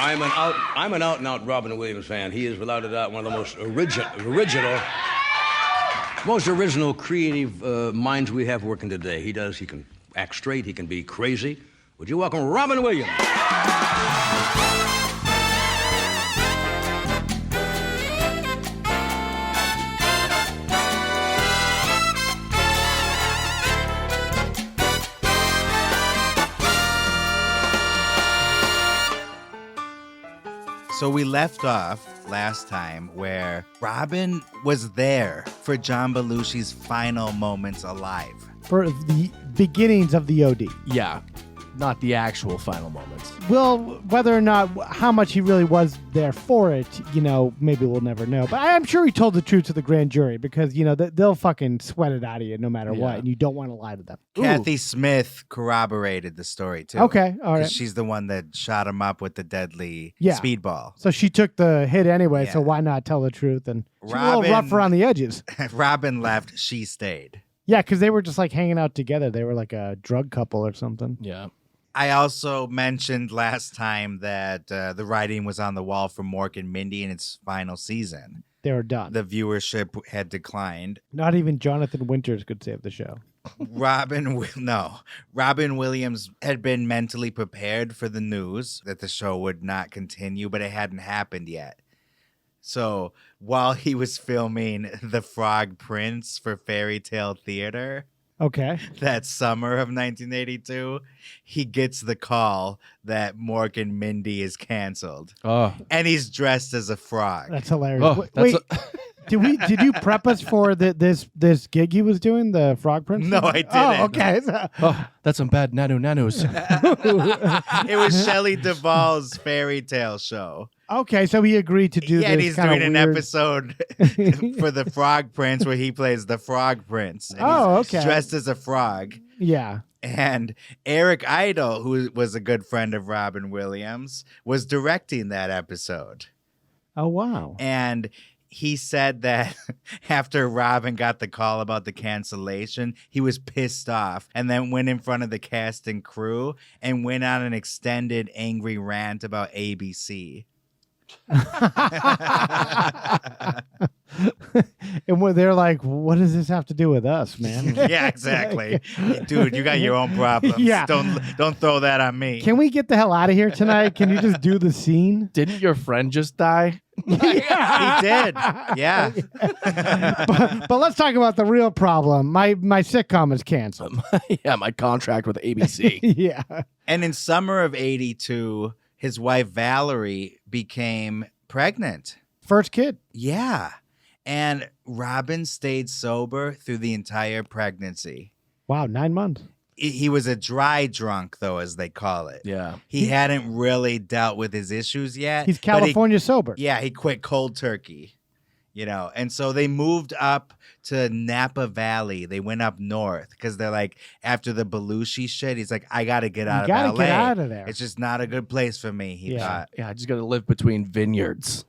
I'm an out-and-out Robin Williams fan. He is, without a doubt, one of the most original creative minds we have working today. He can act straight, he can be crazy. Would you welcome Robin Williams? So we left off last time where Robin was there for John Belushi's final moments alive. For the beginnings of the OD. Yeah, not the actual final moments. Well, whether or not, how much he really was there for it, maybe we'll never know. But I'm sure he told the truth to the grand jury because, they'll fucking sweat it out of you no matter what, and you don't want to lie to them. Kathy Smith corroborated the story, too. Okay, all right. She's the one that shot him up with the deadly speedball. So she took the hit anyway, so why not tell the truth? And she's a little rough around the edges. Robin left, she stayed. Yeah, because they were just like hanging out together. They were like a drug couple or something. Yeah. I also mentioned last time that the writing was on the wall for Mork and Mindy in its final season. They were done. The viewership had declined. Not even Jonathan Winters could save the show. Robin Williams had been mentally prepared for the news that the show would not continue, but it hadn't happened yet. So while he was filming The Frog Prince for Fairy Tale Theater, that summer of 1982, he gets the call that Mork and Mindy is canceled. Oh. And he's dressed as a frog. That's hilarious. Oh, Wait, did you prep us for this gig he was doing, the Frog Prince? No, I didn't. Oh, okay. That's some bad nanus. It was Shelley Duvall's fairy tale show. Okay, so he agreed to do this. Yeah, and he's doing an weird episode for the Frog Prince where he plays the Frog Prince. And he's dressed as a frog. Yeah. And Eric Idle, who was a good friend of Robin Williams, was directing that episode. Oh, wow. And he said that after Robin got the call about the cancellation, he was pissed off and then went in front of the cast and crew and went on an extended angry rant about ABC. And they're like, what does this have to do with us, man? Yeah, exactly. Dude, you got your own problems. Yeah. Don't throw that on me. Can we get the hell out of here tonight? Can you just do the scene? Didn't your friend just die? Yeah. He did. Yeah. But let's talk about the real problem. My sitcom is canceled. Yeah, my contract with ABC. Yeah. And in summer of 82, his wife Valerie became pregnant. First kid. Yeah. And Robin stayed sober through the entire pregnancy. Wow, 9 months. He was a dry drunk, though, as they call it. Yeah. He hadn't really dealt with his issues yet. He's California sober. Yeah, he quit cold turkey. And so they moved up to Napa Valley. They went up north because they're like, after the Belushi shit, he's like, I got to get out of LA. Get out of there. It's just not a good place for me, he thought. Yeah, I just got to live between vineyards.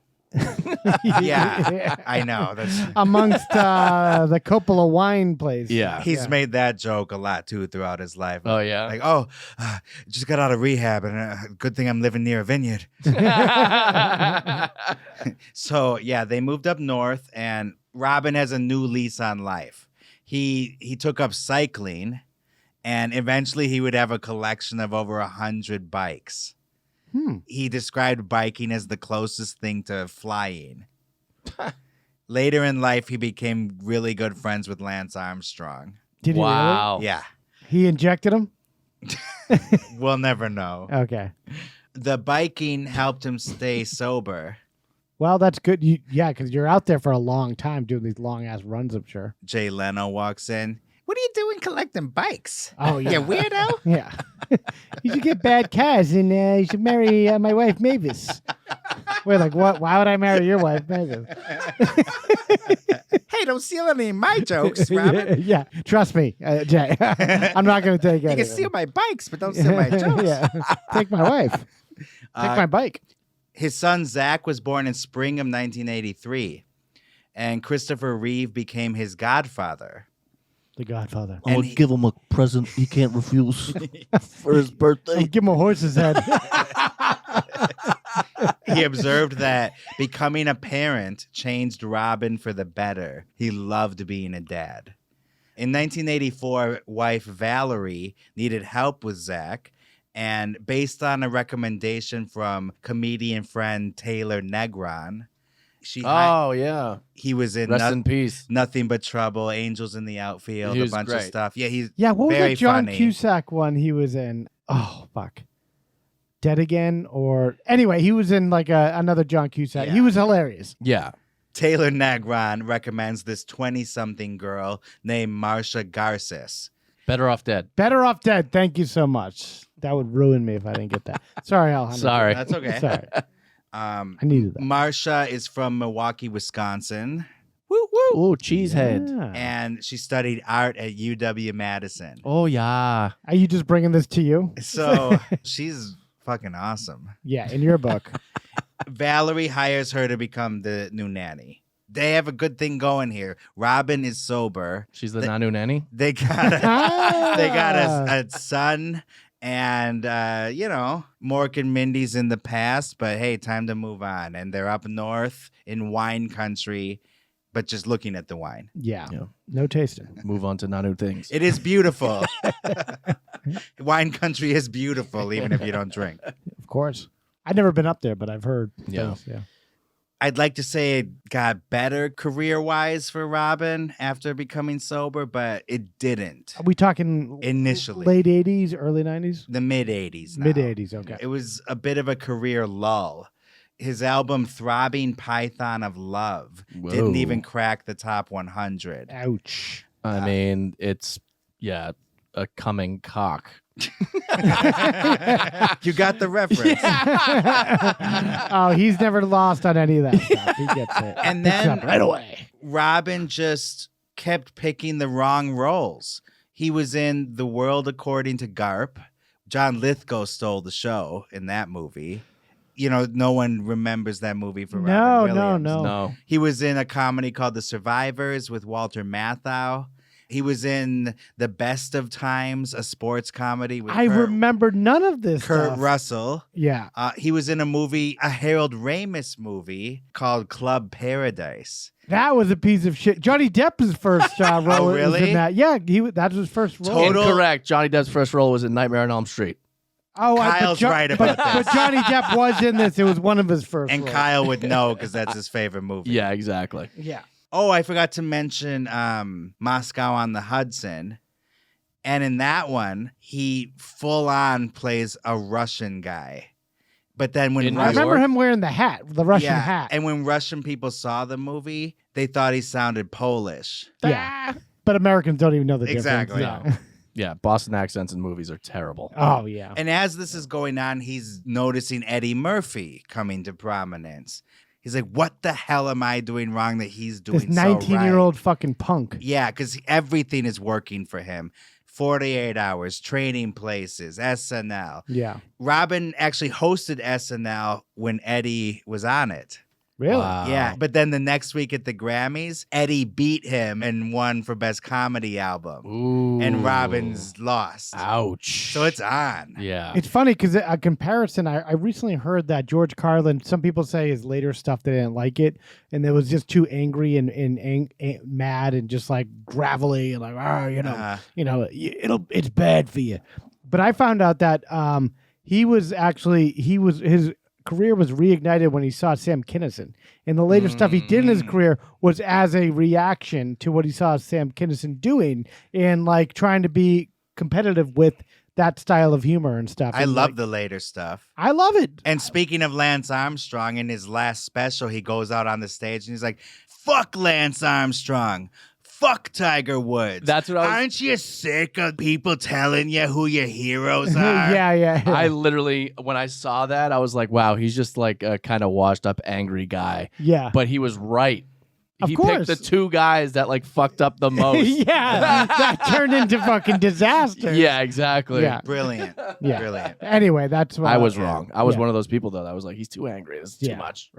Yeah, I know. That's amongst the Coppola wine place. Yeah. He's made that joke a lot, too, throughout his life. Oh, yeah? Like, just got out of rehab, and good thing I'm living near a vineyard. So, yeah, they moved up north, and Robin has a new lease on life. He took up cycling, and eventually he would have a collection of over 100 bikes. He described biking as the closest thing to flying. Later in life, he became really good friends with Lance Armstrong. Did he really? Yeah. He injected him? We'll never know. Okay. The biking helped him stay sober. Well, that's good. Because you're out there for a long time doing these long-ass runs, I'm sure. Jay Leno walks in. What are you doing collecting bikes? Oh, yeah. You weirdo? Yeah. You should get bad cars and you should marry my wife, Mavis. We're like, what? Why would I marry your wife, Mavis? Hey, don't steal any of my jokes, Robin. Yeah, trust me, Jay. I'm not going to take it. You can steal my bikes, but don't steal my jokes. Yeah. Take my wife. Take my bike. His son, Zach, was born in spring of 1983, and Christopher Reeve became his godfather. The Godfather. I'm going to give him a present he can't refuse for his birthday. Give him a horse's head. He observed that becoming a parent changed Robin for the better. He loved being a dad. In 1984, wife Valerie needed help with Zach, and based on a recommendation from comedian friend Taylor Negron, Oh, yeah. he was in Rest in peace. Nothing But Trouble, Angels in the Outfield, He a was bunch of great. stuff. Yeah, he's Yeah, what was very that John funny. Cusack one he was in? Oh, fuck. Dead Again? Or anyway, he was in like another John Cusack. Yeah. He was hilarious. Yeah. Taylor Negron recommends this 20-something girl named Marcia Garces. Better off dead. Better Off Dead. Thank you so much. That would ruin me if I didn't get that. Sorry, Alejandro. Sorry. That's okay. Sorry. I needed that. Marcia is from Milwaukee, Wisconsin, Woo woo. Ooh, cheesehead. Yeah. and she studied art at UW-Madison. Oh, yeah. Are you just bringing this to you? So she's fucking awesome. Yeah, in your book. Valerie hires her to become the new nanny. They have a good thing going here. Robin is sober. She's the Nanu nanny. They got a son, and Mork and Mindy's in the past, but hey, time to move on. And they're up north in wine country, but just looking at the wine. Yeah. Yeah. No tasting. Move on to Nanu things. It is beautiful. Wine country is beautiful, even if you don't drink. Of course. I've never been up there, but I've heard. Yeah. things, yeah. I'd like to say it got better career-wise for Robin after becoming sober, but it didn't. Are we talking Initially. late 80s, early 90s? The mid-'80s now. Mid 80s, okay. It was a bit of a career lull. His album Throbbing Python of Love didn't Whoa. even crack the top 100. Ouch. I mean, it's, a coming cock. You got the reference. Oh, he's never lost on any of that stuff. He gets it. And Picks then up right away. Robin just kept picking the wrong roles. He was in The World According to Garp. John Lithgow stole the show in that movie. No one remembers that movie for Robin Williams. No. He was in a comedy called The Survivors with Walter Matthau. He was in The Best of Times, a sports comedy with I remember none of this Kurt stuff. Russell. Yeah. He was in a Harold Ramis movie called Club Paradise. That was a piece of shit. Johnny Depp's first role was really? in that. Yeah, that was his first role. Total- Incorrect. Johnny Depp's first role was in Nightmare on Elm Street. Oh, Kyle's right about but this. Johnny Depp was in this. It was one of his first And roles. Kyle would know because that's his favorite movie. Yeah, exactly. Yeah. Oh, I forgot to mention Moscow on the Hudson. And in that one, he full on plays a Russian guy. But then when In New I remember York? him wearing the hat, the Russian yeah, hat. and when Russian people saw the movie, they thought he sounded Polish. Yeah. But Americans don't even know the Exactly. difference. Yeah. Yeah, Boston accents in movies are terrible. Oh, yeah. And as this is going on, he's noticing Eddie Murphy coming to prominence. He's like, what the hell am I doing wrong that he's doing This so 19-year-old right? fucking punk. Yeah, because everything is working for him. 48 Hours, Trading Places, SNL. Yeah. Robin actually hosted SNL when Eddie was on it. Really? Wow. Yeah, but then the next week at the Grammys, Eddie beat him and won for Best Comedy Album. Ooh. And Robin's lost. Ouch. So it's on. Yeah. It's funny because a comparison, I recently heard that George Carlin, some people say his later stuff, they didn't like it. And it was just too angry and mad and just like gravelly and like, it's bad for you. But I found out that his career was reignited when he saw Sam Kinison. And the later stuff he did in his career was as a reaction to what he saw Sam Kinison doing and like trying to be competitive with that style of humor and stuff. I And, love like, the later stuff. I love it. And speaking of Lance Armstrong, in his last special, he goes out on the stage and he's like, fuck Lance Armstrong. Fuck Tiger Woods. That's what I was- Aren't you sick of people telling you who your heroes are? yeah. I literally, when I saw that, I was like, wow, he's just like a kind of washed up, angry guy. Yeah. But he was right. Of He course. picked the two guys that like fucked up the most. yeah. That turned into fucking disaster. Yeah, exactly. Yeah. Brilliant. Yeah. Brilliant. Anyway, that's what I was wrong. I was Yeah. one of those people though that was like, he's too angry. This is Yeah. too much.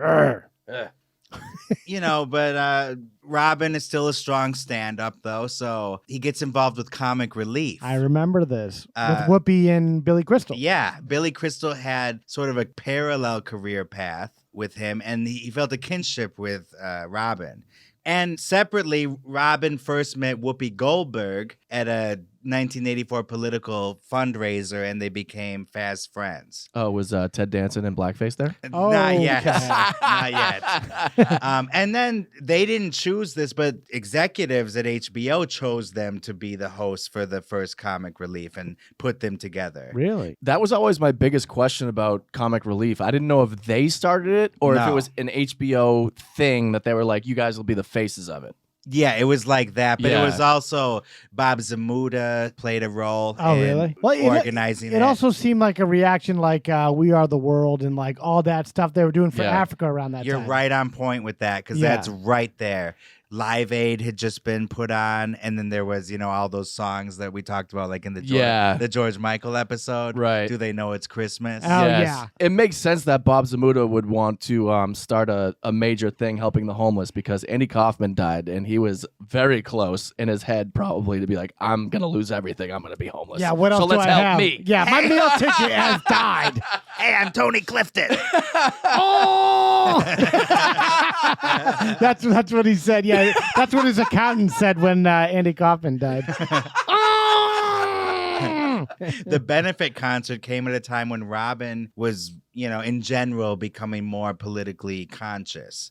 But Robin is still a strong stand-up, though, so he gets involved with Comic Relief. I remember this Uh, with Whoopi and Billy Crystal. Yeah, Billy Crystal had sort of a parallel career path. with him, and he felt a kinship with Robin. And separately, Robin first met Whoopi Goldberg at a 1984 political fundraiser, and they became fast friends. Oh, was Ted Danson in blackface there? Not yet. Okay. Not yet. And then they didn't choose this, but executives at HBO chose them to be the hosts for the first Comic Relief and put them together. Really? That was always my biggest question about Comic Relief. I didn't know if they started it or if it No. was an HBO thing that they were like, you guys will be the faces of it. Yeah, it was like that, but Yeah. it was also Bob Zamuda played a role Oh, in really? Well, organizing it also seemed like a reaction like We Are the World and like all that stuff they were doing for Yeah. Africa around that You're time. right on point with that because Yeah. that's right there. Live Aid had just been put on, and then there was, all those songs that we talked about, like in the George Michael episode. Right. Do They Know It's Christmas? Oh, Yes. yeah. It makes sense that Bob Zamuda would want to start a major thing helping the homeless because Andy Kaufman died and he was very close in his head probably to be like, I'm going to lose everything. I'm going to be homeless. Yeah, what else so let's do I help have? me. Yeah, my meal ticket has died. Hey, I'm Tony Clifton. Oh! that's what he said. Yeah, that's what his accountant said when Andy Kaufman died. The benefit concert came at a time when Robin was, in general, becoming more politically conscious.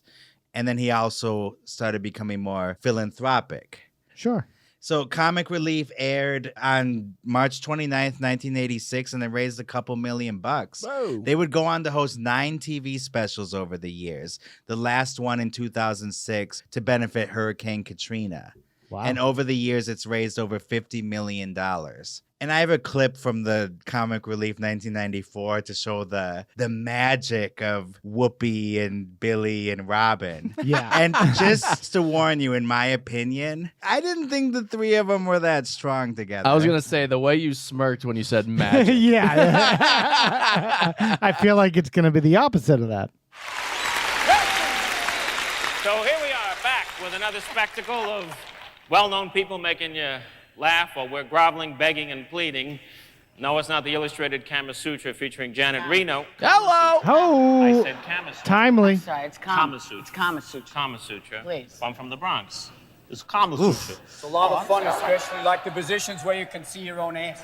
And then he also started becoming more philanthropic. Sure. So Comic Relief aired on March 29th, 1986, and it raised a couple $1 million. Whoa. They would go on to host 9 TV specials over the years, the last one in 2006 to benefit Hurricane Katrina. Wow. And over the years, it's raised over $50 million. And I have a clip from the Comic Relief 1994 to show the magic of Whoopi and Billy and Robin. Yeah. And just to warn you, in my opinion, I didn't think the three of them were that strong together. I was going to say the way you smirked when you said magic. Yeah. I feel like it's going to be the opposite of that. So here we are back with another spectacle of well-known people making you laugh while we're groveling, begging, and pleading. No, it's not the Illustrated Kama Sutra featuring Janet Reno. Hello. Oh, I said Kama Sutra. timely. Sorry, it's Kama Sutra. It's Kama Sutra. Kama Sutra. Please. I'm from the Bronx. It's Kama Sutra. It's a lot of fun, especially like the positions where you can see your own ass.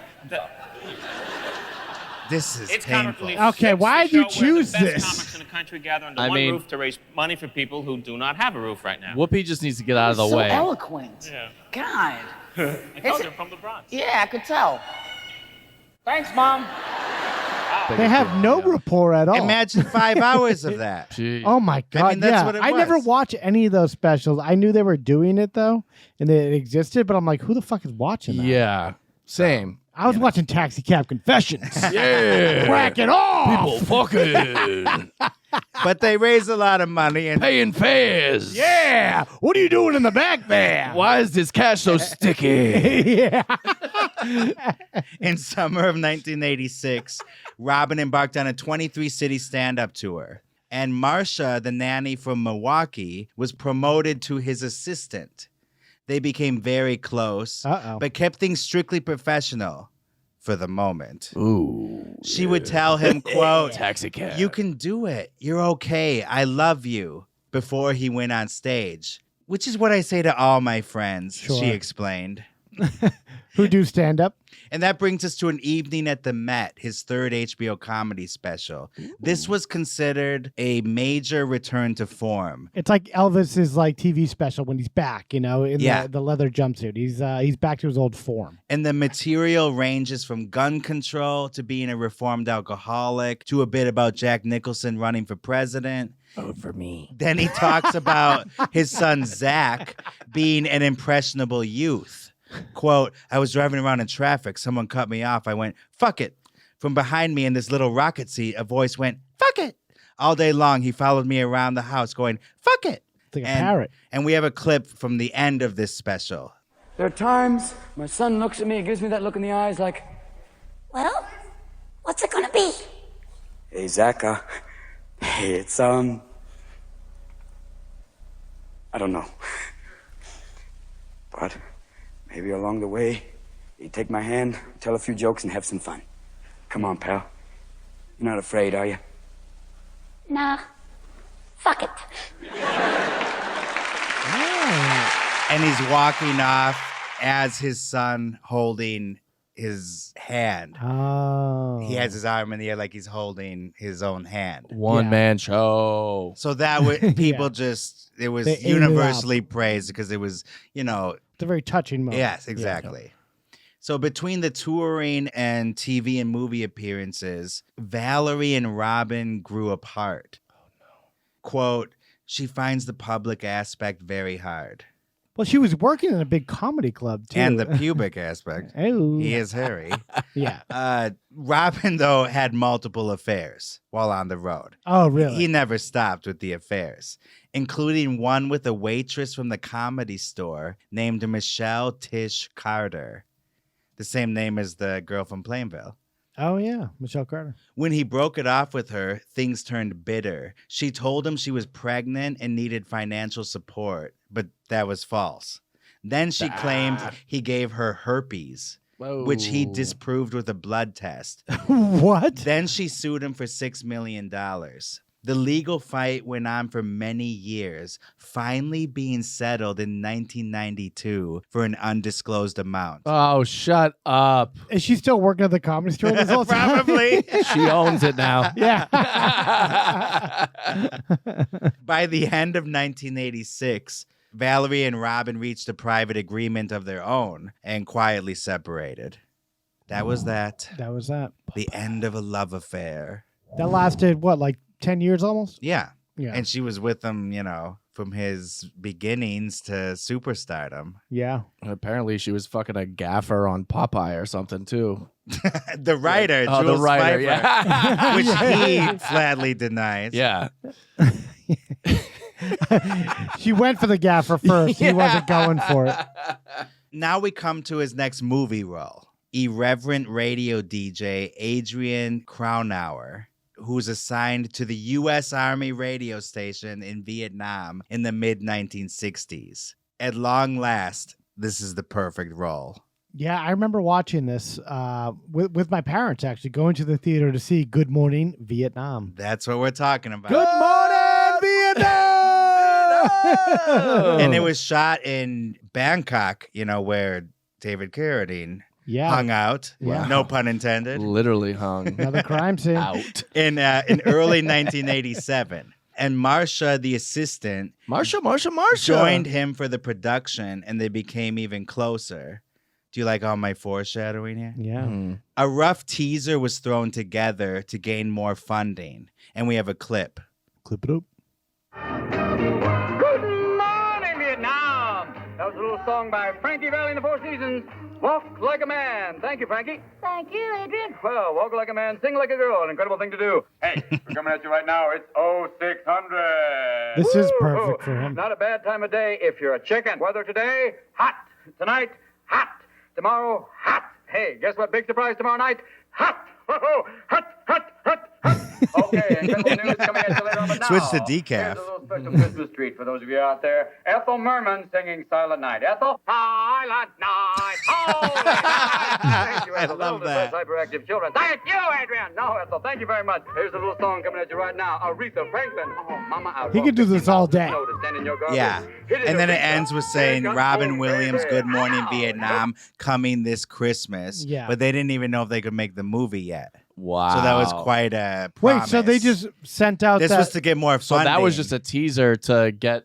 This is It's painful. Comic Relief Okay, 6, why the did you show where choose the best this? comics in the country gather under I one mean- roof to raise money for people who do not have a roof right now. Whoopi just needs to get out of the so way. eloquent. Yeah. God. I told you I'm from the Bronx. Yeah, I could tell. Thanks, Mom. They have no rapport at all. Imagine 5 hours of that. Gee. Oh my God! mean, that's yeah, what it I never was. watched any of those specials. I knew they were doing it though, and it existed, but I'm like, who the fuck is watching that? Yeah. Same. I was watching Taxi Cab Confessions. Yeah. Crack it off. People fucking But they raised a lot of money. And paying fares. Yeah. What are you doing in the back there? Why is this cash so sticky? Yeah. in summer of 1986, Robin embarked on a 23-city stand-up tour. And Marcia, the nanny from Milwaukee, was promoted to his assistant. They became very close, Uh-oh. but kept things strictly professional for the moment. Ooh. She would tell him, quote, Taxi cab. "You can do it. You're okay. I love you," before he went on stage, which is what I say to all my friends, Sure. she explained. Who do stand up? And that brings us to An Evening at the Met, his third HBO comedy special. This was considered a major return to form. It's like Elvis's like TV special when he's back, in Yeah. the leather jumpsuit. He's back to his old form. And the material ranges from gun control to being a reformed alcoholic to a bit about Jack Nicholson running for president. Vote for me. Then he talks about his son Zach being an impressionable youth. Quote, "I was driving around in traffic. Someone cut me off. I went, fuck it. From behind me in this little rocket seat, a voice went, fuck it. All day long, he followed me around the house going, fuck it." It's like a parrot. And we have a clip from the end of this special. There are times my son looks at me and gives me that look in the eyes like, Well, what's it gonna be? Hey, Zach, it's, I don't know. But maybe along the way, you take my hand, tell a few jokes, and have some fun. Come on, pal. You're not afraid, are you? Nah. Fuck it. And he's walking off as his son holding his hand. Oh. He has his arm in the air like he's holding his own hand. One man show. So that people just, it was They ate it universally praised because it was, It's a very touching moment. yes, exactly. So between the touring and TV and movie appearances, Valerie and Robin grew apart. Oh, no. Quote, she finds the public aspect very hard. Well, she was working in a big comedy club, too. And the pubic aspect. Oh. He is hairy. Yeah. Robin, though, had multiple affairs while on the road. Oh, really? He never stopped with the affairs, including one with a waitress from the Comedy Store named Michelle Tish Carter, the same name as the girl from Plainville. Oh, yeah. Michelle Carter. When he broke it off with her, things turned bitter. She told him she was pregnant and needed financial support, but that was false. Then she claimed he gave her herpes, which he disproved with a blood test. What? Then she sued him for $6 million. The legal fight went on for many years, finally being settled in 1992 for an undisclosed amount. Oh, shut up. Is she still working at the Comedy Store this whole time? Probably. She owns it now. Yeah. By the end of 1986, Valerie and Robin reached a private agreement of their own and quietly separated. That was that. That was that. The end of a love affair. That lasted, what, like 10 years almost? Yeah. Yeah. And she was with him, from his beginnings to superstardom. Yeah. Apparently, she was fucking a gaffer on Popeye or something, too. The writer, Oh, Jules the writer, Pfeiffer, yeah. which he flatly denies. Yeah. She went for the gaffer first. He wasn't going for it. Now we come to his next movie role. Irreverent radio DJ Adrian Cronauer, who's assigned to the U.S. Army radio station in Vietnam in the mid-1960s. At long last, this is the perfect role. Yeah, I remember watching this with my parents, actually, going to the theater to see Good Morning Vietnam. That's what we're talking about. Good morning, Vietnam! And it was shot in Bangkok, where David Carradine hung out. Yeah. No pun intended. Literally hung. Another crime scene. Out. In early 1987. And Marsha, the assistant, Marsha. joined him for the production, and they became even closer. Do you like all my foreshadowing here? Yeah. A rough teaser was thrown together to gain more funding, and we have a clip. Clip it up. Good morning, Vietnam. That was a little song by Frankie Valli and the Four Seasons. Walk like a man. Thank you, Frankie. Thank you, Adrian. Well, walk like a man, sing like a girl. An incredible thing to do. Hey, we're coming at you right now. It's 0600. This is Woo! perfect for him. Not a bad time of day if you're a chicken. Weather today, hot. Tonight, hot. Tomorrow, hot. Hey, guess what? Big surprise tomorrow night? Hot. Whoa, hot, hot, hot, hot. Okay, incredible news coming at you later on. But now, Switch to decaf. Here's a little special Christmas treat for those of you out there. Ethel Merman singing Silent Night. Ethel? Silent Night. Holy night. Thank you, Ethel. I love that. Hyperactive children. Thank you, Adrian. No, Ethel, thank you very much. Here's a little song coming at you right now. Aretha Franklin. Oh, Mama, I He could do this all day. Yeah. And then it ends with saying Robin Williams, Good Morning Vietnam, coming this Christmas. Yeah. But they didn't even know if they could make the movie yet. Wow. So that was quite a Wait, promise. so they just sent out This that was to get more So funding. that was just a teaser to get,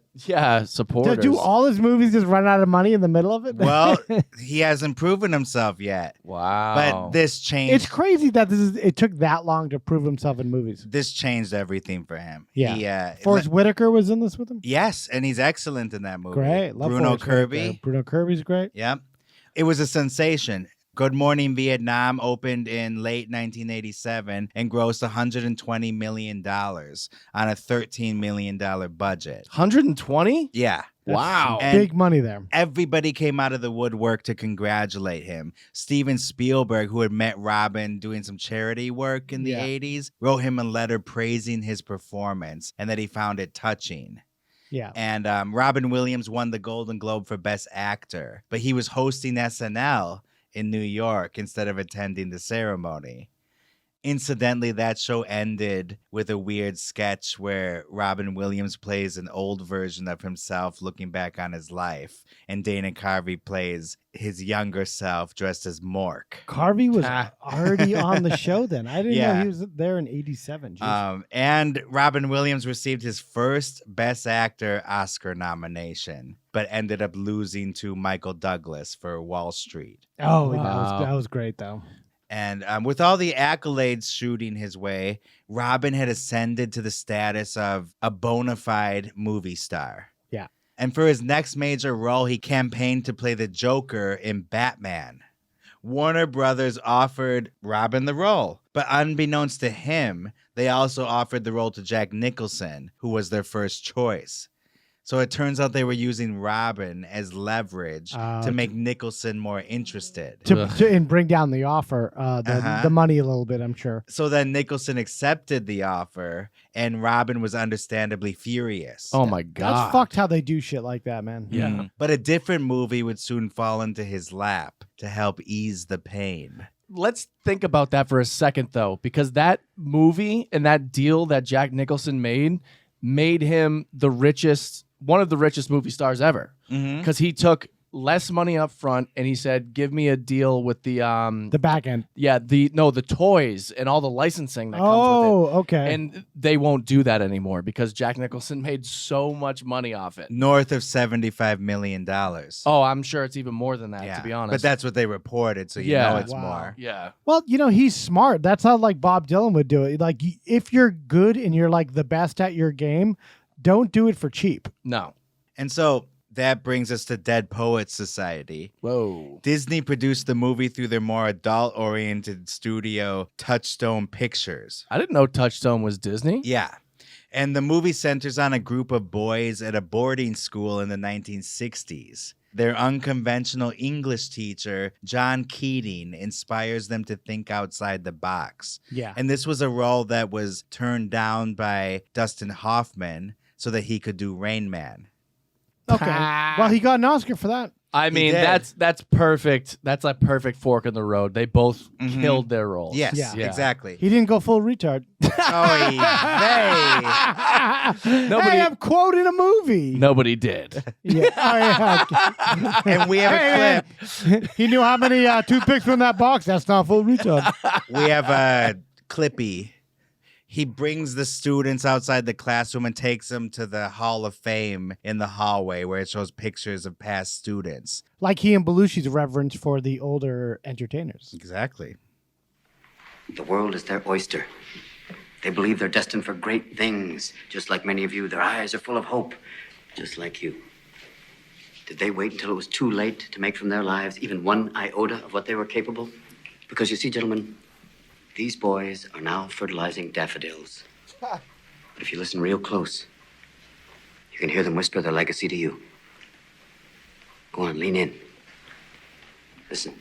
supporters. to do all his movies just run out of money in the middle of it? Well, he hasn't proven himself yet. Wow. But this changed. It's crazy that it took that long to prove himself in movies. This changed everything for him. Yeah. Forrest Whitaker was in this with him? Yes, and he's excellent in that movie. Great. Love Bruno Forrest Whitaker. Kirby. Bruno Kirby's great. Yep. It was a sensation. Good Morning Vietnam opened in late 1987 and grossed $120 million on a $13 million budget. 120? Yeah. Wow. And Big money there. everybody came out of the woodwork to congratulate him. Steven Spielberg, who had met Robin doing some charity work in the 80s, wrote him a letter praising his performance and that he found it touching. Yeah. And Robin Williams won the Golden Globe for Best Actor, but he was hosting SNL in New York instead of attending the ceremony. Incidentally, that show ended with a weird sketch where Robin Williams plays an old version of himself looking back on his life, and Dana Carvey plays his younger self dressed as Mork. Carvey was already on the show then. I didn't know Yeah. he was there in 87. Jeez. And Robin Williams received his first Best Actor Oscar nomination, but ended up losing to Michael Douglas for Wall Street. Oh, that was great, though. And with all the accolades shooting his way, Robin had ascended to the status of a bona fide movie star. Yeah. And for his next major role, he campaigned to play the Joker in Batman. Warner Brothers offered Robin the role, but unbeknownst to him, they also offered the role to Jack Nicholson, who was their first choice. So it turns out they were using Robin as leverage to make Nicholson more interested. And bring down the offer, the money a little bit, I'm sure. So then Nicholson accepted the offer, and Robin was understandably furious. Oh my God. That's fucked how they do shit like that, man. Yeah. But a different movie would soon fall into his lap to help ease the pain. Let's think about that for a second, though, because that movie and that deal that Jack Nicholson made him one of the richest movie stars ever, because he took less money up front and he said, give me a deal with the back end. Yeah, the toys and all the licensing that comes with it. Okay. And they won't do that anymore because Jack Nicholson made so much money off it. North of $75 million. Oh, I'm sure it's even more than that, to be honest. But that's what they reported, so you know it's more. Yeah. Well, he's smart. That's how like Bob Dylan would do it. Like if you're good and you're like the best at your game, don't do it for cheap. No. And so that brings us to Dead Poets Society. Whoa. Disney produced the movie through their more adult-oriented studio, Touchstone Pictures. I didn't know Touchstone was Disney. Yeah. And the movie centers on a group of boys at a boarding school in the 1960s. Their unconventional English teacher, John Keating, inspires them to think outside the box. Yeah. And this was a role that was turned down by Dustin Hoffman so that he could do Rain Man. Okay. Well, he got an Oscar for that. I mean, that's perfect. That's a perfect fork in the road. They both killed their roles. Yes, Yeah. exactly. He didn't go full retard. Oy Nobody, Hey, I'm quoting a movie. nobody did. Yeah. Oh, yeah. And we have a clip. He knew how many toothpicks were in that box. That's not full retard. We have a Clippy. He brings the students outside the classroom and takes them to the Hall of Fame in the hallway where it shows pictures of past students. Like he and Belushi's reverence for the older entertainers. Exactly. The world is their oyster. They believe they're destined for great things. Just like many of you, their eyes are full of hope. Just like you. Did they wait until it was too late to make from their lives even one iota of what they were capable? Because you see, gentlemen, these boys are now fertilizing daffodils. But if you listen real close, you can hear them whisper their legacy to you. Go on, lean in. Listen.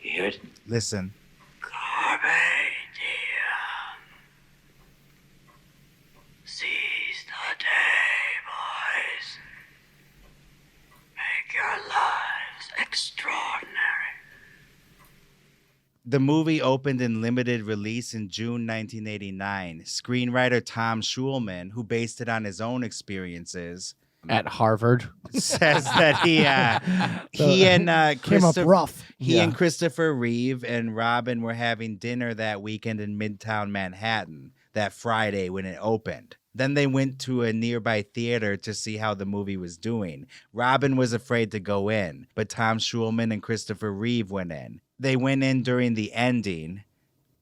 You hear it? Listen. Carpe Diem. Seize the day, boys. Make your lives extraordinary. The movie opened in limited release in June 1989. Screenwriter Tom Schulman, who based it on his own experiences, At Harvard. says that he and Came up rough. He and Christopher Reeve and Robin were having dinner that weekend in Midtown Manhattan that Friday when it opened. Then they went to a nearby theater to see how the movie was doing. Robin was afraid to go in, but Tom Schulman and Christopher Reeve went in. They went in during the ending.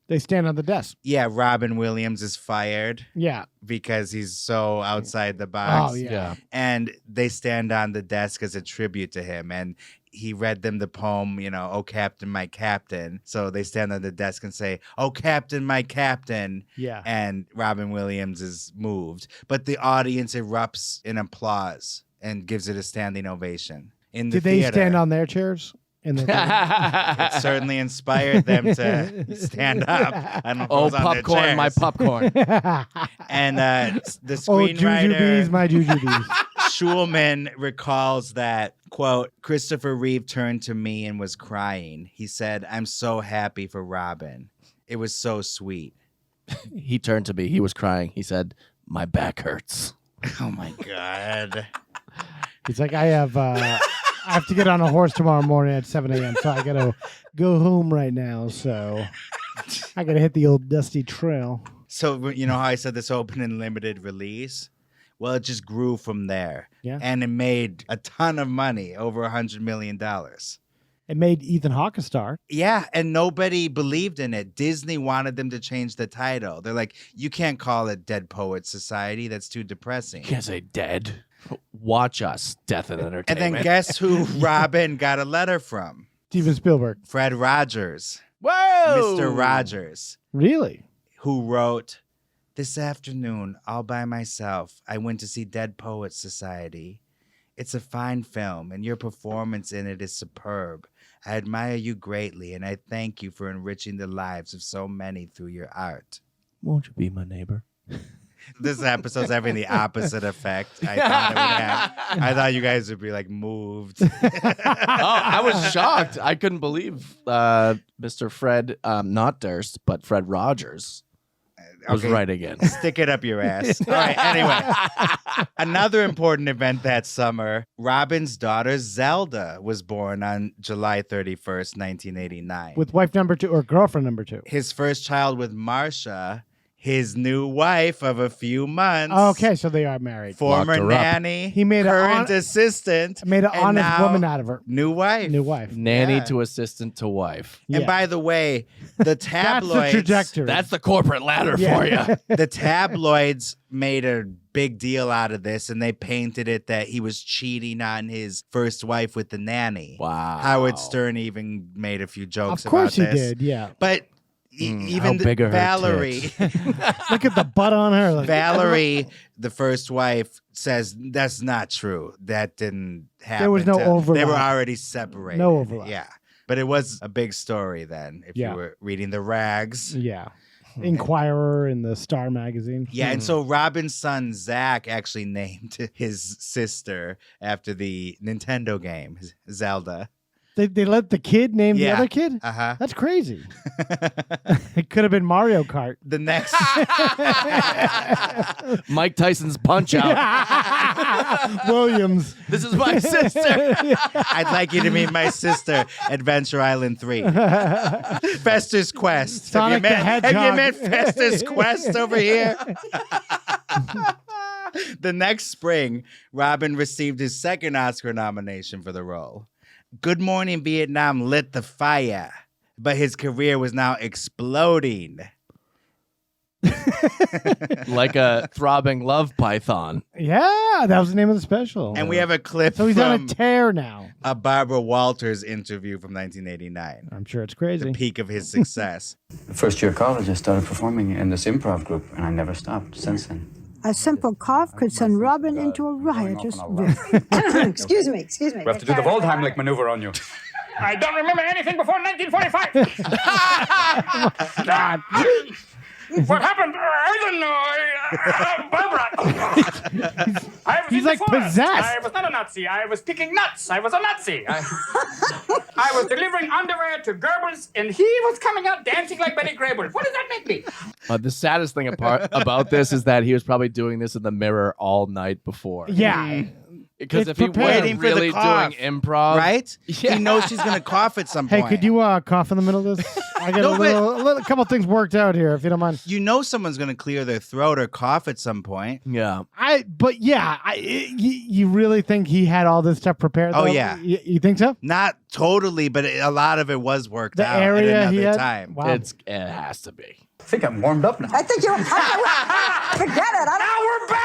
They stand on the desk. Yeah, Robin Williams is fired. Yeah. Because he's so outside the box. Oh, yeah. And they stand on the desk as a tribute to him. And he read them the poem, Oh, Captain, My Captain. So they stand on the desk and say, Oh, Captain, My Captain. Yeah. And Robin Williams is moved. But the audience erupts in applause and gives it a standing ovation. In the Did they theater. stand on their chairs? It certainly inspired them to stand up. I don't know if it was on their popcorn, my chairs. popcorn. And the Oh, jujubes, screenwriter my jujubes. Schulman recalls that, quote, Christopher Reeve turned to me and was crying. He said, I'm so happy for Robin. It was so sweet. He turned to me. He was crying. He said, "My back hurts." Oh my God. He's like, I have to get on a horse tomorrow morning at 7 a.m., so I got to go home right now. So I got to hit the old dusty trail. So, you know how I said this open and limited release? Well, it just grew from there. Yeah. And it made a ton of money, over $100 million. It made Ethan Hawke a star. Yeah, and nobody believed in it. Disney wanted them to change the title. They're like, you can't call it Dead Poets Society. That's too depressing. You can't say dead. Watch us, Death and Entertainment. And then guess who Robin got a letter from? Steven Spielberg. Fred Rogers. Whoa! Mr. Rogers. Really? Who wrote, "This afternoon, all by myself, I went to see Dead Poets Society. It's a fine film, and your performance in it is superb. I admire you greatly, and I thank you for enriching the lives of so many through your art." Won't you be my neighbor? This episode's having the opposite effect I thought it would have. I thought you guys would be like moved. I was shocked. I couldn't believe Mr. Fred, not Durst, but Fred Rogers was right again. Stick it up your ass. All right, anyway. Another important event that summer, Robin's daughter Zelda was born on July 31st, 1989. With wife number 2 or girlfriend number 2. His first child with Marcia, his new wife of a few months. Okay, so they are married. Former nanny. He made current assistant. Made an and honest now woman out of her. New wife. New wife. Nanny Yeah. to assistant to wife. And by the way, the tabloids. That's the trajectory. That's the corporate ladder for you. The tabloids made a big deal out of this, and they painted it that he was cheating on his first wife with the nanny. Wow. Howard Stern even made a few jokes Of course about he this. did, yeah. But how even big are her Valerie, tits? Look at the butt on her. Like, Valerie, the first wife, says that's not true. That didn't happen. There was no They overlap. were already separated. No overlap. Yeah. But it was a big story then, if Yeah. you were reading the rags. Yeah. Inquirer in the Star magazine. Yeah, and so Robin's son, Zach, actually named his sister after the Nintendo game, Zelda. They let the kid name the Yeah. other kid? Uh-huh. That's crazy. It could have been Mario Kart. The next... Mike Tyson's Punch Out. Williams. This is my sister. I'd like you to meet my sister, Adventure Island 3. Fester's Quest. Sonic the have you Hedgehog. met Fester's Quest over here? The next spring, Robin received his second Oscar nomination for the role. Good Morning Vietnam lit the fire, but his career was now exploding. Like a throbbing love python. Yeah, that was the name of the special. And we have a clip So he's from on a tear now. a Barbara Walters interview from 1989. I'm sure it's crazy. The peak of his success. First year of college, I started performing in this improv group, and I never stopped since then. A simple cough could send Robin into a riotous mood. Excuse me. We have to do the Waldheimlich maneuver on you. I don't remember anything before 1945. God. What happened? I don't know. Barbara. I was He's in like the forest. possessed. I was not a Nazi. I was picking nuts. I was a Nazi. I was delivering underwear to Goebbels, and he was coming out dancing like Betty Grable. What does that make me? The saddest thing about this is that he was probably doing this in the mirror all night before. Yeah. Because It's if he Waiting wasn't for the really cough, doing improv, right? Yeah. He knows she's going to cough at some Hey, point. could you cough in the middle of this? I got a couple things worked out here, if you don't mind. You know someone's going to clear their throat or cough at some point. Yeah. You really think he had all this stuff prepared? Oh, though? yeah. You think so? Not totally, but a lot of it was worked The out area at he another had? time. Wow. It has to be. I think I'm warmed up now. I think you're. Forget it. Now we're back.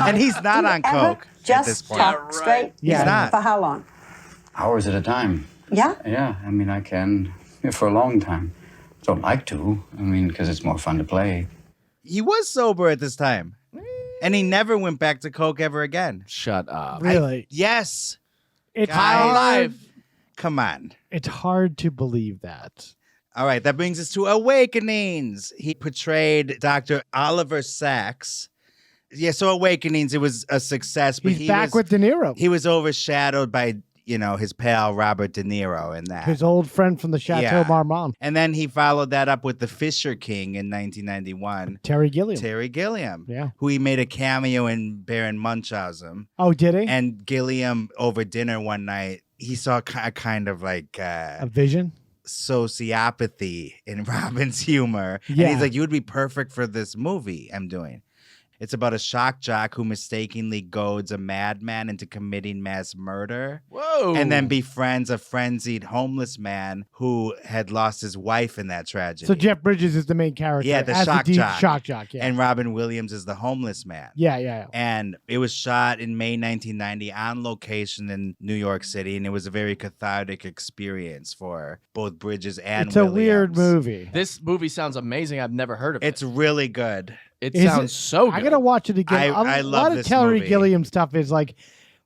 And he's not on coke at this point. Talk straight. He's not. For how long? Hours at a time. Yeah. Yeah, I mean, I can for a long time. Don't like to. I mean, because it's more fun to play. He was sober at this time. And he never went back to coke ever again. Shut up. Really? Yes. It's Guys. hard. Come on. It's hard to believe that. All right, that brings us to Awakenings. He portrayed Dr. Oliver Sacks. Yeah, so Awakenings, it was a success. But He's back with De Niro. He was overshadowed by his pal Robert De Niro in that. His old friend from the Chateau Marmont. And then he followed that up with The Fisher King in 1991. Terry Gilliam. Terry Gilliam. Yeah. Who he made a cameo in Baron Munchausen. Oh, did he? And Gilliam, over dinner one night, he saw a kind of like... a vision? Sociopathy in Robin's humor. Yeah. And he's like, you would be perfect for this movie I'm doing. It's about a shock jock who mistakenly goads a madman into committing mass murder. Whoa. And then befriends a frenzied homeless man who had lost his wife in that tragedy. So Jeff Bridges is the main character. Yeah, the as shock jock. Shock jock, yeah. And Robin Williams is the homeless man. Yeah. And it was shot in May 1990 on location in New York City, and it was a very cathartic experience for both Bridges and It's a Williams. weird movie. This movie sounds amazing. I've never heard of it. It's really good. It sounds so good. I gotta watch it again. I a love lot of this Terry movie. Gilliam stuff is like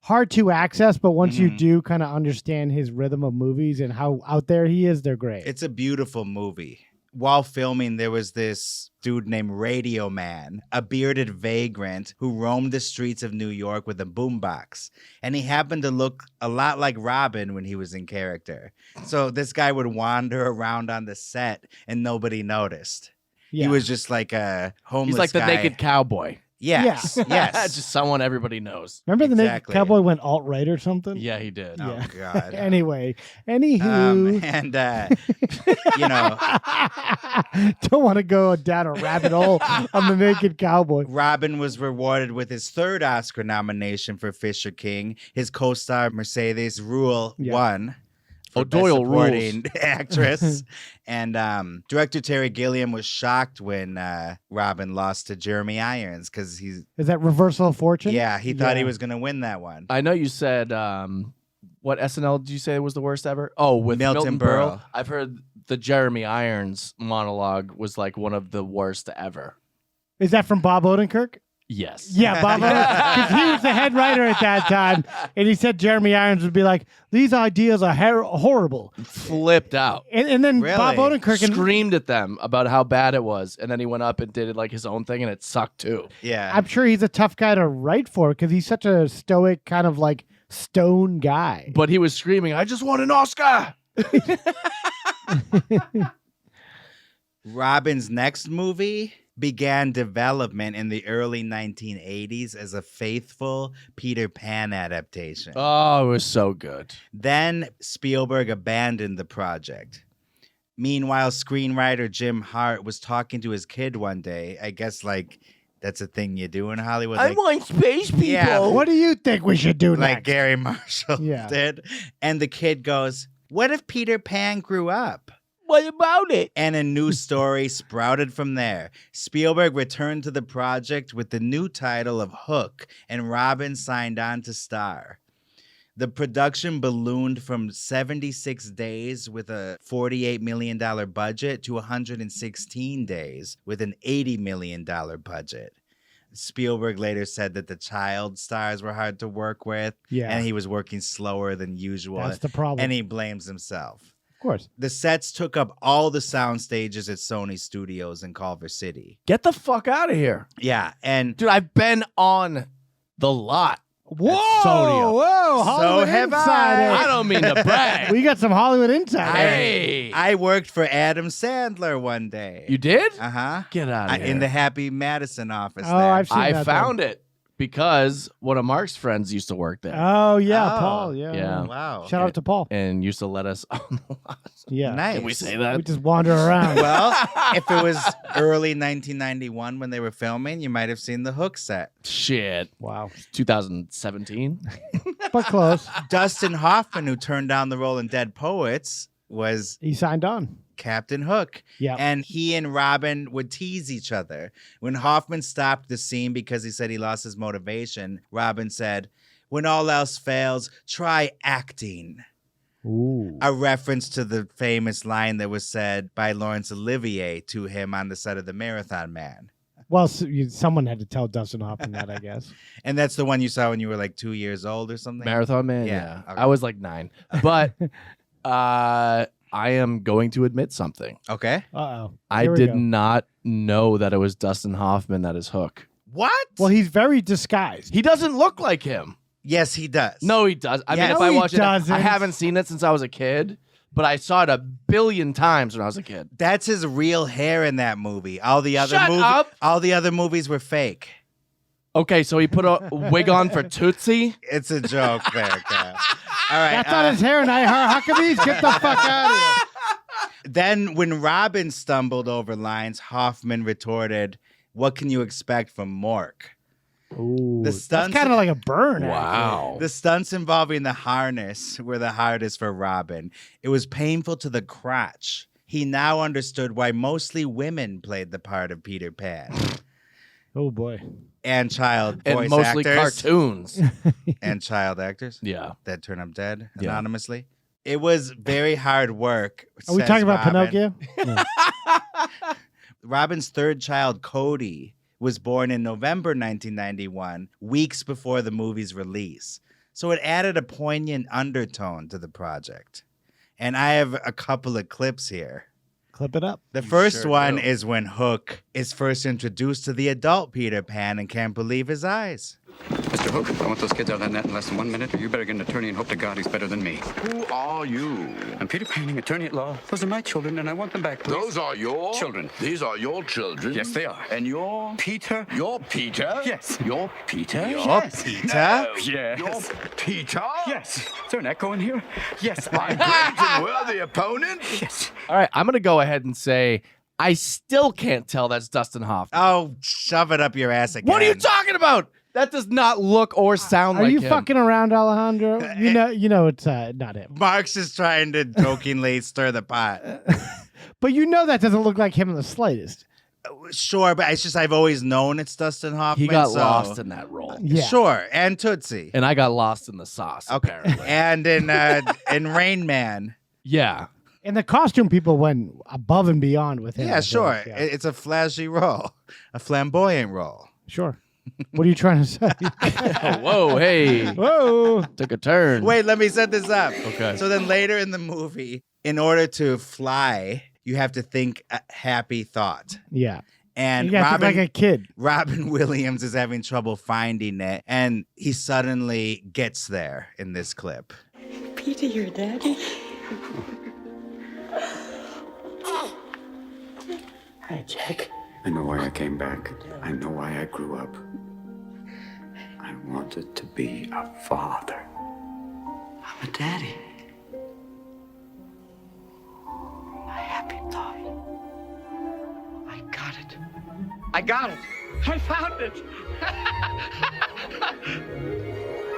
hard to access, but once you do kind of understand his rhythm of movies and how out there he is, they're great. It's a beautiful movie. While filming, there was this dude named Radio Man, a bearded vagrant who roamed the streets of New York with a boombox. And he happened to look a lot like Robin when he was in character. So this guy would wander around on the set and nobody noticed. Yeah. He was just like a homeless He's like the guy. naked cowboy. Yes, yes. Just someone everybody knows. Remember the naked Exactly. cowboy went alt-right or something? Yeah, he did. Oh, God. Anyway, anywho. Don't want to go down a rabbit hole on the naked cowboy. Robin was rewarded with his third Oscar nomination for Fisher King. His co-star Mercedes Ruehl won. For Best Doyle Supporting rules. Actress. And director Terry Gilliam was shocked when Robin lost to Jeremy Irons because he's... Is that Reversal of Fortune? Yeah, he thought he was going to win that one. I know you said, what SNL did you say was the worst ever? Oh, with Milton Milton Berle. Berle. I've heard the Jeremy Irons monologue was like one of the worst ever. Is that from Bob Odenkirk? Yes. Yeah, Bob Odenkirk. Because he was the head writer at that time. And he said Jeremy Irons would be like, these ideas are horrible. Flipped out. And then Bob Odenkirk... screamed at them about how bad it was. And then he went up and did it like his own thing and it sucked too. Yeah. I'm sure he's a tough guy to write for because he's such a stoic kind of like stone guy. But he was screaming, I just want an Oscar. Robin's next movie began development in the early 1980s as a faithful Peter Pan adaptation. Oh, it was so good. Then Spielberg abandoned the project. Meanwhile, screenwriter Jim Hart was talking to his kid one day. I guess like that's a thing you do in Hollywood. I like, want space people. Yeah, What do you think we should do like next? Gary Marshall Yeah. did. And the kid goes, "What if Peter Pan grew up?" What about it? And a new story sprouted from there. Spielberg returned to the project with the new title of Hook, and Robin signed on to star. The production ballooned from 76 days with a $48 million budget to 116 days with an $80 million budget. Spielberg later said that the child stars were hard to work with, and he was working slower than usual. That's the problem. And he blames himself. Of course. The sets took up all the sound stages at Sony Studios in Culver City. Get the fuck out of here. Yeah, and dude, I've been on the lot. Whoa, Sodio. whoa, Hollywood have Insider. I don't mean to brag. We got some Hollywood Insider. Hey. I worked for Adam Sandler one day. You did? Uh-huh. Get out of here. In the Happy Madison office Oh, there. I've seen I that. found it because one of Mark's friends used to work there. Oh, yeah, Oh. Paul. Yeah. Yeah. Wow. Shout out to Paul. And used to let us on the lot. Yeah. Nice. Can we say that? We just wander around. Well, if it was early 1991 when they were filming, you might have seen the Hook set. Shit. Wow. 2017. But close. Dustin Hoffman, who turned down the role in Dead Poets, was He signed on. Captain Hook. Yeah. And he and Robin would tease each other. When Hoffman stopped the scene because he said he lost his motivation, Robin said, "When all else fails, try acting." Ooh. A reference to the famous line that was said by Laurence Olivier to him on the set of The Marathon Man. Well, someone had to tell Dustin Hoffman that, I guess. And that's the one you saw when you were like 2 years old or something? Marathon Man? Yeah. Yeah. I was like 9. But I am going to admit something. Okay. Uh-oh. I Here we did go. not know that it was Dustin Hoffman that is Hook. What? Well, he's very disguised. He doesn't look like him. Yes, he does. No, he does. I mean, Yes. if No, I he watch it, doesn't. I haven't seen it since I was a kid, but I saw it a billion times when I was a kid. That's his real hair in that movie. All the other Shut up. all the other movies were fake. Okay, so he put a wig on for Tootsie. It's a joke there, Kyle. All right. That's not his hair, and Huckabees. Get the fuck out of here. Then, when Robin stumbled over lines, Hoffman retorted, "What can you expect from Mork?" Ooh, The that's stunts- kind of like a burn. Wow. The stunts involving the harness were the hardest for Robin. It was painful to the crotch. He now understood why mostly women played the part of Peter Pan. Oh boy. And child And voice mostly actors. cartoons. And child actors Yeah. that turn up dead Yeah. anonymously. It was very hard work. Are we says talking about Robin. Pinocchio? No. Robin's third child, Cody, was born in November 1991, weeks before the movie's release. So it added a poignant undertone to the project. And I have a couple of clips here. Clip it up. The first sure one do. is when Hook is first introduced to the adult Peter Pan and can't believe his eyes. Mr. Hook, I want those kids out of that net in less than 1 minute, or you better get an attorney and hope to God he's better than me. Who are you? I'm Peter Panning, attorney at law. Those are my children, and I want them back, please. Those are your children. These are your children. Yes, they are. And you're Peter? You're Peter. Yes. You're Peter. Yes. Peter? Yes. You're Peter. Yes. Is there an echo in here? Yes. I'm great and worthy opponent. Yes. All right, I'm going to go ahead and say I still can't tell that's Dustin Hoffman. Oh, shove it up your ass again. What are you talking about? That does not look or sound Are like you him. fucking around, Alejandro? You know it's not him. Mark's just trying to jokingly stir the pot. But you know that doesn't look like him in the slightest. Sure, but it's just I've always known it's Dustin Hoffman. He got so- lost in that role. Yeah. Sure, and Tootsie. And I got lost in the sauce, Okay. apparently. And in Rain Man. Yeah. And the costume people went above and beyond with him. I Yeah, think. sure. Yeah. It's a flashy role, a flamboyant role. Sure. What are you trying to say? Whoa, hey. Whoa. Took a turn. Wait, let me set this up. Okay. So then later in the movie, in order to fly, you have to think a happy thought. Yeah. And You got to think like a kid. Robin Williams is having trouble finding it, and he suddenly gets there in this clip. Peter, your daddy. Hi, Jack. I know why I came back. I know why I grew up. I wanted to be a father. I'm a daddy. My happy thought. I got it. I got it. I found it.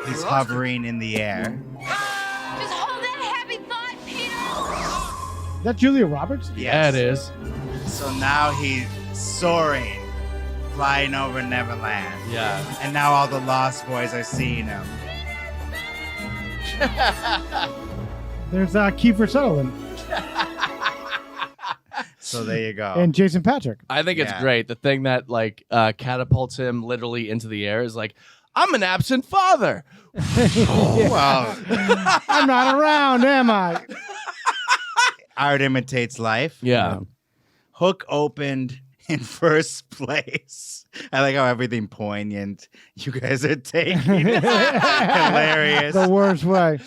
He's hovering in the air. Just hold that happy thought, Peter. Is that Julia Roberts? Yeah, it is. So now he's soaring, flying over Neverland. Yeah. And now all the Lost Boys are seeing him. There's Kiefer Sutherland So there you go. and Jason Patrick. I think it's Yeah. great. The thing that catapults him literally into the air is like, I'm an absent father. Well, I'm not around, am I? art imitates life. Yeah. Hook opened in first place. I like how everything poignant you guys are taking. It's hilarious. The worst way.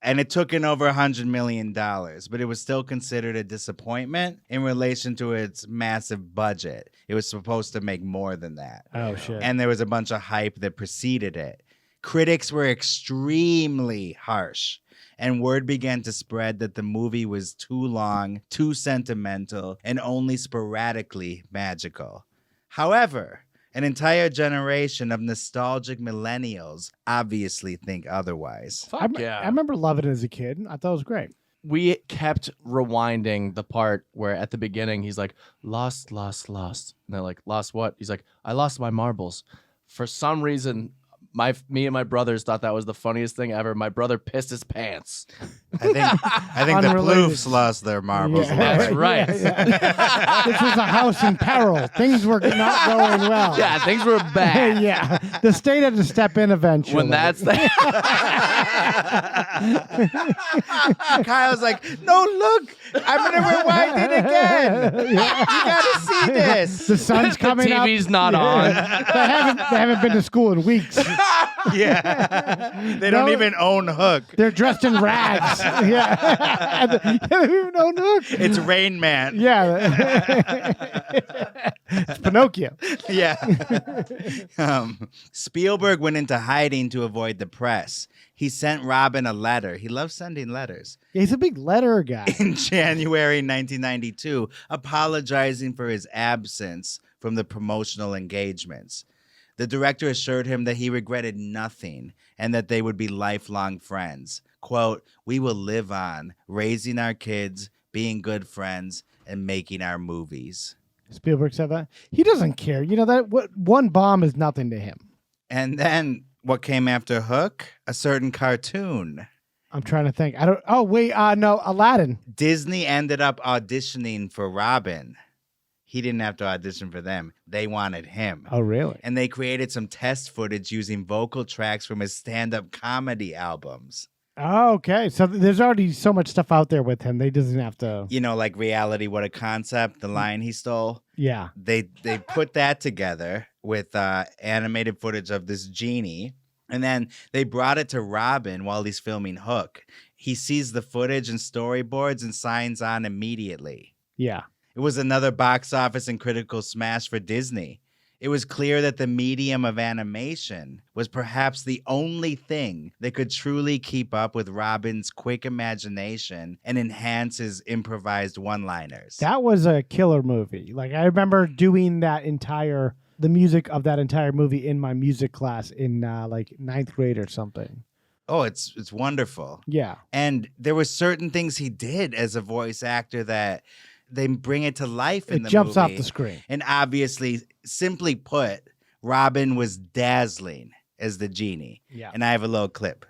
And it took in over $100 million, but it was still considered a disappointment in relation to its massive budget. It was supposed to make more than that. Oh, shit. And there was a bunch of hype that preceded it. Critics were extremely harsh, and word began to spread that the movie was too long, too sentimental, and only sporadically magical. However, an entire generation of nostalgic millennials obviously think otherwise. I remember loving it as a kid. I thought it was great. We kept rewinding the part where at the beginning he's like, lost, lost, lost. And they're like, lost what? He's like, I lost my marbles. For some reason, me and my brothers thought that was the funniest thing ever. My brother pissed his pants. I think the Unrelated. Ploofs lost their marbles. Yeah. That's right. This was a house in peril. Things were not going well. Yeah, things were bad. Yeah. The state had to step in eventually. When that's the Kyle's like, no, look, I'm going to rewind it again. You got to see this. The sun's coming up. TV's not on. They haven't been to school in weeks. Yeah. They don't even own Hook. They're dressed in rags. Yeah. They don't even own Hook. It's Rain Man. Yeah. It's Pinocchio. Yeah. Spielberg went into hiding to avoid the press. He sent Robin a letter. He loves sending letters. He's a big letterer guy. In January 1992, apologizing for his absence from the promotional engagements. The director assured him that he regretted nothing and that they would be lifelong friends. Quote, "We will live on, raising our kids, being good friends, and making our movies." Spielberg said that. He doesn't care. You know, that one bomb is nothing to him. And then what came after Hook? A certain cartoon. I'm trying to think. No, Aladdin. Disney ended up auditioning for Robin. He didn't have to audition for them. They wanted him. Oh, really? And they created some test footage using vocal tracks from his stand-up comedy albums. Oh, okay. So there's already so much stuff out there with him. They doesn't have to. You know, like Reality, What a Concept, the line he stole. Yeah. They put that together with animated footage of this genie. And then they brought it to Robin while he's filming Hook. He sees the footage and storyboards and signs on immediately. Yeah. It was another box office and critical smash for Disney. It was clear that the medium of animation was perhaps the only thing that could truly keep up with Robin's quick imagination and enhance his improvised one-liners. That was a killer movie. Like, I remember doing the music of that entire movie in my music class in like 9th grade or something. Oh, it's wonderful. Yeah. And there were certain things he did as a voice actor that they bring it to life in the movie. It jumps off the screen. And obviously, simply put, Robin was dazzling as the genie. Yeah. And I have a little clip.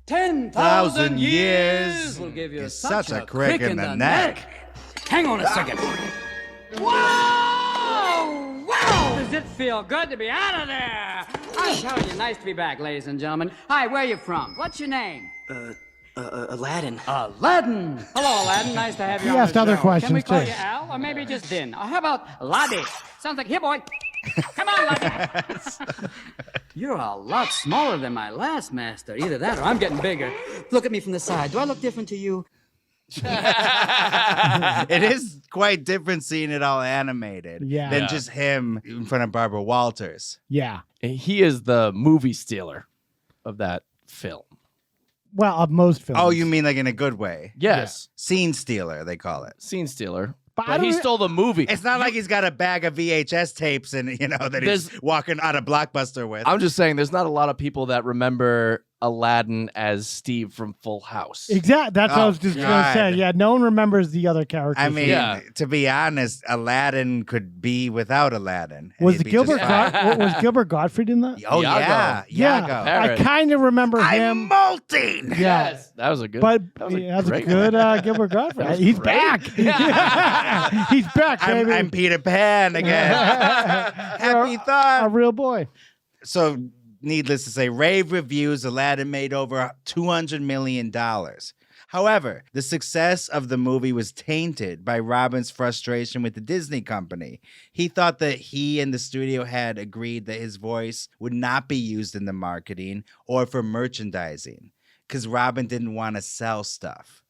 10,000 years will give you such a crick in the neck. Hang on a second. Wow! Wow! Does it feel good to be out of there? I'm telling you, nice to be back, ladies and gentlemen. Hi, where are you from? What's your name? Aladdin. Aladdin. Hello, Aladdin. Nice to have you He on asked the other show. questions, Can we call too. you Al, or maybe just Din? Or how about Laddie? Sounds like, here, boy. Come on, Laddie. You're a lot smaller than my last master. Either that or I'm getting bigger. Look at me from the side. Do I look different to you? It is quite different seeing it all animated than just him in front of Barbara Walters. Yeah. He is the movie stealer of that film. Well, of most films. Oh, you mean like in a good way? Yes. Scene stealer, they call it. Scene stealer. But But he stole the movie. It's not like he's got a bag of VHS tapes and, that he's walking out of Blockbuster with. I'm just saying there's not a lot of people that remember Aladdin as Steve from Full House. Exactly. That's what I was just going to say. Yeah, no one remembers the other characters. I mean, to be honest, Aladdin could be without Aladdin. Was Gilbert Gottfried in that? Oh, yeah. Iago. I kind of remember him. I'm molting. Yeah. Yes, that was a good. But that was a that's a great good one. Gilbert Gottfried. was He's great. back. He's back, baby. I'm Peter Pan again. Happy thought. A real boy. So, needless to say, rave reviews, Aladdin made over $200 million. However, the success of the movie was tainted by Robin's frustration with the Disney company. He thought that he and the studio had agreed that his voice would not be used in the marketing or for merchandising, because Robin didn't want to sell stuff.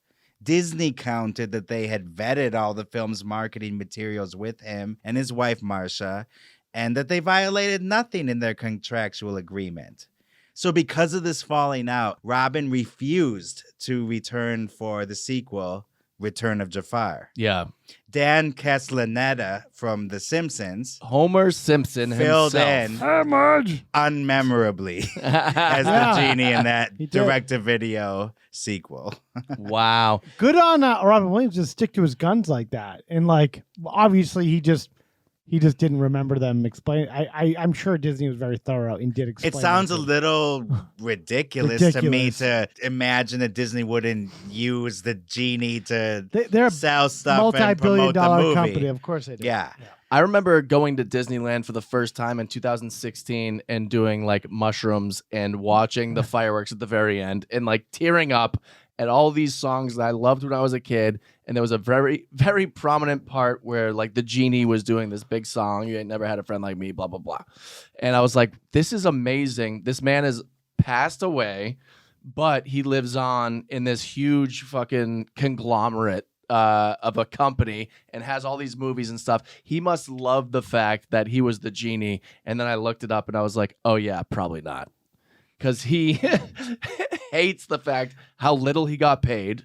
Disney countered that they had vetted all the film's marketing materials with him and his wife, Marcia, and that they violated nothing in their contractual agreement. So because of this falling out, Robin refused to return for the sequel, Return of Jafar. Yeah. Dan Castellaneta from The Simpsons, Homer Simpson filled himself. in unmemorably as the genie in that direct-to-video sequel. Wow. Good on Robin Williams to stick to his guns like that. And obviously he just didn't remember them explain. I'm sure Disney was very thorough and did explain. It sounds a little ridiculous to me to imagine that Disney wouldn't use the genie to sell stuff and promote the multi-billion-dollar movie. company. Of course they do. Yeah. I remember going to Disneyland for the first time in 2016 and doing mushrooms and watching the fireworks at the very end and tearing up and all these songs that I loved when I was a kid. And there was a very, very prominent part where like the genie was doing this big song. You ain't never had a friend like me, blah, blah, blah. And I was like, this is amazing. This man has passed away, but he lives on in this huge fucking conglomerate of a company and has all these movies and stuff. He must love the fact that he was the genie. And then I looked it up and I was like, oh yeah, probably not. Because he hates the fact how little he got paid.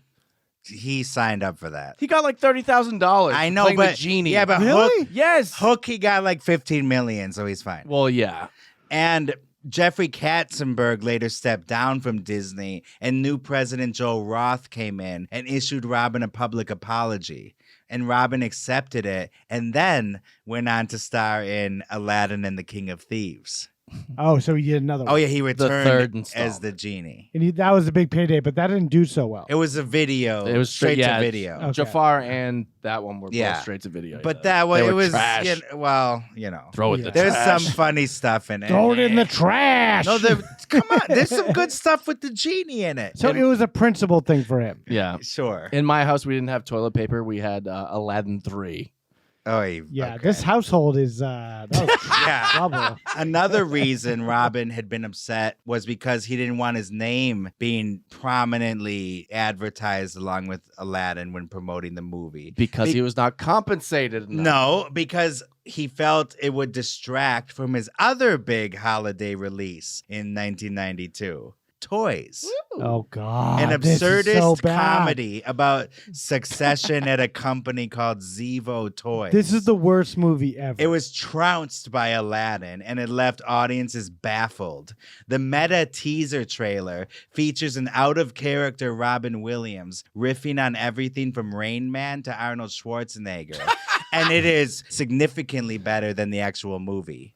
He signed up for that. He got like $30,000. I know, playing but the genie. Yeah, but Really? Hook, yes. Hook, he got like 15 million, so he's fine. Well, yeah. And Jeffrey Katzenberg later stepped down from Disney, and new president Joe Roth came in and issued Robin a public apology. And Robin accepted it and then went on to star in Aladdin and the King of Thieves. Oh, so he did another one. Oh, yeah, he third returned installment. as the genie. And that was a big payday, but that didn't do so well. It was a video. It was straight yeah, to video. Okay. Jafar and that one were Yeah. both straight to video. But yeah. that one, They it were was, trash. well, you know. Throw it in the There's trash. some funny stuff in it. Throw it in the trash. No, come on. There's some good stuff with the genie in it. So it was a principal thing for him. Yeah. Sure. In my house, we didn't have toilet paper. We had Aladdin 3. Oh, Yeah, okay. this household is that was Yeah. trouble. Another reason Robin had been upset was because he didn't want his name being prominently advertised along with Aladdin when promoting the movie. Because he was not compensated enough. No, because he felt it would distract from his other big holiday release in 1992. Toys. Oh God, An this is absurdist so bad. comedy about succession at a company called Zevo Toys. This is the worst movie ever. It was trounced by Aladdin, and it left audiences baffled. The meta teaser trailer features an out-of-character Robin Williams riffing on everything from Rain Man to Arnold Schwarzenegger, and it is significantly better than the actual movie.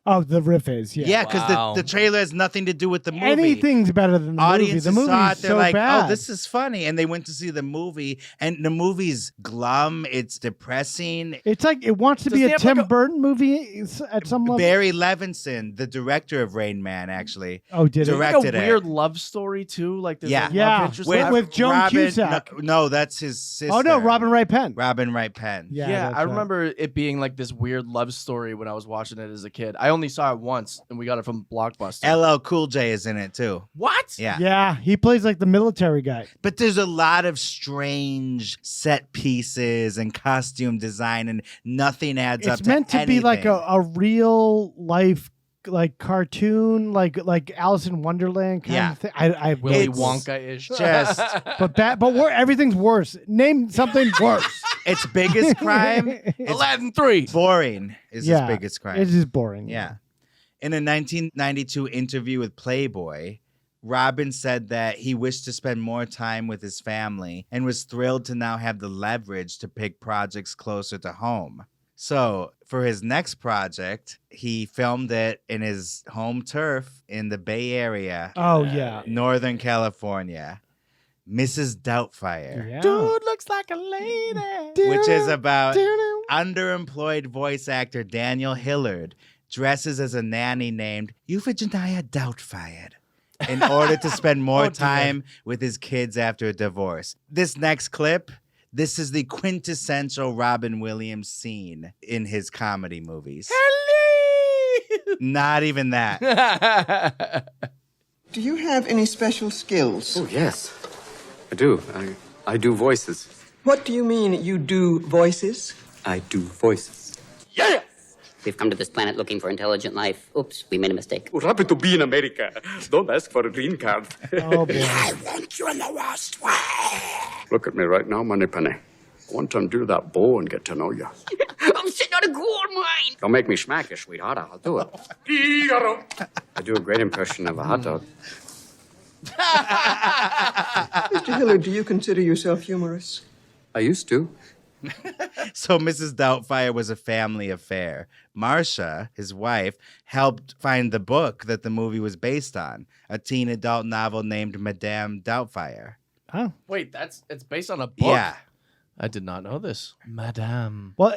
Oh, the riff is Yeah, because Wow. the trailer has nothing to do with the movie. Anything's better than the Audiences movie. The saw movie's it, they're so like, bad. oh, this is funny. And they went to see the movie, and the movie's glum, it's depressing. It's like it wants to Does be he a have Tim like a- Burton movie at some level. Barry Levinson, the director of Rain Man, actually. Oh, did it? directed Like a it. weird love story too. Like there's Yeah. a Yeah, love interest. with Joan Robin, Cusack. No, that's his sister. Oh no, Robin Wright Penn. Robin Wright Penn. Yeah, Yeah, that's I right. remember it being like this weird love story when I was watching it as a kid. I only saw it once, and we got it from Blockbuster. LL Cool J is in it too. What? Yeah. Yeah, he plays like the military guy. But there's a lot of strange set pieces and costume design, and nothing adds up It's meant to be like anything. a real life like cartoon, like Alice in Wonderland kind Yeah. of thing. I Willy It's Wonka-ish. just but everything's worse. Name something worse. its biggest crime. It's Aladdin 3. boring is Yeah, his biggest crime. It is boring. Yeah. In a 1992 interview with Playboy, Robin said that he wished to spend more time with his family and was thrilled to now have the leverage to pick projects closer to home. So, for his next project, he filmed it in his home turf in the Bay Area, Oh yeah. Northern California. Mrs. Doubtfire, Yeah. Dude looks like a lady. which is about underemployed voice actor Daniel Hillard dresses as a nanny named Euphigenia Doubtfire in order to spend more time with his kids after a divorce. This next clip, this is the quintessential Robin Williams scene in his comedy movies. Not even that. Do you have any special skills? Oh, yes. I do. I do voices. What do you mean you do voices? I do voices. Yeah! We've come to this planet looking for intelligent life. Oops, we made a mistake. We're happy to be in America. Don't ask for a green card. Oh boy. I want you in the worst way. Look at me right now, Moneypenny. I want to undo that bow and get to know you. I'm sitting on a gold mine! Don't make me smack you, sweetheart. I'll do it. I do a great impression of a hot dog. Mr. Hillard, do you consider yourself humorous? I used to. So Mrs. Doubtfire was a family affair. Marcia, his wife, helped find the book that the movie was based on, a teen adult novel named Madame Doubtfire. Oh. Wait, it's based on a book? Yeah. I did not know this, Madame. Well,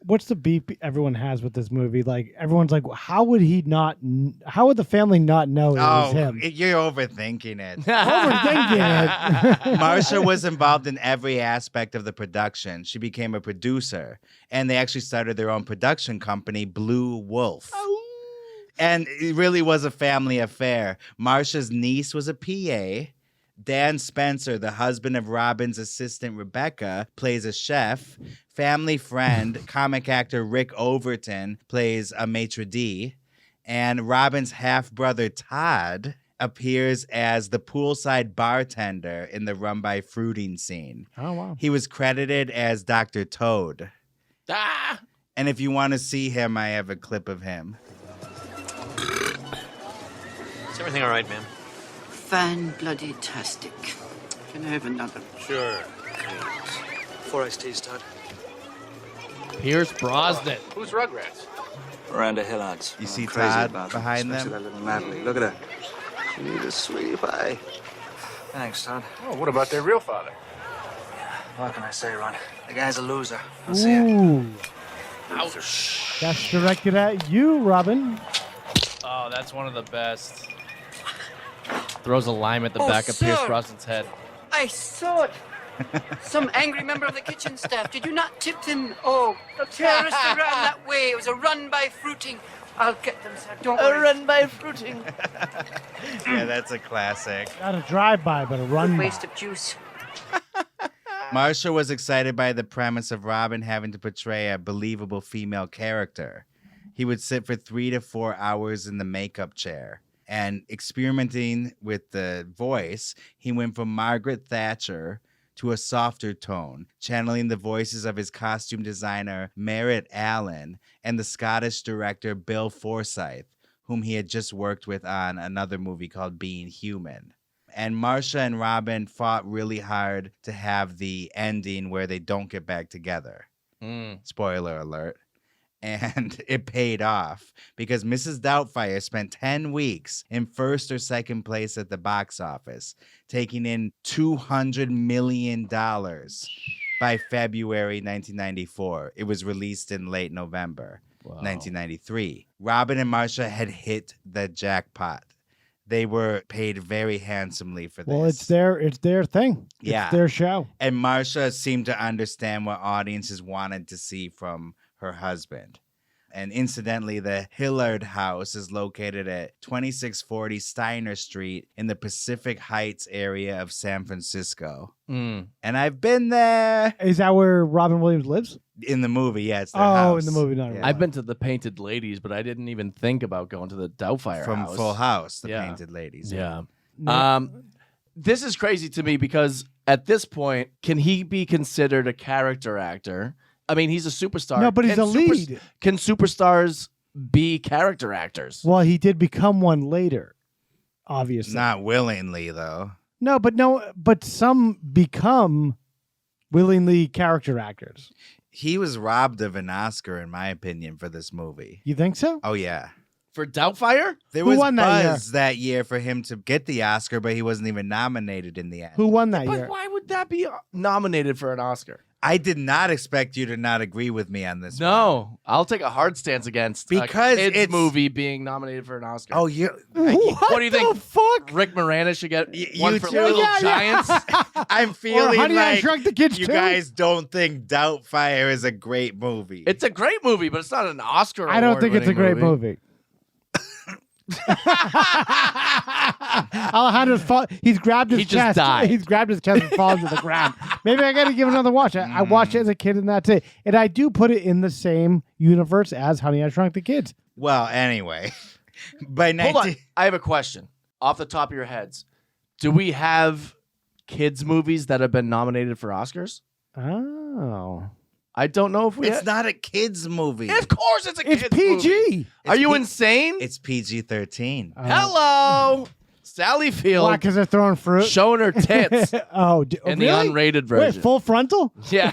what's the beef everyone has with this movie? Like, everyone's like, how would the family not know it was him? You're overthinking it. Overthinking it. Marsha was involved in every aspect of the production. She became a producer, and they actually started their own production company, Blue Wolf. And it really was a family affair. Marsha's niece was a PA. Dan Spencer, the husband of Robin's assistant Rebecca, plays a chef. Family friend, comic actor Rick Overton, plays a maitre d'. And Robin's half-brother Todd appears as the poolside bartender in the Run by Fruiting scene. Oh, wow. He was credited as Dr. Toad. Ah! And if you want to see him, I have a clip of him. Is everything all right, ma'am? Fan-bloody-tastic. Can I have another? Sure. 4 iced teas, Todd. Pierce Brosnan. Who's Rugrats? Miranda Hillard's. You see crazy Todd about behind especially them? that little Natalie. Look at her. She needs a sweetie pie. Thanks, Todd. Oh, what about their real father? What can I say, Ron? The guy's a loser. I'll see ya. Ooh. Ouch. That's directed at you, Robin. Oh, that's one of the best. Throws a lime at the Oh, back of Pierce sir. Brosnan's head. I saw it. Some angry member of the kitchen staff. Did you not tip them? Oh, the terrorists ran that way. It was a run by fruiting. I'll get them, sir. Don't worry. run by fruiting. Yeah, that's a classic. Not a drive-by, but a run-by. Waste of juice. Marsha was excited by the premise of Robin having to portray a believable female character. He would sit for 3 to 4 hours in the makeup chair. And experimenting with the voice, he went from Margaret Thatcher to a softer tone, channeling the voices of his costume designer, Merritt Allen, and the Scottish director, Bill Forsyth, whom he had just worked with on another movie called Being Human. And Marsha and Robin fought really hard to have the ending where they don't get back together. Spoiler alert. And it paid off because Mrs. Doubtfire spent 10 weeks in first or second place at the box office, taking in $200 million by February 1994. It was released in late November 1993. Robin and Marsha had hit the jackpot. They were paid very handsomely for this. Well, it's their thing. Yeah. It's their show. And Marsha seemed to understand what audiences wanted to see from her husband. And incidentally, the Hillard house is located at 2640 Steiner Street in the Pacific Heights area of San Francisco. And I've been there. Is that where Robin Williams lives? In the movie, yeah, it's their house. In the movie, not Yeah. I've been to the Painted Ladies, but I didn't even think about going to the Doubtfire From house. Full House, the Yeah. Painted Ladies. Yeah. No. This is crazy to me because at this point, can he be considered a character actor? I mean, he's a superstar. No, but he's a lead. Can superstars be character actors? Well, he did become one later, obviously. Not willingly, though. No, but some become willingly character actors. He was robbed of an Oscar, in my opinion, for this movie. You think so? Oh, yeah. For Doubtfire? There Who was won that year? buzz that year for him to get the Oscar, but he wasn't even nominated in the end. Who won that But year? why would that be nominated for an Oscar? I did not expect you to not agree with me on this one. No, I'll take a hard stance against Because a kids it's- movie being nominated for an Oscar. Oh, you... What do you think? Fuck? Rick Moranis should get one for too. Little Yeah, yeah. Giants? I'm feeling Honey, I like Shrunk the Kids you too? guys don't think Doubtfire is a great movie. It's a great movie, but it's not an Oscar. I don't think it's a great award-winning movie. Alejandro's he's grabbed his He just chest. died. He's grabbed his chest and fallen to the ground. Maybe I got to give it another watch. I watched it as a kid, and that's it. And I do put it in the same universe as Honey, I Shrunk the Kids. Well, anyway, by Hold on. 19... I have a question. Off the top of your heads, do we have kids movies that have been nominated for Oscars? Oh. I don't know if we. It's not a kids movie. Of course, it's a It's kids PG. movie. Are you P- insane? It's PG-13. Hello, Sally Field. Why? Because they're throwing fruit? Showing her tits Oh, in really? the unrated version. Wait, full frontal? Yeah.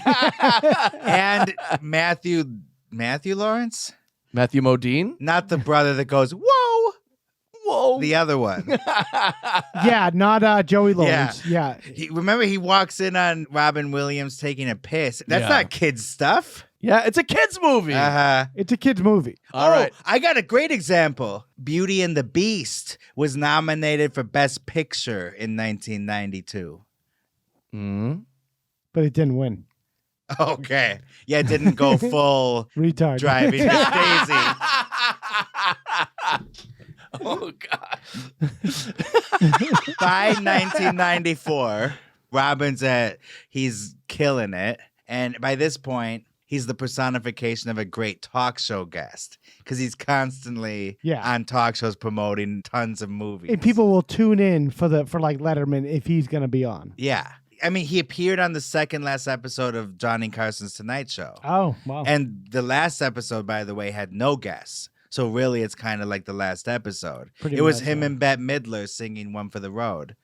And Matthew Lawrence? Matthew Modine. Not the brother that goes, whoa! Whoa. The other one. Yeah, not Joey Lawrence. Yeah. Remember, he walks in on Robin Williams taking a piss. That's not kids stuff. Yeah, it's a kids movie. It's a kids movie. All right. I got a great example. Beauty and the Beast was nominated for Best Picture in 1992. But it didn't win. Okay. Yeah, it didn't go full retard driving Miss Daisy. Oh, God. By 1994, Robin's he's killing it. And by this point, he's the personification of a great talk show guest because he's constantly on talk shows promoting tons of movies. And people will tune in for like Letterman if he's going to be on. Yeah. I mean, he appeared on the second last episode of Johnny Carson's Tonight Show. Oh, wow. And the last episode, by the way, had no guests. So really, it's kind of like the last episode. It was him and Bette Midler singing One for the Road.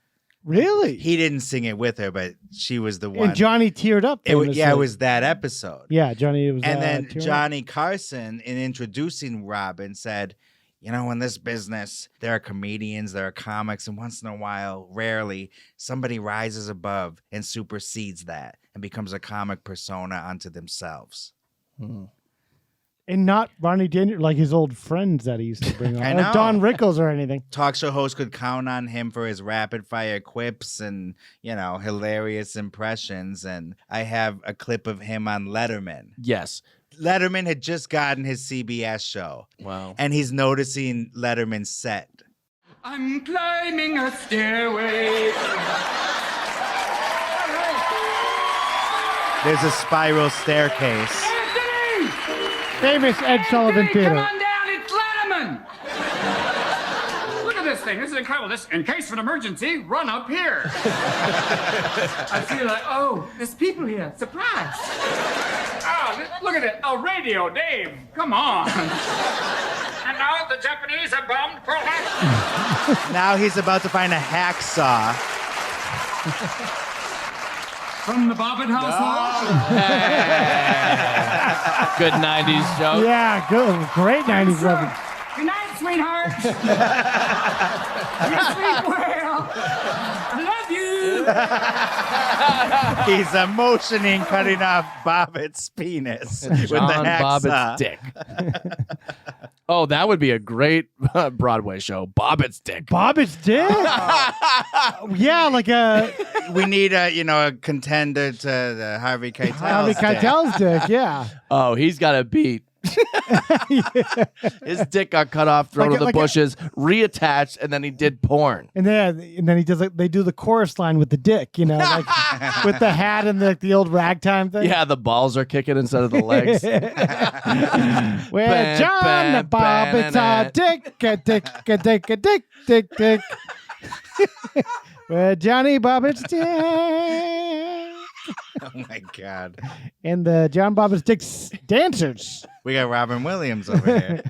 Really? He didn't sing it with her, but she was the one. And Johnny teared up. It was that episode. Yeah, Johnny was. And then tearing Johnny Carson, in introducing Robin, said, "You know, in this business, there are comedians, there are comics, and once in a while, rarely, somebody rises above and supersedes that and becomes a comic persona unto themselves." And not Ronnie Daniel, like his old friends that he used to bring on. I Or know. Don Rickles or anything. Talk show hosts could count on him for his rapid fire quips and, hilarious impressions. And I have a clip of him on Letterman. Yes. Letterman had just gotten his CBS show. Wow. And he's noticing Letterman's set. I'm climbing a stairway. There's a spiral staircase. Famous Ed Sullivan Come Theater. on down, it's Letterman. Look at this thing. This is incredible. In case of an emergency, run up here. I feel like, there's people here. Surprise. Look at it. A radio, Dave. Come on. And now the Japanese have bombed Pearl Harbor. Now he's about to find a hacksaw. From the Bobbitt household. Good 90s joke. Yeah, good. Great 90s reference. Good night, sweetheart. You sleep well. I love you. He's motioning, cutting off Bobbitt's penis with the John hacksaw. Bobbitt's dick. Oh, that would be a great Broadway show. Bobbitt's dick. Bobbitt's dick? Yeah, like a... We need a contender to the Harvey Keitel's Harvey Keitel's dick, yeah. Oh, he's got a beat. His dick got cut off, thrown to the bushes, reattached, and then he did porn. And then he does they do the chorus line with the dick, like with the hat and the old ragtime thing. Yeah, the balls are kicking instead of the legs. Where John Bobbitt's a dick, a dick, a dick, a dick, dick, dick. Where Johnny Bobbitt's dick. Oh my God. And the John Bobbitt's dick's dancers. We got Robin Williams over here.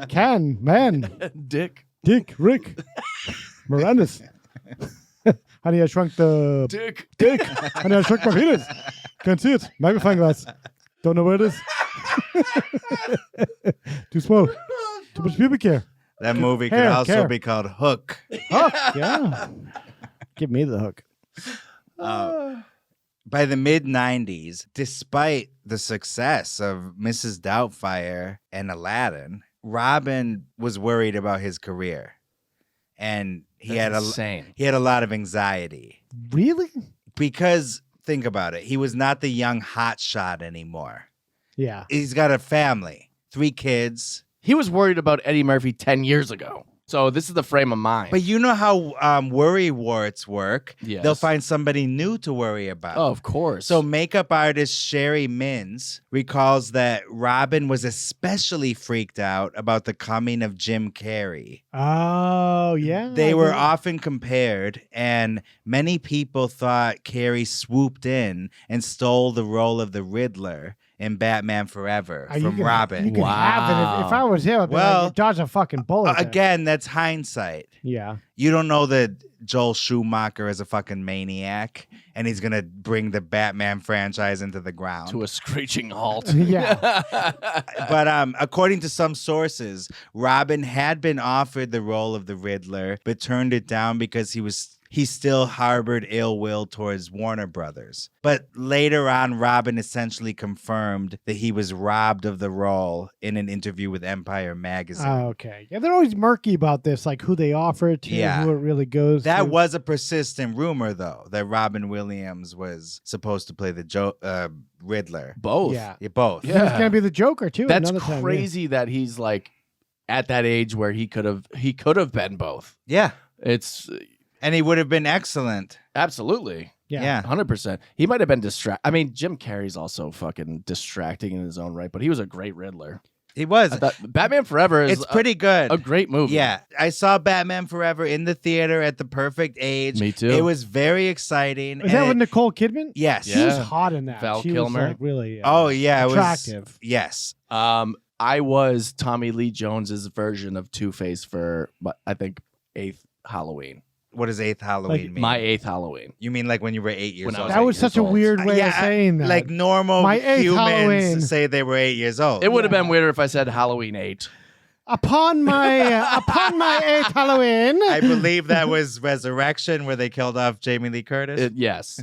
Can, man. Dick, Rick. Moranis. Honey, I shrunk the... Dick. Honey, I shrunk my penis. Can't see it. Magnifying glass. Don't know where it is. Too small. Too much pubic hair. That movie could also be called Hook. Hook, yeah. Give me the hook. By the mid-90s, despite the success of Mrs. Doubtfire and Aladdin, Robin was worried about his career. And he had a lot of anxiety. Really? Because, think about it, he was not the young hotshot anymore. Yeah. He's got a family, 3 kids. He was worried about Eddie Murphy 10 years ago. So this is the frame of mind. But you know how worry warts work. Yes. They'll find somebody new to worry about. Oh, of course. So makeup artist Sherry Mins recalls that Robin was especially freaked out about the coming of Jim Carrey. Oh, yeah. They were often compared, and many people thought Carrey swooped in and stole the role of the Riddler in Batman Forever from Robin. You can have it. If I was him, I'd be like, dodge a fucking bullet. Again, that's hindsight. Yeah. You don't know the Joel Schumacher as a fucking maniac, and he's gonna bring the Batman franchise into the ground to a screeching halt. Yeah. But according to some sources, Robin had been offered the role of the Riddler, but turned it down because he still harbored ill will towards Warner Brothers. But later on, Robin essentially confirmed that he was robbed of the role in an interview with Empire magazine. Oh, okay. Yeah, they're always murky about this, like who they offer it to, who it really goes That to. was a persistent rumor, though, that Robin Williams was supposed to play the Riddler. Both. Yeah. Both. He's going to be the Joker, too. That's another time, crazy that he's like at that age where he could have been both. Yeah. And he would have been excellent. Absolutely. Yeah. 100%. He might have been I mean, Jim Carrey's also fucking distracting in his own right, but he was a great Riddler. He was. Batman Forever is It's pretty good. A great movie. Yeah. I saw Batman Forever in the theater at the perfect age. Me too. It was very exciting. Is that with Nicole Kidman? Yes. She was hot in that. Val she Kilmer. was like really It attractive. was, yes. I was Tommy Lee Jones's version of Two-Face for, I think, 8th Halloween. What does 8th Halloween mean? My 8th Halloween. You mean like when you were 8 years old? That was such a weird way of saying that. Like normal My 8th humans Halloween. say they were 8 years old. It would have been weirder if I said Halloween 8. Upon my 8th Halloween. I believe that was Resurrection, where they killed off Jamie Lee Curtis. Yes.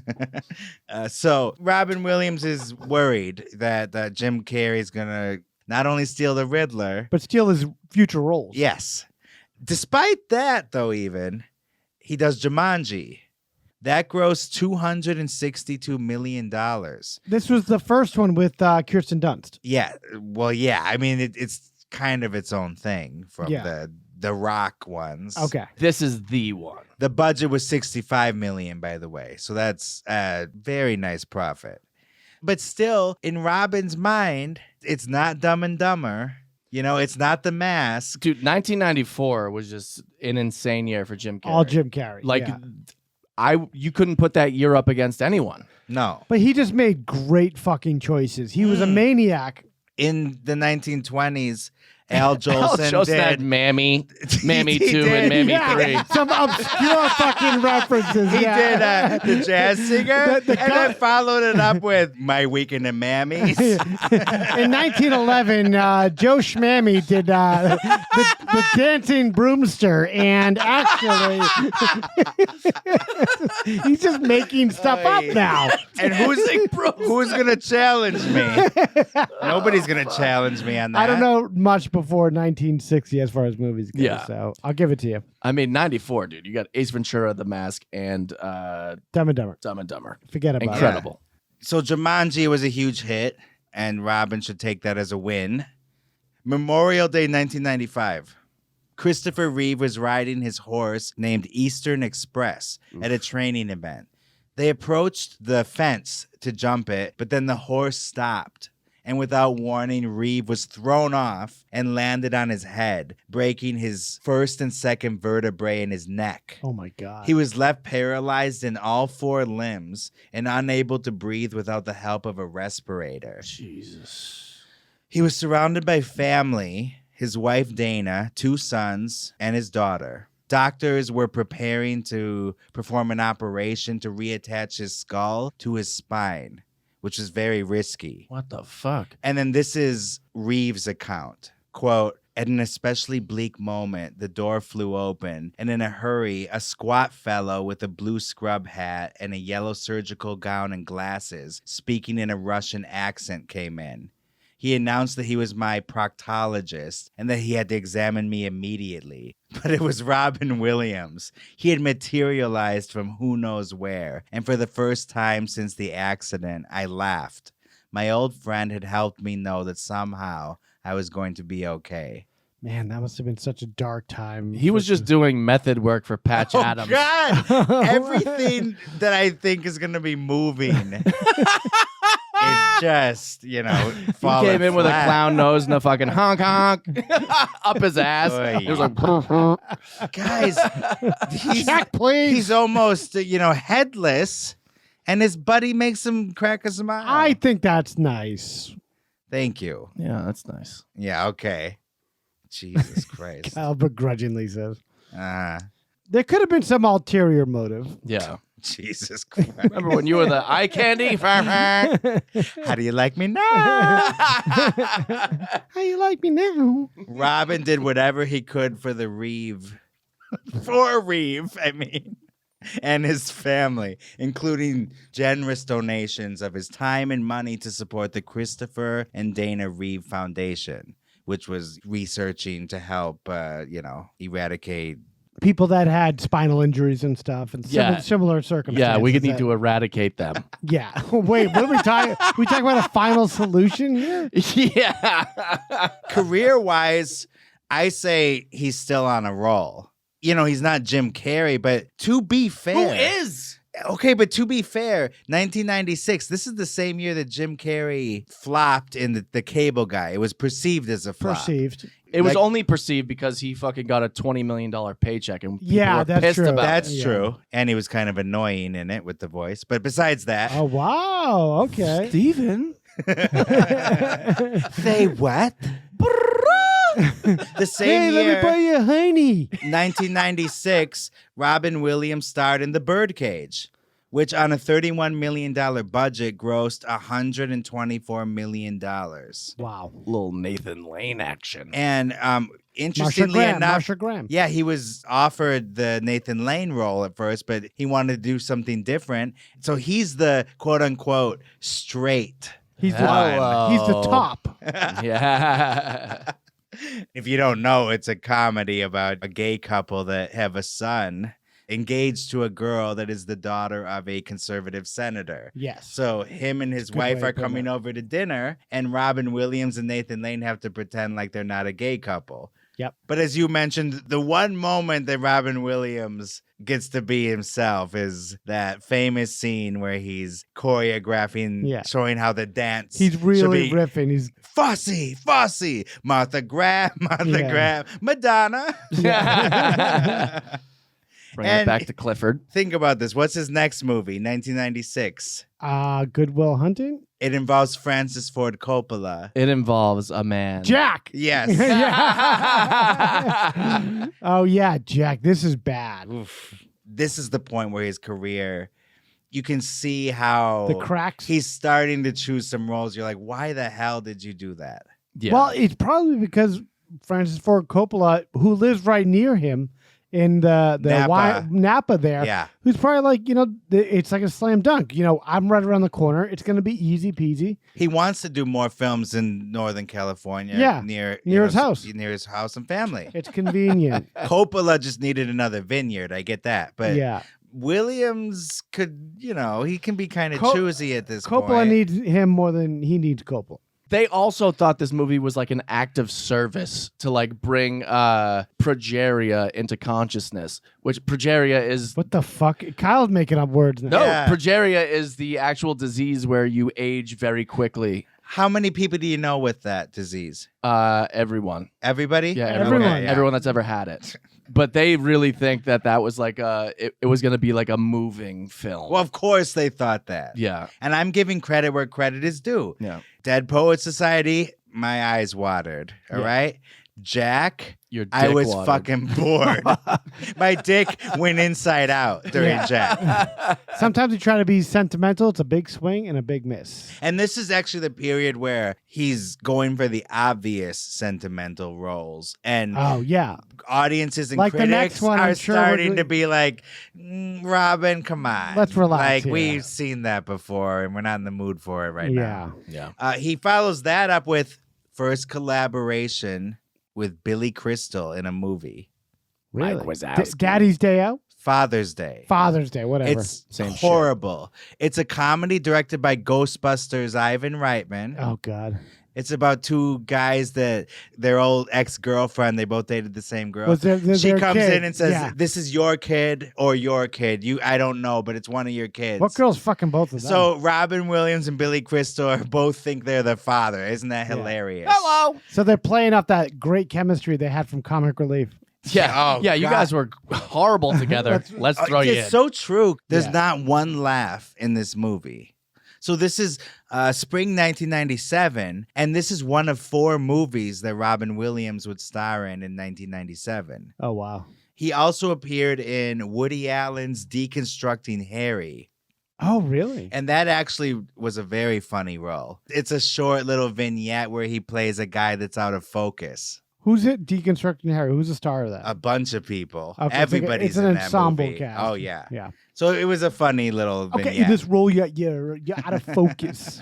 So Robin Williams is worried that Jim Carrey is gonna not only steal the Riddler, but steal his future roles. Yes. Despite that, though, even he does Jumanji. That grossed $262 million. This was the first one with Kirsten Dunst. Yeah. Well, yeah. I mean, it's kind of its own thing from the Rock ones. Okay. This is the one. The budget was $65 million, by the way. So that's a very nice profit. But still, in Robin's mind, it's not Dumb and Dumber. You know, it's not The Mask. Dude, 1994 was just an insane year for Jim Carrey. All Jim Carrey. Like, yeah. You couldn't put that year up against anyone. No. But he just made great fucking choices. He was a maniac. In the 1920s, Al Jolson did had Mammy 2 and Mammy 3. Some obscure fucking references. He did The Jazz Singer, and then followed it up with My Weekend at Mammy's. In 1911, Joe Schmammy did the Dancing Broomster, and actually, he's just making stuff up now. And who's gonna challenge me? Nobody's gonna challenge me on that. I don't know much before 1960 as far as movies go, so I'll give it to you. I mean, 94, dude. You got Ace Ventura, The Mask, and Dumb and Dumber. Dumb and Dumber. Forget about it. Incredible. So Jumanji was a huge hit, and Robin should take that as a win. Memorial Day 1995. Christopher Reeve was riding his horse named Eastern Express at a training event. They approached the fence to jump it, but then the horse stopped. And without warning, Reeve was thrown off and landed on his head, breaking his first and second vertebrae in his neck. Oh, my God. He was left paralyzed in all 4 limbs and unable to breathe without the help of a respirator. Jesus. He was surrounded by family, his wife Dana, 2 sons, and his daughter. Doctors were preparing to perform an operation to reattach his skull to his spine, which is very risky. What the fuck? And then this is Reeve's account. Quote, at an especially bleak moment, the door flew open, and in a hurry, a squat fellow with a blue scrub hat and a yellow surgical gown and glasses, speaking in a Russian accent, came in. He announced that he was my proctologist and that he had to examine me immediately. But it was Robin Williams. He had materialized from who knows where, and for the first time since the accident, I laughed. My old friend had helped me know that somehow I was going to be okay. Man, that must have been such a dark time. He was just doing method work for Patch Adams. God! Everything that I think is going to be moving is just, He falling came in with a flat. clown nose and a fucking honk honk up his ass. Oy. He was like, Guys, Check, please. he's almost, headless, and his buddy makes him crack a smile. I think that's nice. Thank you. yeah, that's nice. Yeah, okay. Jesus Christ. Kyle begrudgingly says. There could have been some ulterior motive. Yeah. Jesus Christ. Remember when you were the eye candy? How do you like me now? How you like me now? Robin did whatever he could for the Reeve. For Reeve, I mean. And his family, including generous donations of his time and money to support the Christopher and Dana Reeve Foundation, which was researching to help, eradicate People that had spinal injuries and stuff and similar circumstances. Yeah, we could need to eradicate them. Yeah. Wait, what are we talking? We talking about a final solution here? Yeah. Career-wise, I say he's still on a roll. He's not Jim Carrey, but to be fair. Who is? Okay, but to be fair, 1996, this is the same year that Jim Carrey flopped in the Cable Guy. It was perceived as a flop. It was only perceived because he fucking got a $20 million paycheck and people were that's pissed true. about That's it. true. And he was kind of annoying in it with the voice. But besides that. Oh, wow. Okay. Steven? Say what? The same hey, year, let me buy you a honey. 1996, Robin Williams starred in The Birdcage, which on a $31 million budget grossed $124 million. Wow. Little Nathan Lane action. And interestingly enough, Marsha Graham. Yeah, he was offered the Nathan Lane role at first, but he wanted to do something different. So he's the quote-unquote straight. He's the top. Yeah. If you don't know, it's a comedy about a gay couple that have a son engaged to a girl that is the daughter of a conservative senator. Yes. So him and his wife are coming over to dinner, and Robin Williams and Nathan Lane have to pretend like they're not a gay couple. Yep. But as you mentioned, the one moment that Robin Williams gets to be himself is that famous scene where he's choreographing, showing how the dance. He's really should be riffing. He's Fosse, Martha Graham, Madonna. Bring it back to Clifford. Think about this. What's his next movie? 1996. Good Will Hunting. It involves Francis Ford Coppola. It involves a man. Jack. Yes. Oh, yeah, Jack. This is bad. Oof. This is the point where his career, you can see how the cracks. He's starting to choose some roles. You're like, why the hell did you do that? Yeah. Well, it's probably because Francis Ford Coppola, who lives right near him in the Napa there, who's probably like, it's like a slam dunk. I'm right around the corner. It's going to be easy peasy. He wants to do more films in Northern California. Near his house. Near his house and family. It's convenient. Coppola just needed another vineyard. I get that. But yeah. Williams could, he can be kind of choosy at this point. Coppola needs him more than he needs Coppola. They also thought this movie was like an act of service to like bring progeria into consciousness, which progeria is... What the fuck? Kyle's making up words now. No, progeria is the actual disease where you age very quickly. How many people do you know with that disease? Everyone. Everybody? Yeah, everyone. Everyone that's ever had it. But they really think that was like it was going to be like a moving film. Well, of course they thought that. Yeah. And I'm giving credit where credit is due. Yeah. Dead Poets Society, my eyes watered. All right? Jack, Your dick I was watered. fucking bored. My dick went inside out during Jack. Sometimes you try to be sentimental. It's a big swing and a big miss. And this is actually the period where he's going for the obvious sentimental roles. And audiences and like the critics next one, are I'm sure starting to be like, Robin, come on. Let's relax Like, here. we've seen that before, and we're not in the mood for it right now. Yeah. He follows that up with first collaboration with Billy Crystal in a movie. Really? Mike Wazowski. Daddy's Day Out? Father's Day. Father's Day, whatever. It's Same shit. horrible. It's a comedy directed by Ghostbusters Ivan Reitman. Oh, God. It's about two guys that their old ex-girlfriend, they both dated the same girl. Was she their comes kid. in and says, Yeah. this is your kid or your kid. I don't know, but it's one of your kids. What girl's fucking both of them? So Robin Williams and Billy Crystal both think they're the father. Isn't that hilarious? Hello. So they're playing up that great chemistry they had from Comic Relief. Yeah. Oh, yeah, you God. guys were horrible together. Let's throw you in. It's so true. There's Yeah. not one laugh in this movie. So this is spring 1997, and this is one of 4 movies that Robin Williams would star in 1997. Oh, wow. He also appeared in Woody Allen's Deconstructing Harry. Oh, really? And that actually was a very funny role. It's a short little vignette where he plays a guy that's out of focus. Who's it? Deconstructing Harry. Who's the star of that? A bunch of people. Okay, Everybody's it's an in that ensemble movie. cast. Oh, yeah. Yeah. So it was a funny little vignette. Okay, in this role, you're out of focus.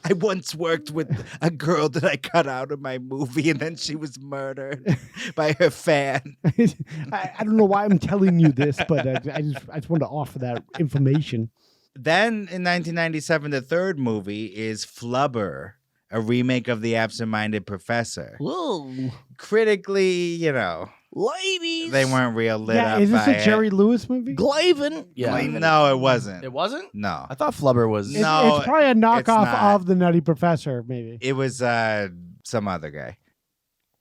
I once worked with a girl that I cut out of my movie, and then she was murdered by her fan. I don't know why I'm telling you this, but I just wanted to offer that information. Then in 1997, the third movie is Flubber, a remake of The Absent-Minded Professor. Whoa. Critically, Ladies. they weren't real lit up. Is this by a Jerry Lewis movie? Glavin. Yeah. No, it wasn't. It wasn't? No. I thought Flubber was. It's No, probably a it's knockoff not. of the Nutty Professor, maybe. It was some other guy.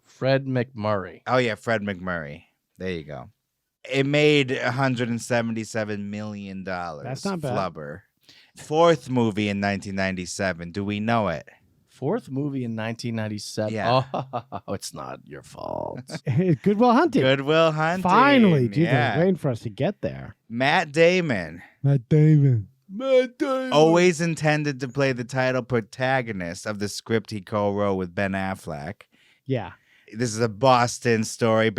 Fred McMurray. Oh, yeah, Fred McMurray. There you go. It made $177 million. That's not bad. Flubber. Fourth movie in 1997. Do we know it? Fourth movie in 1997. Yeah. Oh, it's not your fault. Good Will Hunting. Good Will Hunting. Finally, dude, I Yeah. was waiting for us to get there. Matt Damon. Matt Damon. Always intended to play the title protagonist of the script he co-wrote with Ben Affleck. Yeah. This is a Boston story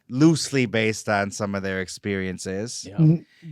loosely based on some of their experiences.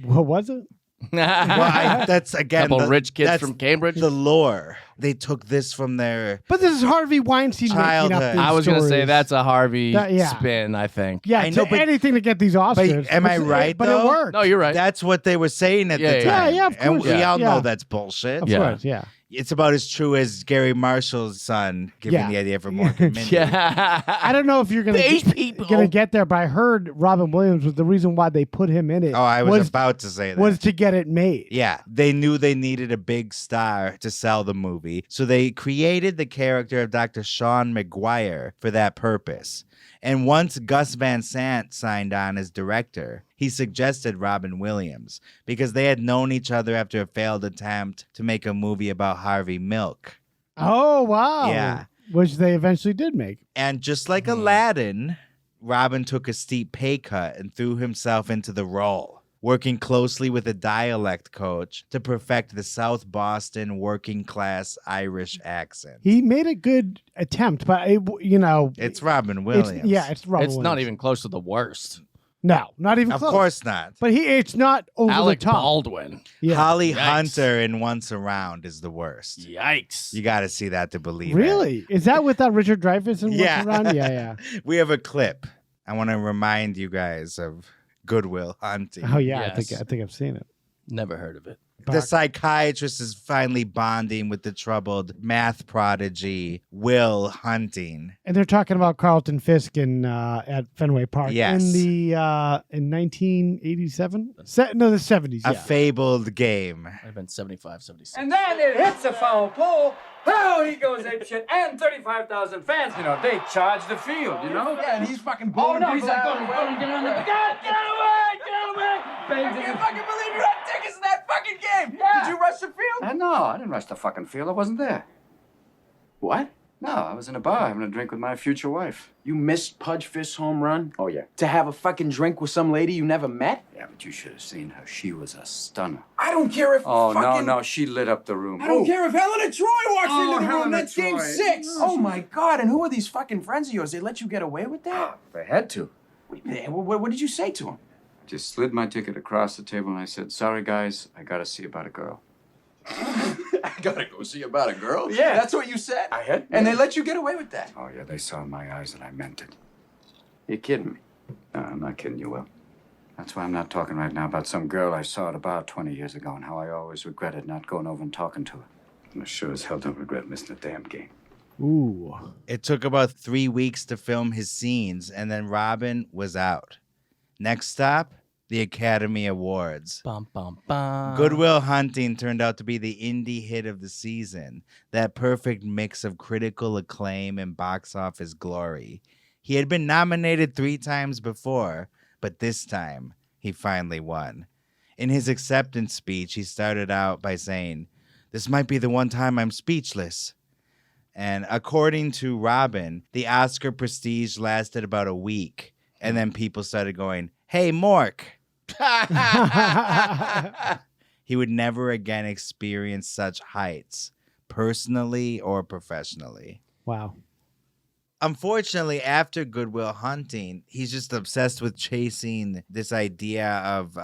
What was it? That's again Couple rich kids that's from Cambridge. The lore. They took this from their But this is Harvey Weinstein making up childhood. these I was going to say stories. that's a Harvey Yeah. spin, I think. Yeah, I know, but- anything to get these Oscars. But am I right? But though? it worked. No, you're right. That's what they were saying at Yeah, the yeah, time. yeah, of And course. we all Yeah. know that's bullshit. Of Yeah. course, yeah. It's about as true as Gary Marshall's son giving Yeah. the idea for Mork and Mindy. Yeah. I don't know if you're gonna get there, but I heard Robin Williams was the reason why they put him in it. Oh, I was about to say that. Was to get it made. Yeah, they knew they needed a big star to sell the movie, so they created the character of Dr. Sean McGuire for that purpose. And once Gus Van Sant signed on as director, he suggested Robin Williams because they had known each other after a failed attempt to make a movie about Harvey Milk. Oh wow. Yeah. Which they eventually did make. And just like Aladdin, Robin took a steep pay cut and threw himself into the role, working closely with a dialect coach to perfect the South Boston working class Irish accent. He made a good attempt, but It's Robin Williams. It's Robin It's Williams. not even close to the worst. No, not even Of close. course not. But it's not over Alec the top. Baldwin. Yeah. Holly Yikes. Hunter in Once Around is the worst. Yikes. You got to see that to believe it. Really? Is that with Richard Dreyfuss and Yeah. What's Around? Yeah. We have a clip. I want to remind you guys of Good Will Hunting. Oh yeah, Yes. I think I've seen it. Never heard of it. The psychiatrist is finally bonding with the troubled math prodigy Will Hunting. And they're talking about Carlton Fisk at Fenway Park Yes. in 1987. The 70s. A Yeah. fabled game. Might have been 75, 76. And then it hits a foul pole. Oh, he goes apeshit. And 35,000 fans, they charge the field, Yeah, and he's fucking blowing he's like, go on, get on the... Get out of the way! I can't fucking believe you had tickets to that fucking game! Yeah. Did you rush the field? No, I didn't rush the fucking field. I wasn't there. What? No, I was in a bar having a drink with my future wife. You missed Pudge Fist's home run? Oh, yeah. To have a fucking drink with some lady you never met? Yeah, but you should have seen her. She was a stunner. I don't care if Oh, fucking... no, she lit up the room. I don't care if Helena Troy walks Oh, into the room. Helena That's game Troy. 6. Oh, my God. And who are these fucking friends of yours? They let you get away with that? They had to. What did you say to them? I just slid my ticket across the table and I said, sorry, guys, I gotta see about a girl. I gotta go see about a girl? Yeah. That's what you said? I had. And they let you get away with that? Oh, yeah, they saw in my eyes that I meant it. You kidding me? No, I'm not kidding you, Will. That's why I'm not talking right now about some girl I saw at a bar 20 years ago and how I always regretted not going over and talking to her. And I sure as hell don't regret missing the damn game. Ooh. It took about 3 weeks to film his scenes, and then Robin was out. Next stop, the Academy Awards. Bum, bum, bum. Good Will Hunting turned out to be the indie hit of the season, that perfect mix of critical acclaim and box office glory. He had been nominated 3 times before, but this time he finally won. In his acceptance speech, he started out by saying, "This might be the one time I'm speechless." And according to Robin, the Oscar prestige lasted about a week. And then people started going, "Hey, Mork." He would never again experience such heights, personally or professionally. Wow. Unfortunately, after Good Will Hunting, he's just obsessed with chasing this idea of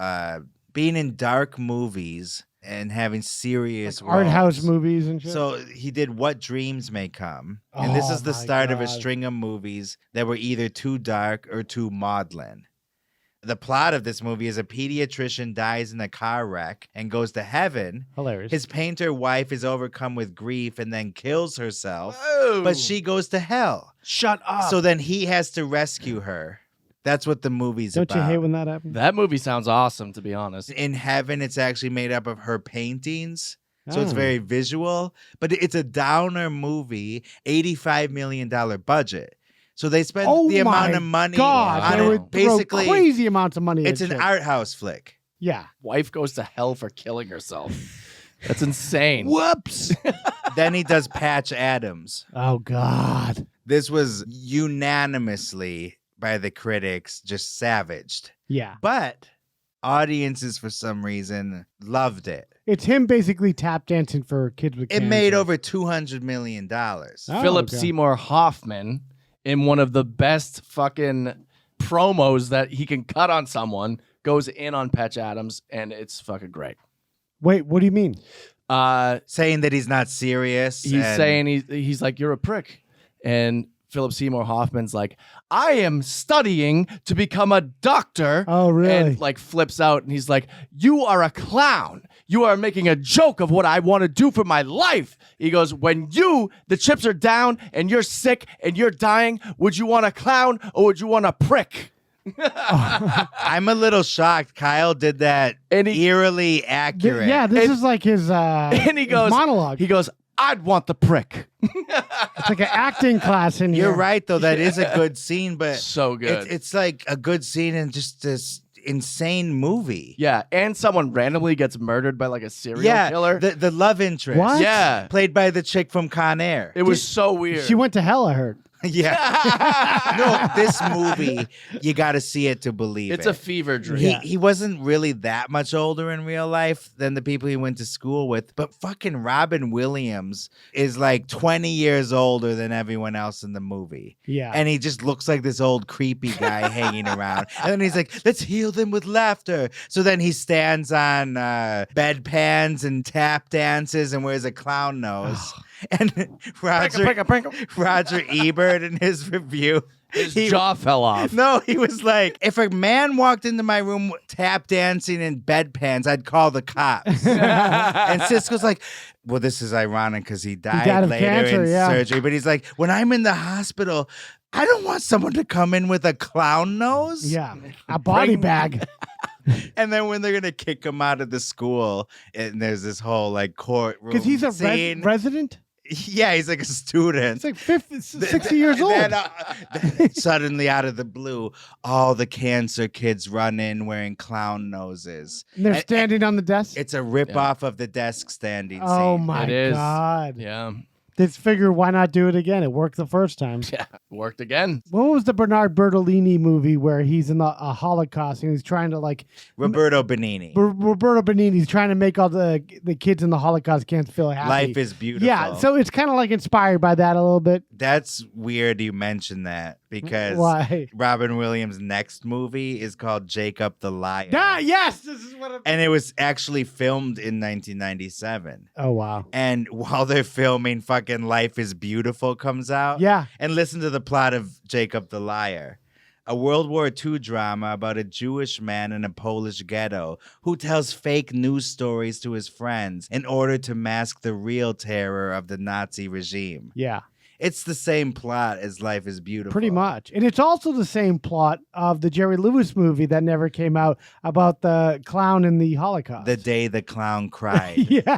being in dark movies and having serious Art house roles. movies and shit. So he did What Dreams May Come. And this Oh is the my start of a God. string of movies that were either too dark or too maudlin. The plot of this movie is a pediatrician dies in a car wreck and goes to heaven. Hilarious. His painter wife is overcome with grief and then kills herself, Whoa. but she goes to hell. Shut up. So then he has to rescue her. That's what the movie's Don't about. you hate when that happens? That movie sounds awesome, to be honest. In heaven, it's actually made up of her paintings. So it's Oh. very visual, but it's a downer movie, $85 million budget. So they spent the amount of money God, on they it. would Basically, throw crazy amounts of money. it's at an shit. art house flick. Yeah. Wife goes to hell for killing herself. That's insane. Whoops. Then he does Patch Adams. Oh God. This was unanimously by the critics just savaged. Yeah. But audiences, for some reason, loved it. It's him basically tap dancing for kids with It cancer. made over $200 million. Oh, Philip okay. Seymour Hoffman, in one of the best fucking promos that he can cut on someone, goes in on Patch Adams, and it's fucking great. Wait, what do you mean? Saying that he's not serious. He's and- saying he's like, you're a prick. And Philip Seymour Hoffman's like, I am studying to become a doctor. Oh, really? And like flips out and he's like, you are a clown. You are making a joke of what I want to do for my life. He goes, when the chips are down and you're sick and you're dying, would you want a clown or would you want a prick? I'm a little shocked. Kyle did that eerily accurate. Yeah, this is like his And he his goes, monologue. He goes, I'd want the prick. It's like an acting class in here. You're right, though. That is a good scene, but So good. It's like a good scene in just this insane movie. Yeah, and someone randomly gets murdered by like a serial killer. The love interest. What? Yeah. Played by the chick from Con Air. It was so weird. She went to hell, I heard. Yeah. No, this movie, you got to see it to believe It's it. a fever dream. He wasn't really that much older in real life than the people he went to school with, but fucking Robin Williams is like 20 years older than everyone else in the movie. Yeah. And he just looks like this old creepy guy hanging around. And then he's like, let's heal them with laughter. So then he stands on bedpans and tap dances and wears a clown nose. And Roger Ebert in his review, His jaw fell off. no, he was like, if a man walked into my room tap dancing in bedpans, I'd call the cops. And Siskel's like, well, this is ironic because he died of later cancer, in yeah. surgery. But he's like, when I'm in the hospital, I don't want someone to come in with a clown nose. Yeah. A body bag. And then when they're going to kick him out of the school, and there's this whole like courtroom Because he's a scene. resident? Yeah, he's like a student. It's like 60 years old. Then suddenly, out of the blue, all the cancer kids run in wearing clown noses. And they're And- standing on the desk? It's a rip-off of the desk standing Oh scene. my It is. God. Yeah. This figure, why not do it again? It worked the first time. Yeah. Worked again. What was the Bernard Bertolini movie where he's in the Holocaust and he's trying to like Roberto Benigni. Roberto Benigni's trying to make all the kids in the Holocaust camps feel happy. Life is beautiful. Yeah, so it's kind of like inspired by that a little bit. That's weird you mention that because Why? Robin Williams' next movie is called Jacob the Liar. Ah, yes, this is what. And it was actually filmed in 1997. Oh wow. And while they're filming, fucking Life is Beautiful comes out. Yeah. And listen to the plot of Jacob the Liar. A World War II drama about a Jewish man in a Polish ghetto who tells fake news stories to his friends in order to mask the real terror of the Nazi regime. Yeah. It's the same plot as Life is Beautiful. Pretty much. And it's also the same plot of the Jerry Lewis movie that never came out about the clown in the Holocaust. The Day the Clown Cried. Yeah.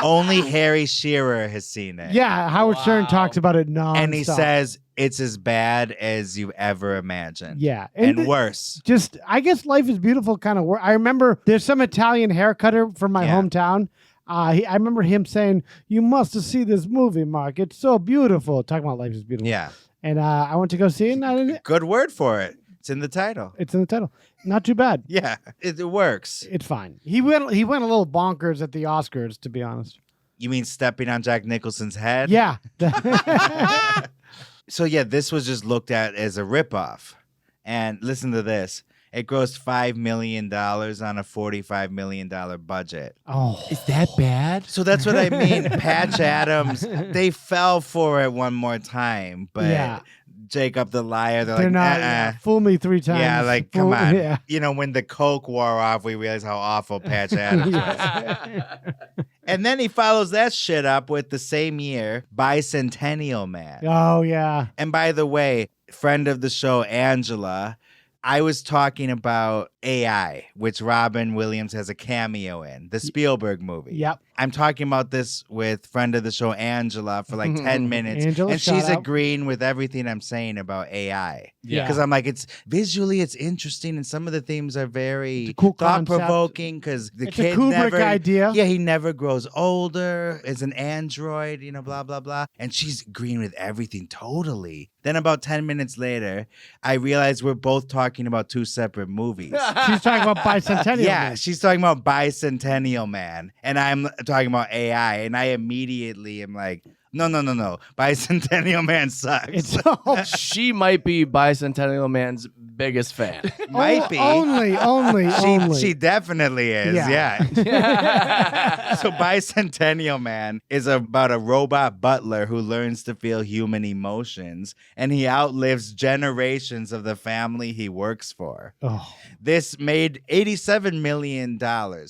Only Harry Shearer has seen it. Yeah, Howard Stern talks about it nonstop. And he says it's as bad as you ever imagined. Yeah. And worse. Just, I guess Life is Beautiful kind of I remember there's some Italian haircutter from my hometown. I remember him saying, you must have seen this movie, Mark. It's so beautiful. Talking about Life is Beautiful. Yeah. And I went to go see it. And I didn't, Good word for it. It's in the title. it's in the title. Not too bad. Yeah, it works. It's fine. He went a little bonkers at the Oscars, to be honest. You mean stepping on Jack Nicholson's head? Yeah. So yeah, this was just looked at as a ripoff. And listen to this. It grossed $5 million on a $45 million budget. Oh. Is that bad? So that's what I mean. Patch Adams, they fell for it one more time, but Yeah. Jacob the Liar, they're They're like, not. uh-uh. Fool me 3 times. Yeah, like, come Fool- on. Yeah. You know, when the Coke wore off, we realized how awful Patch Adams was. And then he follows that shit up with the same year, Bicentennial Man. Oh, yeah. And by the way, friend of the show, Angela, I was talking about AI, which Robin Williams has a cameo in, the Spielberg movie. Yep. I'm talking about this with friend of the show, Angela, for like 10 minutes. Angela, and she's shout out. agreeing with everything I'm saying about AI. Yeah. Because I'm like, it's visually, it's interesting. And some of the themes are very cool thought-provoking because the It's a kid Kubrick never... idea. Yeah, he never grows older, is an android, you know, blah, blah, blah. And she's agreeing with everything totally. Then about 10 minutes later, I realized we're both talking about 2 separate movies. She's talking about Bicentennial. Yeah, Man. she's talking about Bicentennial Man, and I'm talking about AI, and I immediately am like, no. Bicentennial Man sucks. She might be Bicentennial Man's biggest fan. Might be. Only. She definitely is, yeah. So Bicentennial Man is about a robot butler who learns to feel human emotions, and he outlives generations of the family he works for. Oh. This made $87 million,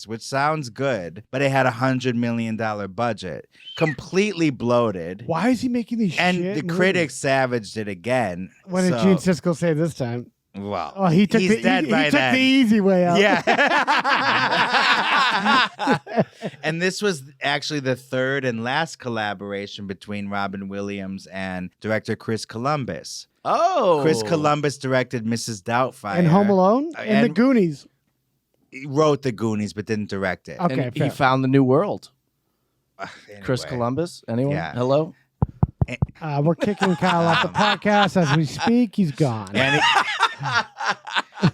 which sounds good, but it had a $100 million budget. Completely bloated. Why is he making these And shit the movies? critics savaged it again. What did so- Gene Siskel say this time? Well, Oh, he took he's the dead by he took then. the easy way out. Yeah. And this was actually the third and last collaboration between Robin Williams and director Chris Columbus. Oh. Chris Columbus directed Mrs. Doubtfire. And Home Alone and The and- Goonies. He wrote The Goonies, but didn't direct it. Okay, And he fair. found the new world. Chris Anyway. Columbus? Anyone? Yeah. Hello? We're kicking Kyle off the podcast as we speak. He's gone. And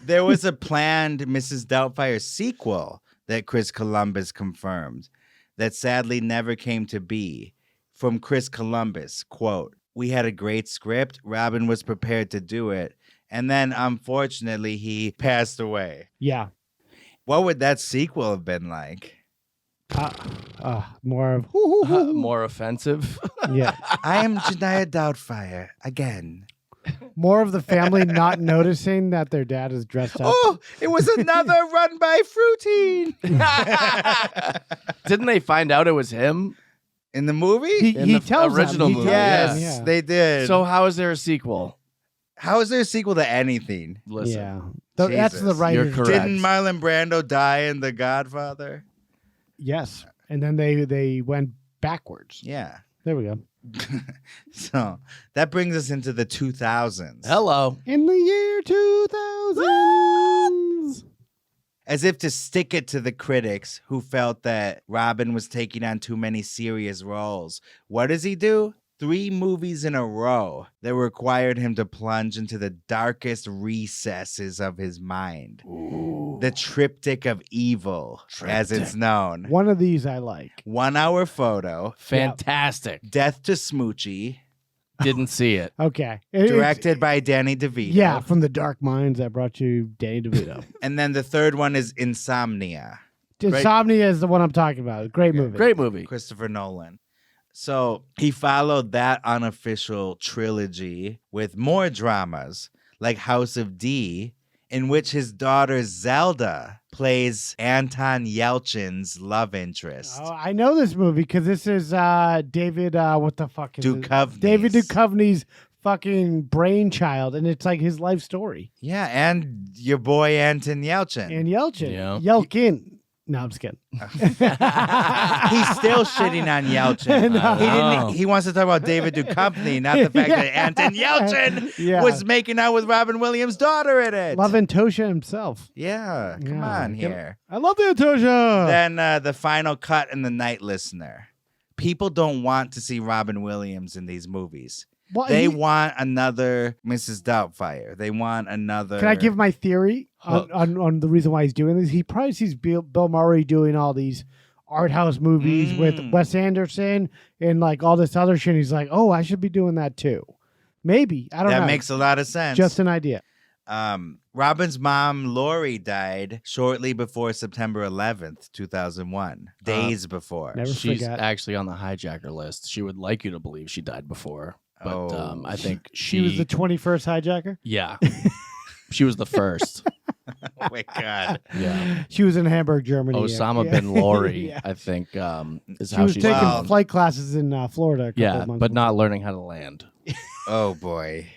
there was a planned Mrs. Doubtfire sequel that Chris Columbus confirmed that sadly never came to be. From Chris Columbus, quote, "We had a great script. Robin was prepared to do it. And then, unfortunately, he passed away." Yeah. What would that sequel have been like? More of More offensive. yeah. I am Jediah Doubtfire again. More of the family not noticing that their dad is dressed up. Oh, it was another run by Fruitine. Didn't they find out it was him? In the movie? He the tells original them. He movie, tells them, Yes, yeah. they did. So how is there a sequel? How is there a sequel to anything? Listen. Yeah. That's the Jesus. writer's You're correct. Didn't Marlon Brando die in The Godfather? Yes. And then they went backwards. Yeah. There we go. So that brings us into the 2000s. Hello. In the year 2000s. As if to stick it to the critics who felt that Robin was taking on too many serious roles. What does he do? 3 movies in a row that required him to plunge into the darkest recesses of his mind. Ooh. The Triptych of Evil, as it's known. One of these I like. 1 Hour Photo, Fantastic. Death to Smoochie, Didn't see it. Okay. directed by Danny DeVito. Yeah, from the Dark Minds that brought you Danny DeVito. And then the third one is Insomnia. Insomnia is the one I'm talking about. Great movie. Great movie. Christopher Nolan. So he followed that unofficial trilogy with more dramas like House of D, in which his daughter Zelda plays Anton Yelchin's love interest. Oh, I know this movie because this is David, what the fuck is it? Duchovny's. David Duchovny's fucking brainchild, and it's like his life story. Yeah, and your boy Anton Yelchin. And Yelchin. Yeah. Yelkin. No, I'm just kidding. He's still shitting on Yelchin. No. He wants to talk about David Duchovny, not the fact that Anton Yelchin was making out with Robin Williams' daughter in it. Love Antosha himself. Yeah, come on here. I love the Antosha. Then the final cut in The Night Listener. People don't want to see Robin Williams in these movies. Well, They want another Mrs. Doubtfire. They want another. Can I give my theory Hook. on the reason why he's doing this? He probably sees Bill Murray doing all these art house movies with Wes Anderson and like all this other shit. He's like, oh, I should be doing that too. Maybe. I don't know. That makes a lot of sense. Just an idea. Robin's mom, Lori, died shortly before September 11th, 2001. Days before. She's actually on the hijacker list. She would like you to believe she died before. But I think She was the 21st hijacker? Yeah. She was the first. Oh my God. Yeah. She was in Hamburg, Germany. Osama yeah. bin Lori, Yeah. I think, is She how was she's taking known. flight classes in Florida. A couple Yeah, of months but not learning how to land. Oh, boy.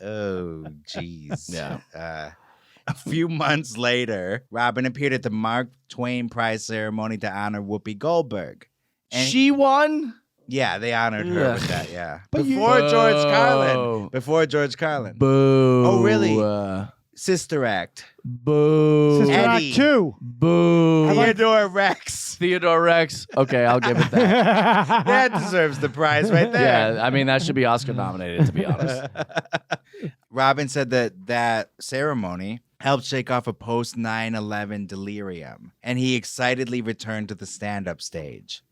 Oh, jeez. Yeah. A few months later, Robin appeared at the Mark Twain Prize ceremony to honor Whoopi Goldberg. And She won? yeah, they honored her Yeah. with that, yeah. But you- Before George Boo. Carlin. Before George Carlin. Boo. Oh, really? Sister Act. Boo. Sister Eddie. Act 2. Boo. Theodore Rex. Theodore Rex. Okay, I'll give it that. That deserves the prize right there. Yeah, I mean, that should be Oscar nominated, to be honest. Robin said that ceremony helped shake off a post 9/11 delirium, and he excitedly returned to the stand-up stage.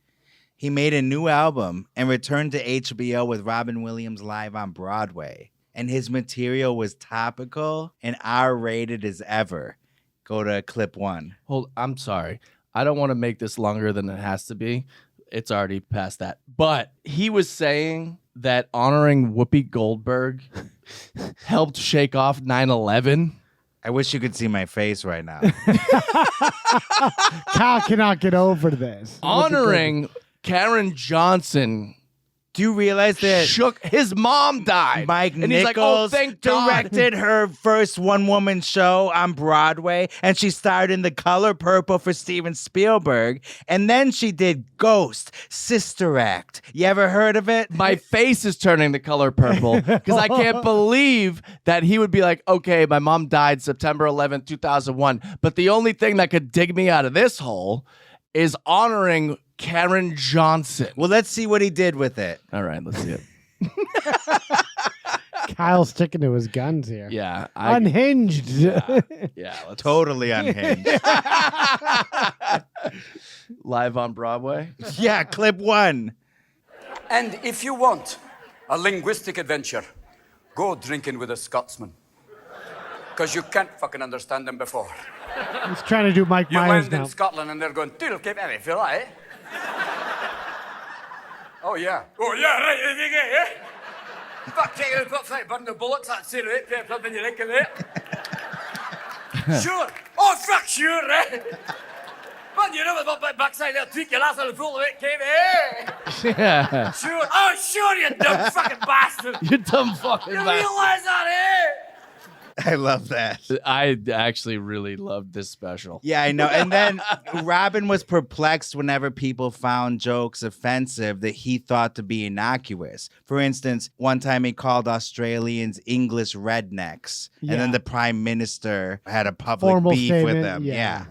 He made a new album and returned to HBO with Robin Williams live on Broadway, and his material was topical and R-rated as ever. Go to clip 1. I'm sorry. I don't want to make this longer than it has to be. It's already past that. But he was saying that honoring Whoopi Goldberg helped shake off 9/11. I wish you could see my face right now. Kyle cannot get over this. Honoring Karen Johnson. Do you realize that Shook his mom died. Mike and Nichols he's like, oh, thank God. directed her first one-woman show on Broadway, and she starred in The Color Purple for Steven Spielberg, and then she did Ghost, Sister Act. You ever heard of it? My face is turning the color purple because I can't believe that he would be like, okay, my mom died September 11th, 2001, but the only thing that could dig me out of this hole is honoring Karen Johnson. Well, let's see what he did with it. All right, let's see it. Kyle's sticking to his guns here. Yeah. Unhinged. Yeah, let's Totally unhinged. live on Broadway. Yeah, clip 1. And if you want a linguistic adventure, go drinking with a Scotsman. Because you can't fucking understand them before. He's trying to do Mike You Myers land now. in Scotland and they're going, "Doodle keep every feel, eh?" Oh, yeah. Oh, yeah, right, there you go, eh? Fuck, take it, put fight, burn the bullets, that's it, right? Pep up in your neck of it. Sure. Oh, fuck, sure, eh? Man, you know about my backside there, tweak your last little fool of it, Kate, eh? Yeah. Sure. Oh, sure, you dumb fucking bastard. You dumb fucking You bastard. realize that, eh? I love that. I actually really loved this special. Yeah, I know. And then Robin was perplexed whenever people found jokes offensive that he thought to be innocuous. For instance, one time he called Australians English rednecks, and then the prime minister had a public Formal beef with statement, them. yeah.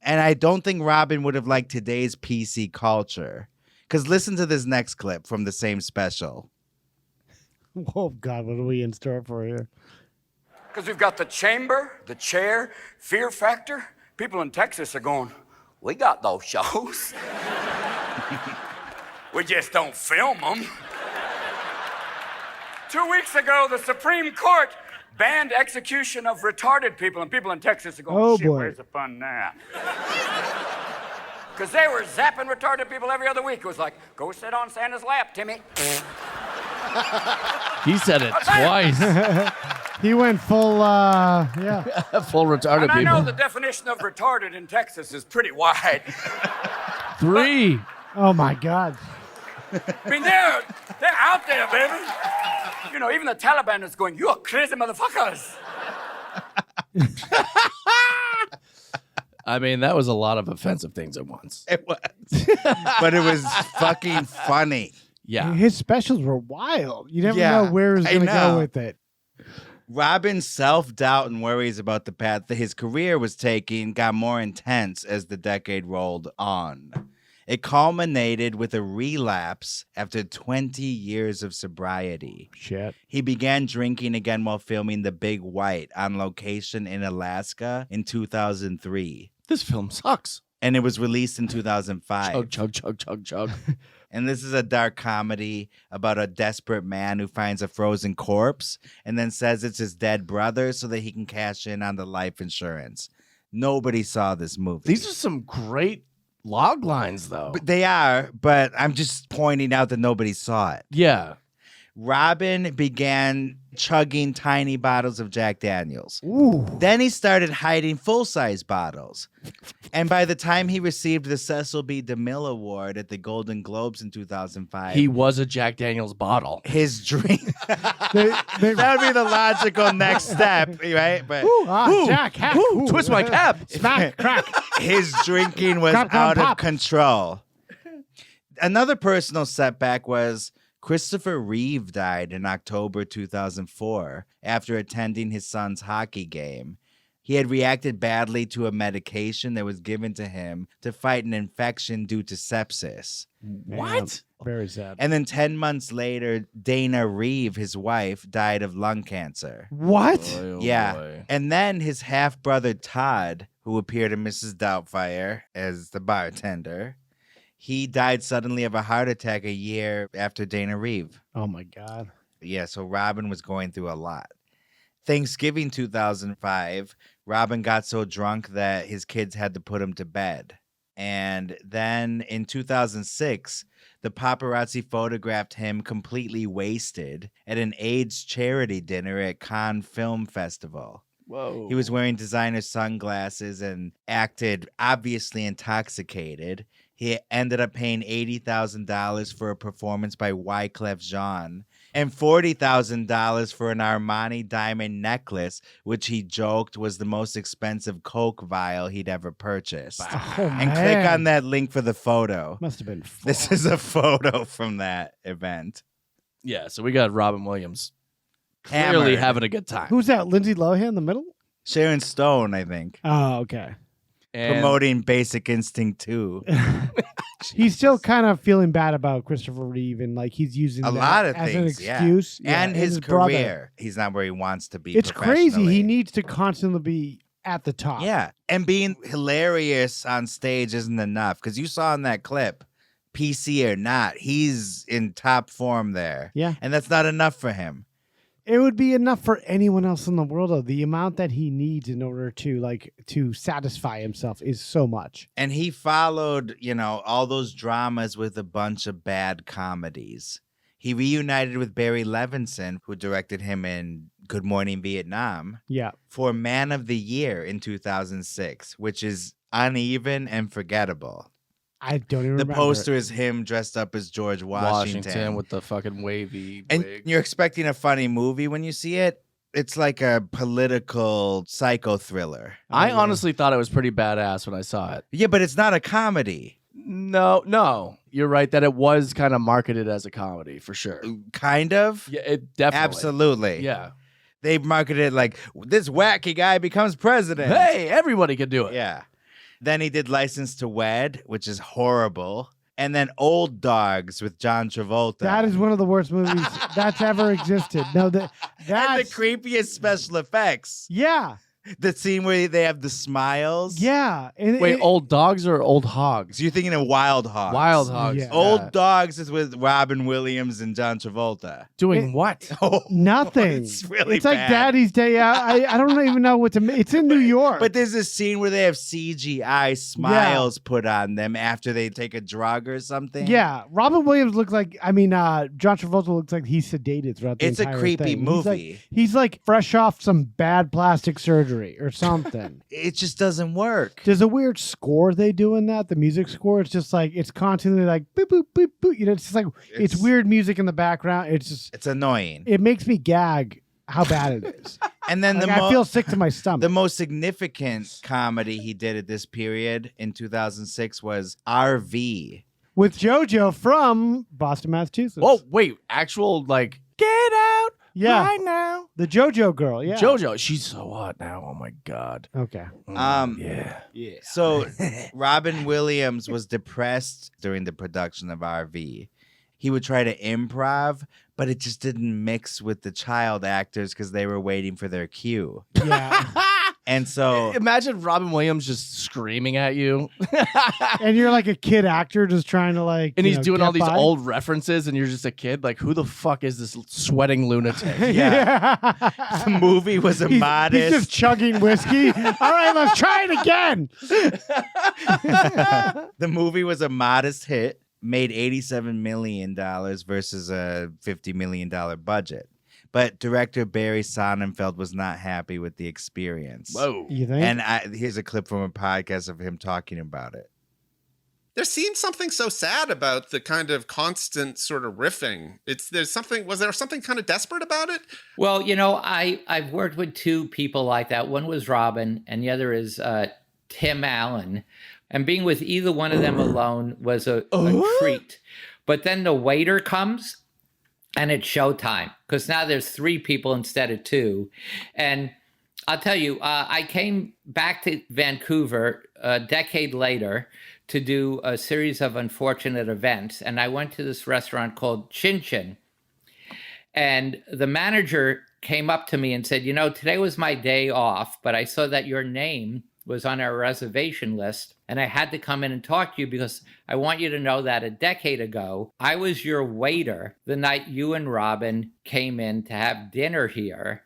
And I don't think Robin would have liked today's PC culture. Because listen to this next clip from the same special. Oh, God, what are we in store for here? Because we've got the chamber, the chair, fear factor. People in Texas are going, we got those shows. We just don't film them. 2 weeks ago, the Supreme Court banned execution of retarded people, and people in Texas are going, Oh, shit, boy. where's the fun now? Because they were zapping retarded people every other week. It was like, go sit on Santa's lap, Timmy. He said it twice. He went full, yeah. Full retarded And I know people. the definition of retarded in Texas is pretty wide. 3. Oh, my God. I mean, they're out there, baby. You know, even the Taliban is going, you are crazy motherfuckers. I mean, that was a lot of offensive things at once. It was. But it was fucking funny. Yeah. His specials were wild. You never Yeah, know where he was I going to know. go with it. Robin's self-doubt and worries about the path that his career was taking got more intense as the decade rolled on. It culminated with a relapse after 20 years of sobriety. Shit. He began drinking again while filming The Big White on location in Alaska in 2003. This film sucks. And it was released in 2005. Chug, chug, chug, chug, chug. And this is a dark comedy about a desperate man who finds a frozen corpse and then says it's his dead brother so that he can cash in on the life insurance. Nobody saw this movie. These are some great log lines, though. But they are, but I'm just pointing out that nobody saw it. Yeah. Robin began chugging tiny bottles of Jack Daniels. Ooh. Then he started hiding full-size bottles. And by the time he received the Cecil B. DeMille Award at the Golden Globes in 2005, He was a Jack Daniels bottle. his drink... that would be the logical next step, right? But Jack, hack. Twist my cap. Smack, crack. his drinking was Crap, crap, out of pop. control. Another personal setback was Christopher Reeve died in October 2004 after attending his son's hockey game. He had reacted badly to a medication that was given to him to fight an infection due to sepsis. What? Very sad. And then 10 months later, Dana Reeve, his wife, died of lung cancer. What? Boy, oh Yeah. boy. And then his half-brother Todd, who appeared in Mrs. Doubtfire as the bartender, he died suddenly of a heart attack a year after Dana Reeve. Oh my God. Yeah, so Robin was going through a lot. Thanksgiving 2005, Robin got so drunk that his kids had to put him to bed. And then in 2006, the paparazzi photographed him completely wasted at an AIDS charity dinner at Cannes Film Festival. Whoa. He was wearing designer sunglasses and acted obviously intoxicated. He ended up paying $80,000 for a performance by Wyclef Jean and $40,000 for an Armani diamond necklace, which he joked was the most expensive Coke vial he'd ever purchased. And click on that link for the photo. Must have been fun. This is a photo from that event. Yeah, so we got Robin Williams clearly Hammered. having a good time. Who's that? Lindsay Lohan in the middle? Sharon Stone, I think. Oh, okay. And Promoting Basic Instinct 2. He's still kind of feeling bad about Christopher Reeve, and like he's using A that lot of as things, an yeah. excuse. And his brother. career. He's not where he wants to be. It's crazy. professionally. He needs to constantly be at the top. Yeah. And being hilarious on stage isn't enough. Because you saw in that clip, PC or not, he's in top form there. Yeah. And that's not enough for him. It would be enough for anyone else in the world, though. The amount that he needs in order to satisfy himself is so much. And he followed, all those dramas with a bunch of bad comedies. He reunited with Barry Levinson, who directed him in Good Morning Vietnam, Yeah. for Man of the Year in 2006, which is uneven and forgettable. I don't even The remember. poster is him dressed up as George Washington. with the fucking wavy And wig. you're expecting a funny movie when you see it. It's like a political psycho thriller. I honestly thought it was pretty badass when I saw it. Yeah, but it's not a comedy. No. You're right that it was kind of marketed as a comedy, for sure. Kind of. Yeah, it definitely. Absolutely. Yeah. They marketed it like, this wacky guy becomes president. Hey, everybody could do it. Yeah. Then he did License to Wed, which is horrible. And then Old Dogs with John Travolta. That is one of the worst movies that's ever existed. No, and the creepiest special effects. Yeah. The scene where they have the smiles. Yeah. Wait, Old Dogs or Old Hogs? So you're thinking of Wild Hogs. Wild Hogs. Yeah. Old Dogs is with Robin Williams and John Travolta. Doing what? Nothing. It's really It's like bad. Daddy's Day Out. I don't even know what to make. It's in New York. But there's this scene where they have CGI smiles put on them after they take a drug or something. Yeah. Robin Williams looks like, John Travolta looks like he's sedated throughout the It's a entire creepy thing. movie. He's like fresh off some bad plastic surgery or something. It just doesn't work. There's a weird score they do in that. The music score, it's just like, it's constantly like, boop, boop, boop, boop. It's just like, it's weird music in the background. It's annoying. It makes me gag how bad it is. And then I feel sick to my stomach. The most significant comedy he did at this period in 2006 was RV. With JoJo from Boston, Massachusetts. Oh, wait. Actual, get out Yeah. right now. The JoJo girl, yeah. JoJo, she's so hot now. Oh my God. Okay. Yeah. So Robin Williams was depressed during the production of RV. He would try to improv, but it just didn't mix with the child actors because they were waiting for their cue. Yeah. And so imagine Robin Williams just screaming at you. And you're like a kid actor just trying to like, and he's doing all these by. old references and you're just a kid. Like, who the fuck is this sweating lunatic? The movie was a modest. He's just chugging whiskey. All right, let's try it again. The movie was a modest hit, made $87 million versus a $50 million budget. But director Barry Sonnenfeld was not happy with the experience. Whoa. You think? And here's a clip from a podcast of him talking about it. There seems something so sad about the kind of constant sort of riffing. Was there something kind of desperate about it? Well, I've worked with two people like that. One was Robin, and the other is Tim Allen. And being with either one of them alone was a treat. But then the waiter comes, and it's showtime, because now there's 3 people instead of 2. And I'll tell you, I came back to Vancouver a decade later to do a series of unfortunate events. And I went to this restaurant called Chin Chin. And the manager came up to me and said, today was my day off, but I saw that your name was on our reservation list, and I had to come in and talk to you because I want you to know that a decade ago, I was your waiter the night you and Robin came in to have dinner here.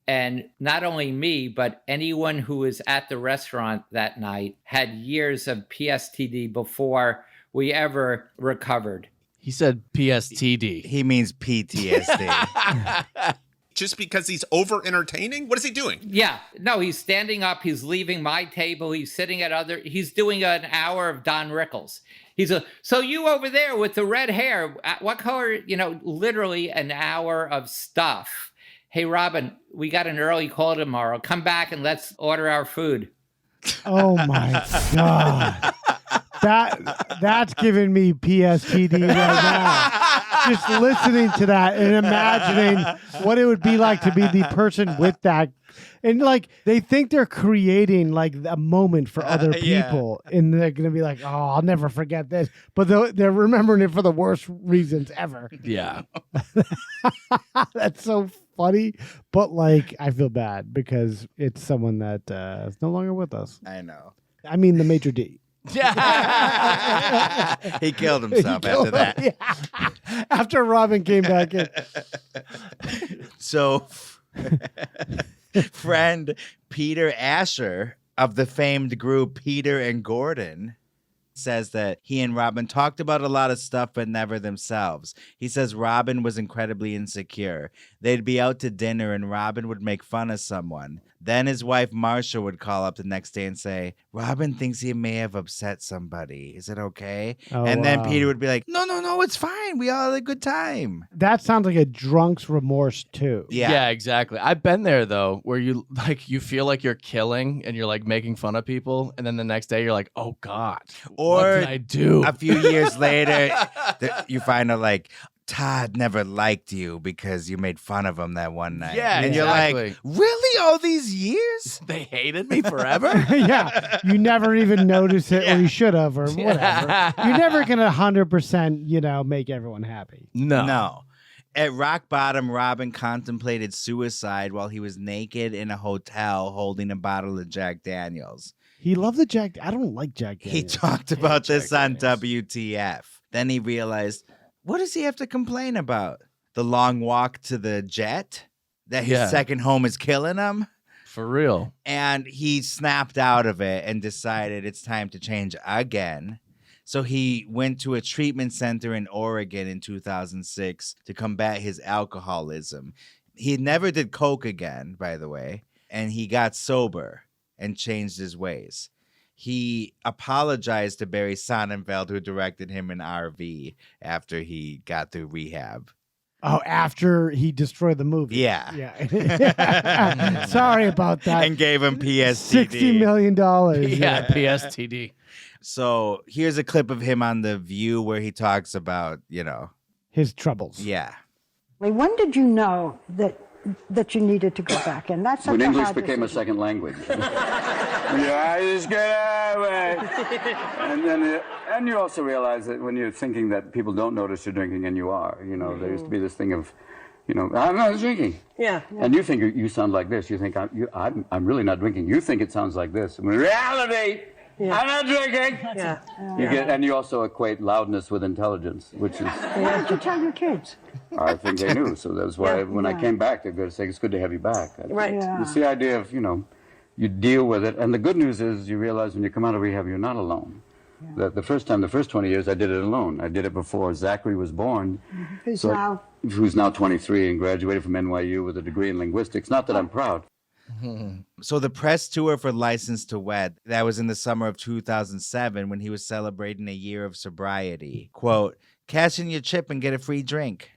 And not only me, but anyone who was at the restaurant that night had years of PSTD before we ever recovered. He said PSTD. He means PTSD. Just because he's over entertaining? What is he doing? Yeah. No, he's standing up. He's leaving my table. He's sitting at he's doing an hour of Don Rickles. So you over there with the red hair, what color, literally an hour of stuff. Hey, Robin, we got an early call tomorrow. Come back and let's order our food. Oh my God. That's giving me PSTD right now. Just listening to that and imagining what it would be like to be the person with that. And like, they think they're creating like a moment for other people. And they're going to be like, oh, I'll never forget this. But they're remembering it for the worst reasons ever. Yeah. That's so funny. But like, I feel bad because it's someone that is no longer with us. I know. I mean, the Major D. Yeah. He killed himself after that. Yeah. After Robin came back in. So, friend Peter Asher of the famed group Peter and Gordon says that he and Robin talked about a lot of stuff, but never themselves. He says Robin was incredibly insecure. They'd be out to dinner and Robin would make fun of someone. Then his wife, Marcia, would call up the next day and say, Robin thinks he may have upset somebody. Is it okay? Oh, and then Peter would be like, no, it's fine. We all had a good time. That sounds like a drunk's remorse too. Yeah, exactly. I've been there though, where you feel like you're killing and you're like making fun of people, and then the next day you're like, oh God, what did I do? A few years later, you find out like Todd never liked you because you made fun of him that one night. Yeah, and exactly. You're like, really? All these years? They hated me forever? Yeah, you never even notice it, or you should have, or whatever. You're never gonna 100%, make everyone happy. No. At rock bottom, Robin contemplated suicide while he was naked in a hotel holding a bottle of Jack Daniels. He loved the Jack. I don't like Jack Daniels. He talked about this on WTF. Then he realized, what does he have to complain about? The long walk to the jet? That his second home is killing him? For real. And he snapped out of it and decided it's time to change again. So he went to a treatment center in Oregon in 2006 to combat his alcoholism. He never did coke again, by the way, and he got sober and changed his ways. He apologized to Barry Sonnenfeld, who directed him in RV after he got through rehab. Oh, after he destroyed the movie. Yeah. Sorry about that. And gave him PSTD. $60 million. Yeah, PSTD. So here's a clip of him on The View where he talks about, his troubles. Yeah. When did you know that that you needed to go back in. That's such When a English hard became a decision. second language. Yeah, I just get away. And then, and you also realize that when you're thinking that people don't notice you're drinking, and you are, there used to be this thing of, I'm not drinking. Yeah. And you think you sound like this. You think I'm really not drinking. You think it sounds like this. In reality, I'm not drinking. Yeah. And you also equate loudness with intelligence, which is. What did you tell your kids? I think they knew, so that's why when I came back, they're going to say it's good to have you back. Right. Yeah. It's the idea of you deal with it, and the good news is you realize when you come out of rehab, you're not alone. Yeah. The first 20 years, I did it alone. I did it before Zachary was born. Who's now 23 and graduated from NYU with a degree in linguistics. Not that I'm proud. So the press tour for License to Wed, that was in the summer of 2007 when he was celebrating a year of sobriety. Quote, cash in your chip and get a free drink.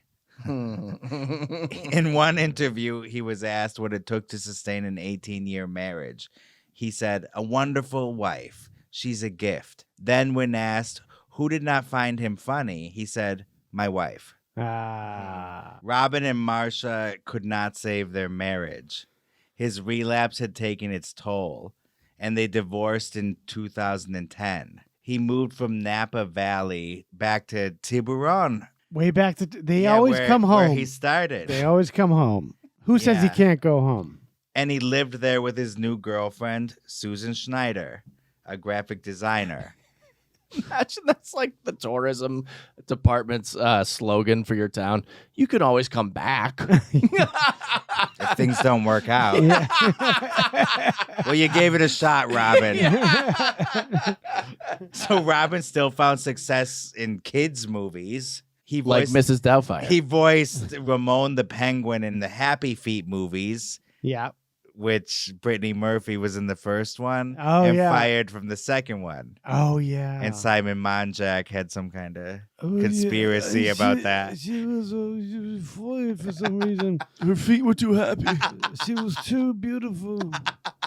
In one interview, he was asked what it took to sustain an 18-year marriage. He said, a wonderful wife. She's a gift. Then when asked who did not find him funny, he said, my wife. Robin and Marcia could not save their marriage. His relapse had taken its toll, and they divorced in 2010. He moved from Napa Valley back to Tiburon. Way back to they always come home. Where he started. They always come home. Who says he can't go home? And he lived there with his new girlfriend, Susan Schneider, a graphic designer. Imagine that's like the tourism department's slogan for your town. You can always come back. If things don't work out. Well, you gave it a shot, Robin. So Robin still found success in kids' movies. He voiced, like Mrs. Doubtfire. He voiced Ramon the Penguin in the Happy Feet movies. Yeah. Which Brittany Murphy was in the first one. Oh, and yeah. fired from the second one. Oh, yeah. And Simon Monjack had some kind of conspiracy about that. She was fired for some reason. Her feet were too happy. She was too beautiful.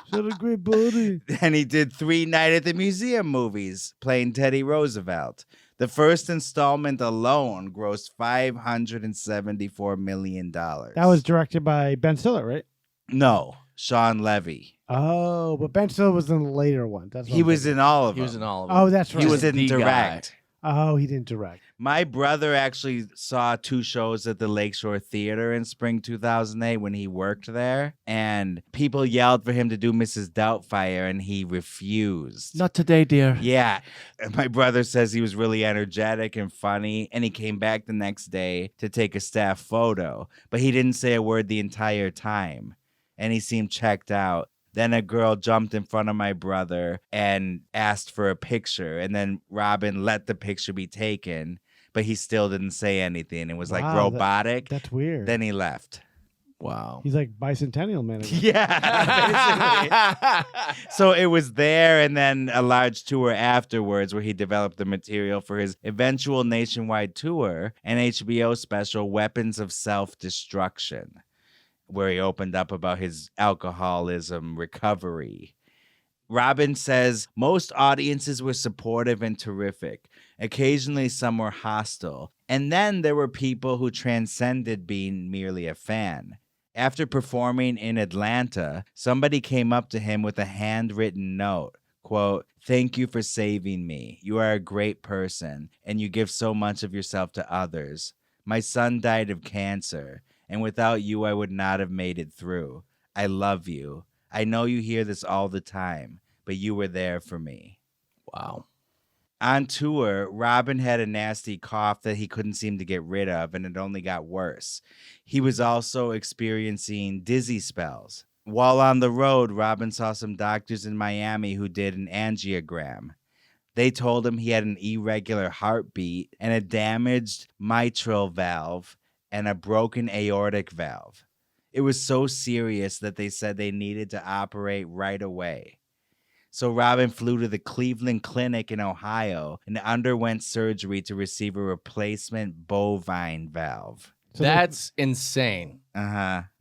She had a great body. And he did 3 Night at the Museum movies, playing Teddy Roosevelt. The first installment alone grossed $574 million. That was directed by Ben Stiller, right? No, Sean Levy. Oh, but Ben Stiller was in the later one. That's what He I'm was thinking. in all of them. He was in all of them. Oh, that's right. He didn't direct. Oh, he didn't direct. My brother actually saw 2 shows at the Lakeshore Theater in spring 2008 when he worked there. And people yelled for him to do Mrs. Doubtfire, and he refused. Not today, dear. Yeah. And my brother says he was really energetic and funny, and he came back the next day to take a staff photo. But he didn't say a word the entire time, and he seemed checked out. Then a girl jumped in front of my brother and asked for a picture. And then Robin let the picture be taken, but he still didn't say anything. It was like robotic. That's weird. Then he left. Wow. He's like bicentennial man. Yeah, basically. So it was there, and then a large tour afterwards where he developed the material for his eventual nationwide tour and HBO special Weapons of Self-Destruction, where he opened up about his alcoholism recovery. Robin says most audiences were supportive and terrific. Occasionally, some were hostile. And then there were people who transcended being merely a fan. After performing in Atlanta, somebody came up to him with a handwritten note. Quote, "Thank you for saving me. You are a great person, and you give so much of yourself to others. My son died of cancer, and without you, I would not have made it through. I love you. I know you hear this all the time, but you were there for me." Wow. On tour, Robin had a nasty cough that he couldn't seem to get rid of, and it only got worse. He was also experiencing dizzy spells. While on the road, Robin saw some doctors in Miami who did an angiogram. They told him he had an irregular heartbeat and a damaged mitral valve and a broken aortic valve. It was so serious that they said they needed to operate right away. So Robin flew to the Cleveland Clinic in Ohio and underwent surgery to receive a replacement bovine valve. So That's insane.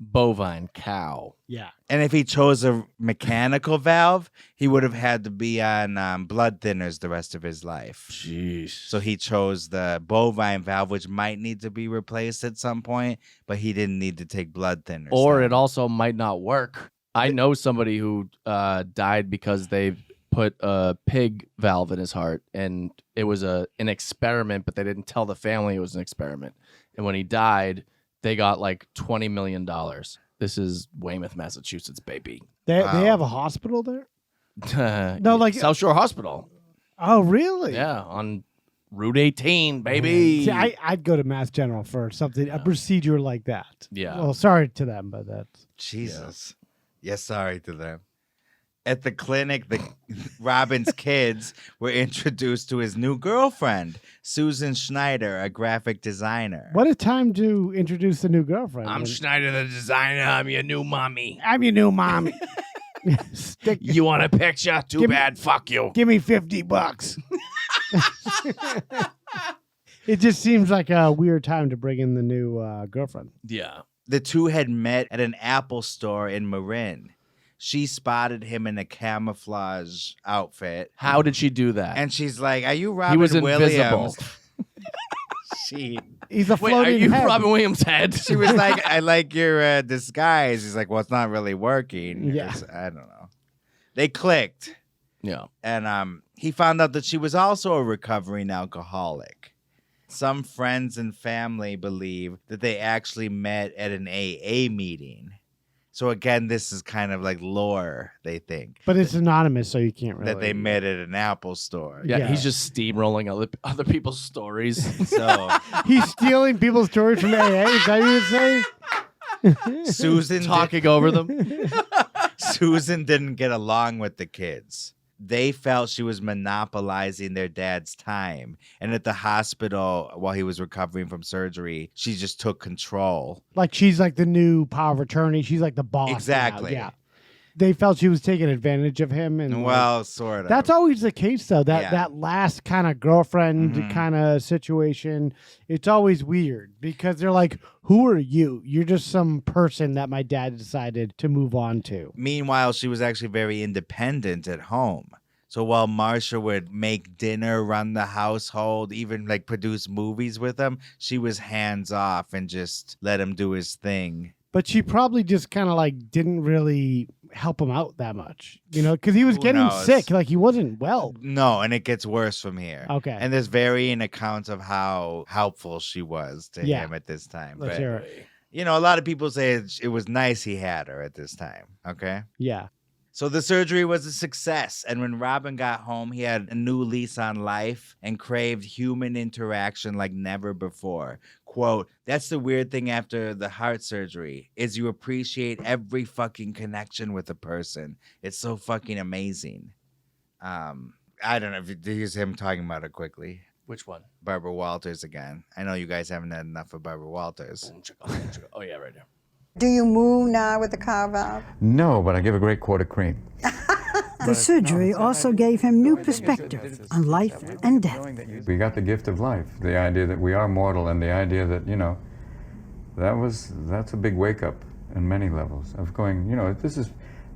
Bovine cow. Yeah. And if he chose a mechanical valve, he would have had to be on blood thinners the rest of his life. Jeez. So he chose the bovine valve, which might need to be replaced at some point, but he didn't need to take blood thinners. Or it also might not work. I know somebody who died because they put a pig valve in his heart, and it was an experiment, but they didn't tell the family it was an experiment. And when he died, they got like $20 million. This is Weymouth, Massachusetts, baby. They have a hospital there? No, like South Shore Hospital. Oh, really? Yeah, on Route 18, baby. See, I'd go to Mass General for something, a procedure like that. Yeah. Well, sorry to them, but that's... Jesus. Yes, sorry to them. At the clinic, Robin's kids were introduced to his new girlfriend, Susan Schneider, a graphic designer. What a time to introduce a new girlfriend. I'm Schneider the designer. I'm your new mommy. I'm your new mommy. You want a picture? Too bad. Fuck you. Give me $50. It just seems like a weird time to bring in the new girlfriend. Yeah. The two had met at an Apple store in Marin. She spotted him in a camouflage outfit. How did she do that? And she's like, "Are you Robin He was Williams?" invisible. He's a Wait, floating are you head. Robin Williams' head? She was like, "I like your disguise." He's like, "Well, it's not really working." Yeah. I don't know. They clicked. Yeah. And he found out that she was also a recovering alcoholic. Some friends and family believe that they actually met at an AA meeting. So again, this is kind of like lore, they think. But it's anonymous, so you can't really... That they met at an Apple store. Yeah, he's just steamrolling other people's stories. So He's stealing people's stories from AA? Is that what you're saying? Susan talking over them. Susan didn't get along with the kids. They felt she was monopolizing their dad's time. And at the hospital, while he was recovering from surgery, she just took control. Like she's like the new power of attorney. She's like the boss. Exactly. Now. Yeah. They felt she was taking advantage of him. And well, sort of. That's always the case, though. Yeah. That last kind of girlfriend kind of situation, it's always weird because they're like, who are you? You're just some person that my dad decided to move on to. Meanwhile, she was actually very independent at home. So while Marsha would make dinner, run the household, even like produce movies with him, she was hands off and just let him do his thing. But she probably just kind of like didn't really help him out that much, you know, because he was getting knows? sick. Like he wasn't well. No, and it gets worse from here. Okay. And there's varying accounts of how helpful she was to Yeah. him at this time. Let's But, hear it. you know, a lot of people say it was nice he had her at this time. Okay. Yeah. So the surgery was a success, and when Robin got home, he had a new lease on life and craved human interaction like never before. Quote, "That's the weird thing after the heart surgery, is you appreciate every fucking connection with a person. It's so fucking amazing." I don't know if you here's him talking about it quickly. Which one? Barbara Walters again. I know you guys haven't had enough of Barbara Walters. Oh, yeah, right there. Do you move now with the car valve? No, but I give a great quart of cream. The surgery also gave him new perspective on life and death. We got the gift of life, the idea that we are mortal, and the idea that, you know, that's a big wake up in many levels of going, you know,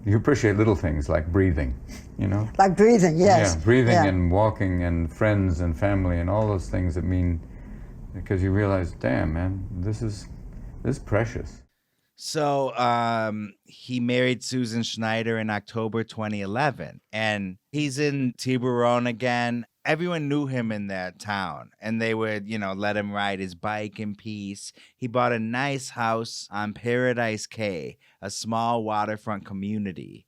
you appreciate little things like breathing, you know? Like breathing, yes. Yeah, breathing and walking and friends and family and all those things that mean, because you realize, damn, man, this is precious. So he married Susan Schneider in October 2011, and he's in Tiburon again. Everyone knew him in that town, and they would, you know, let him ride his bike in peace. He bought a nice house on Paradise Cay, a small waterfront community.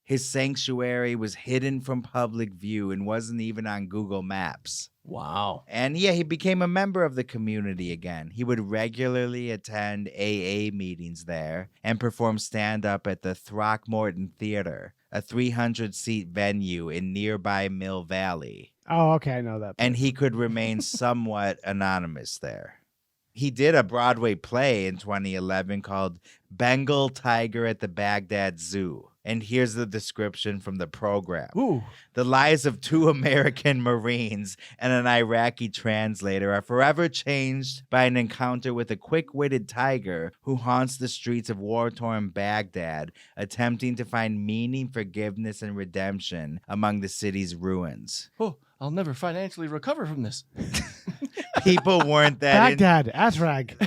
His sanctuary was hidden from public view and wasn't even on Google Maps. Wow. And yeah, he became a member of the community again. He would regularly attend AA meetings there and perform stand-up at the Throckmorton Theater, a 300-seat venue in nearby Mill Valley. Oh, okay, I know that. And he could remain somewhat anonymous there. He did a Broadway play in 2011 called Bengal Tiger at the Baghdad Zoo. And here's the description from the program. Ooh. The lives of 2 American Marines and an Iraqi translator are forever changed by an encounter with a quick-witted tiger who haunts the streets of war-torn Baghdad, attempting to find meaning, forgiveness, and redemption among the city's ruins. Oh, I'll never financially recover from this. People weren't that Baghdad, Asrag.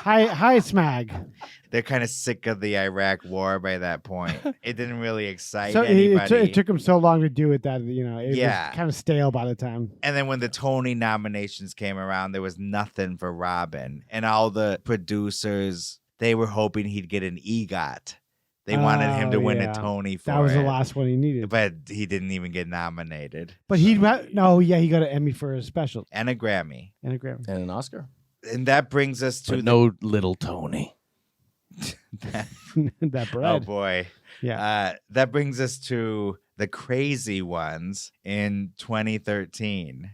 Hi, Smag. They're kind of sick of the Iraq war by that point. It didn't really excite So anybody. it took him so long to do it that, it Yeah. was kind of stale by the time. And then when the Tony nominations came around, there was nothing for Robin. And all the producers, they were hoping he'd get an EGOT. They wanted him to win a Tony for it. That was the last one he needed. But he didn't even get nominated. But he got an Emmy for his special. And a Grammy. And an Oscar. And that brings us to no little Tony. that bread. Oh, boy. Yeah. That brings us to the crazy ones in 2013.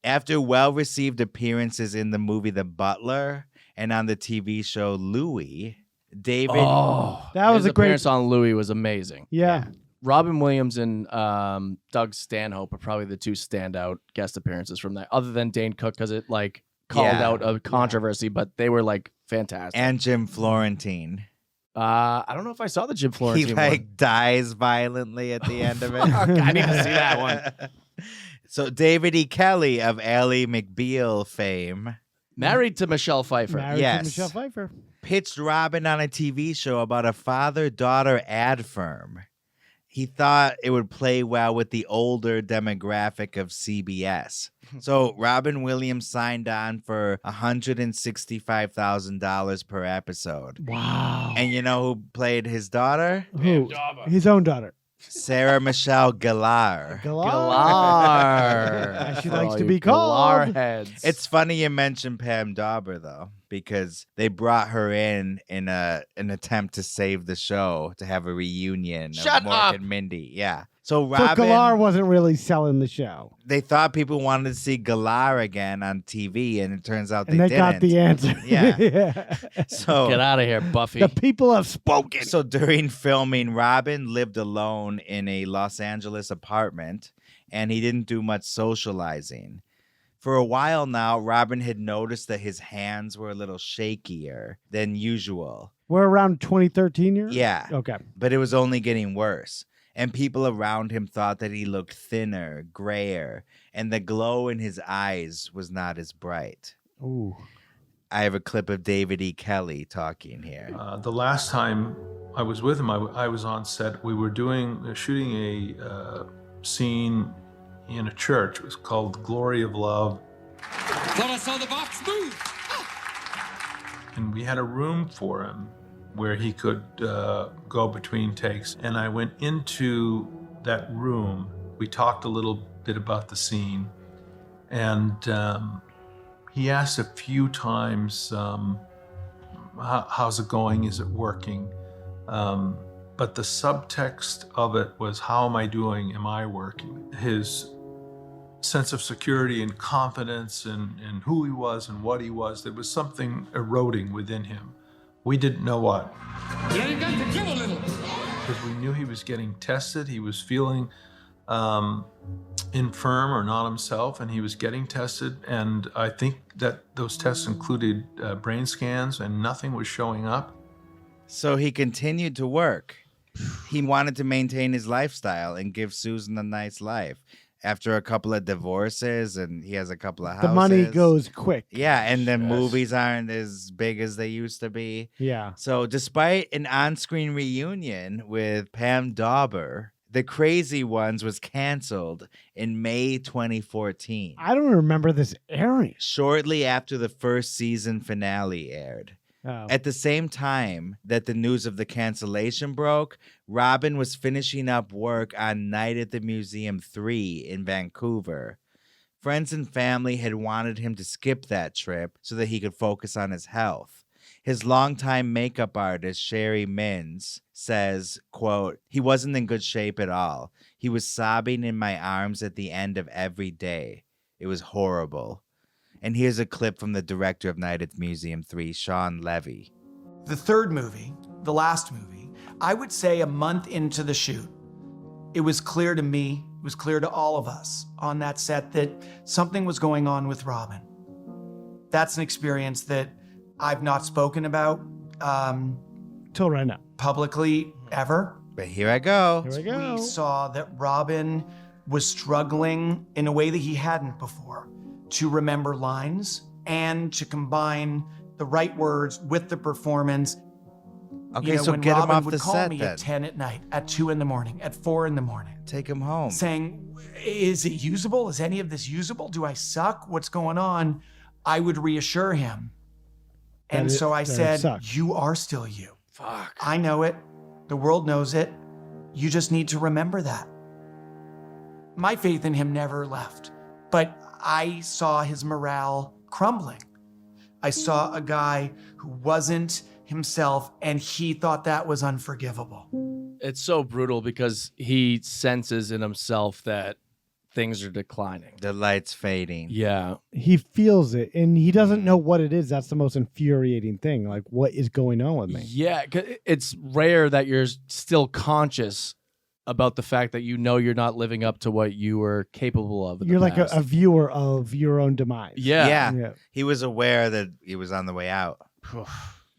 After well-received appearances in the movie The Butler and on the TV show Louie, David... Oh, that was his a great... appearance on Louie was amazing. Yeah. Robin Williams and Doug Stanhope are probably the 2 standout guest appearances from that, other than Dane Cook, because it called out a controversy, but they were fantastic. And Jim Florentine. I don't know if I saw the Jim Florentine He one. dies violently at the end of it. I need to see that one. So David E. Kelly of Ally McBeal fame. Married to Michelle Pfeiffer. Married to Michelle Pfeiffer. Pitched Robin on a TV show about a father-daughter ad firm. He thought it would play well with the older demographic of CBS. So Robin Williams signed on for $165,000 per episode. Wow. And you know who played his daughter? Who? His own daughter. Sarah Michelle Gellar. As she likes to be called. Heads. It's funny you mentioned Pam Dauber, though, because they brought her in an attempt to save the show, to have a reunion Shut of Mork up. and Mindy. Yeah. So So Robin, Galar wasn't really selling the show. they thought people wanted to see Gellar again on TV, and it turns out And they they got didn't. the answer. Yeah. So Get out of here, Buffy. The people have spoken. So during filming, Robin lived alone in a Los Angeles apartment, and he didn't do much socializing. For a while now, Robin had noticed that his hands were a little shakier than usual. We're around 2013 here? Yeah. Okay. But it was only getting worse. And people around him thought that he looked thinner, grayer, and the glow in his eyes was not as bright. Ooh. I have a clip of David E. Kelly talking here. The last time I was with him, I was on set. We were shooting a scene in a church. It was called Glory of Love. Thought I saw the box move. And we had a room for him where he could go between takes. And I went into that room. We talked a little bit about the scene. And he asked a few times, how's it going? Is it working? But the subtext of it was, how am I doing? Am I working? His sense of security and confidence in who he was and what he was, there was something eroding within him. We didn't know what. Yeah, you got to kill a little. Because we knew he was getting tested. He was feeling infirm or not himself, and he was getting tested. And I think that those tests included brain scans, and nothing was showing up. So he continued to work. He wanted to maintain his lifestyle and give Susan a nice life. After a couple of divorces, and he has a couple of houses. The money goes quick. Yeah, and the movies aren't as big as they used to be. Yeah. So despite an on-screen reunion with Pam Dauber, The Crazy Ones was canceled in May 2014. I don't remember this airing. Shortly after the first season finale aired. Oh. At the same time that the news of the cancellation broke, Robin was finishing up work on Night at the Museum 3 in Vancouver. Friends and family had wanted him to skip that trip so that he could focus on his health. His longtime makeup artist, Sherry Mins, says, quote, "He wasn't in good shape at all. He was sobbing in my arms at the end of every day. It was horrible." And here's a clip from the director of Night at the Museum 3, Sean Levy. The third movie, the last movie, I would say a month into the shoot, it was clear to me, it was clear to all of us on that set that something was going on with Robin. That's an experience that I've not spoken about till right now publicly ever. But here I go. Here we go. We saw that Robin was struggling in a way that he hadn't before to remember lines and to combine the right words with the performance. Okay, You know, so when get him Robin off would the call set me then. at 10 at night, at 2 in the morning, at 4 in the morning, Take him home. saying, is it usable? Is any of this usable? Do I suck? What's going on? I would reassure him. And so I said, you are still you. Fuck. I know it. The world knows it. You just need to remember that. My faith in him never left, but I saw his morale crumbling. I saw a guy who wasn't himself, and he thought that was unforgivable. It's so brutal because he senses in himself that things are declining. The light's fading. Yeah. He feels it, and he doesn't know what it is. That's the most infuriating thing. Like, what is going on with me? Yeah, 'cause it's rare that you're still conscious about the fact that you know you're not living up to what you were capable of. in the You're like past. a viewer of your own demise. Yeah. He was aware that he was on the way out.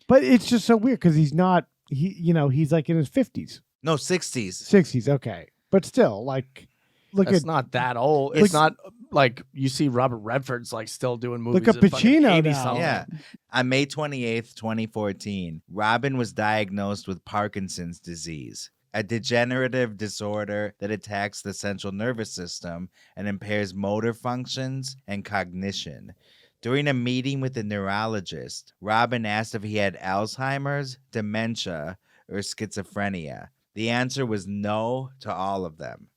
But it's just so weird because he's not. He's like in his 50s. No, 60s. 60s. Okay, but still, like, look It's at not that old. It's not like you see Robert Redford's like still doing movies. Look at at fucking Pacino 80 now. something. Yeah. On May 28th, 2014, Robin was diagnosed with Parkinson's disease, a degenerative disorder that attacks the central nervous system and impairs motor functions and cognition. During a meeting with a neurologist, Robin asked if he had Alzheimer's, dementia, or schizophrenia. The answer was no to all of them.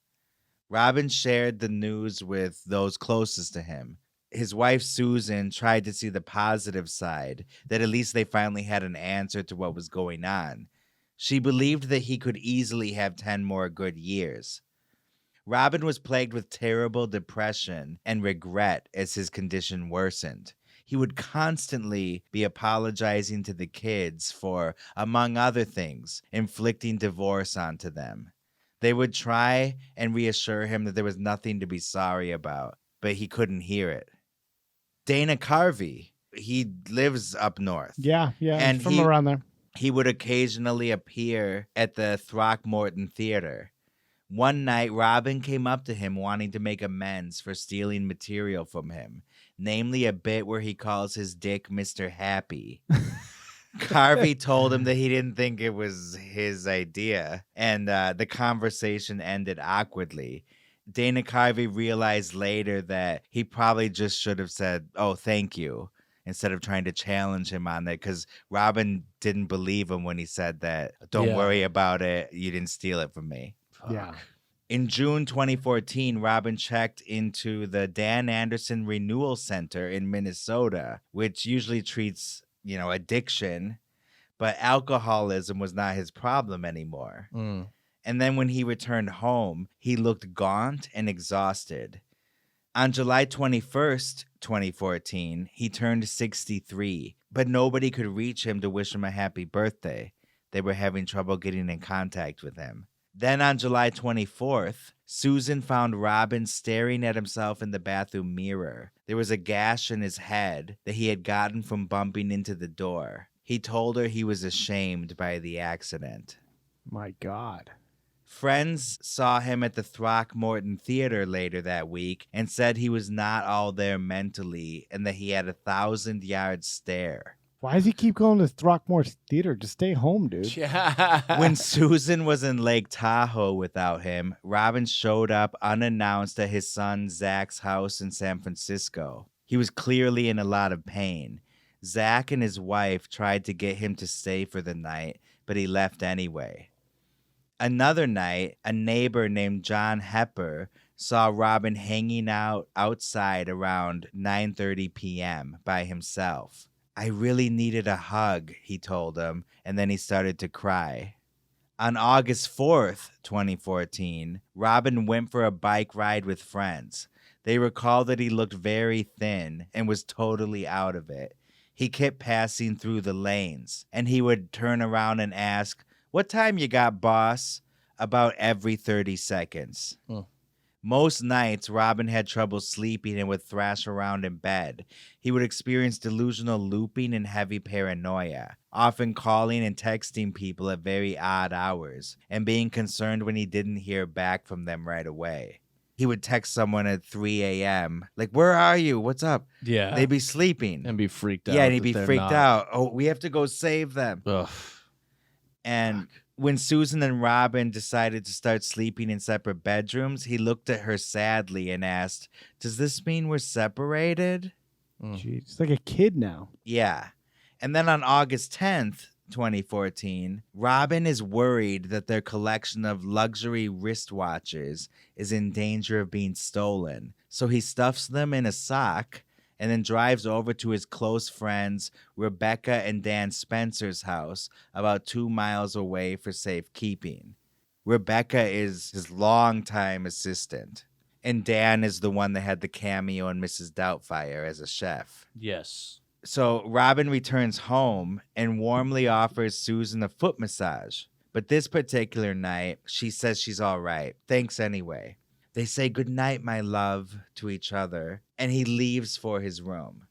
Robin shared the news with those closest to him. His wife, Susan, tried to see the positive side, that at least they finally had an answer to what was going on. She believed that he could easily have 10 more good years. Robin was plagued with terrible depression and regret as his condition worsened. He would constantly be apologizing to the kids for, among other things, inflicting divorce onto them. They would try and reassure him that there was nothing to be sorry about, but he couldn't hear it. Dana Carvey, he lives up north. Yeah, And from around there. He would occasionally appear at the Throckmorton Theater. One night, Robin came up to him wanting to make amends for stealing material from him, namely a bit where he calls his dick Mr. Happy. Carvey told him that he didn't think it was his idea, and the conversation ended awkwardly. Dana Carvey realized later that he probably just should have said, "Oh, thank you," instead of trying to challenge him on that, because Robin didn't believe him when he said that. Don't worry about it. You didn't steal it from me. Yeah. In June 2014, Robin checked into the Dan Anderson Renewal Center in Minnesota, which usually treats, addiction, but alcoholism was not his problem anymore. And then when he returned home, he looked gaunt and exhausted. On July 21st, 2014, he turned 63, but nobody could reach him to wish him a happy birthday. They were having trouble getting in contact with him. Then on July 24th, Susan found Robin staring at himself in the bathroom mirror. There was a gash in his head that he had gotten from bumping into the door. He told her he was ashamed by the accident. My God. Friends saw him at the Throckmorton Theater later that week and said he was not all there mentally and that he had a 1,000-yard stare. Why does he keep going to Throckmorton Theater? Just stay home, dude. When Susan was in Lake Tahoe without him, Robin showed up unannounced at his son Zach's house in San Francisco. He was clearly in a lot of pain. Zach and his wife tried to get him to stay for the night, but he left anyway. Another night, a neighbor named John Hepper saw Robin hanging out outside around 9:30 p.m. by himself. "I really needed a hug," he told him, and then he started to cry. On August 4th, 2014, Robin went for a bike ride with friends. They recalled that he looked very thin and was totally out of it. He kept passing through the lanes, and he would turn around and ask, What time you got, boss? About every 30 seconds. Most nights, Robin had trouble sleeping and would thrash around in bed. He would experience delusional looping and heavy paranoia, often calling and texting people at very odd hours, and being concerned when he didn't hear back from them right away. He would text someone at 3 a.m. like, where are you? What's up? Yeah. They'd be sleeping. And be freaked out. Yeah, and he'd that be they're freaked not. out. Oh, we have to go save them. Ugh. And when Susan and Robin decided to start sleeping in separate bedrooms, he looked at her sadly and asked, does this mean we're separated? Jeez, it's like a kid now. Yeah. And then on August 10th, 2014, Robin is worried that their collection of luxury wristwatches is in danger of being stolen. So he stuffs them in a sock and then drives over to his close friends Rebecca and Dan Spencer's house about 2 miles away for safekeeping. Rebecca is his longtime assistant, and Dan is the one that had the cameo in Mrs. Doubtfire as a chef. Yes. So Robin returns home and warmly offers Susan a foot massage. But this particular night, she says she's all right. Thanks anyway. They say goodnight, my love, to each other, and he leaves for his room.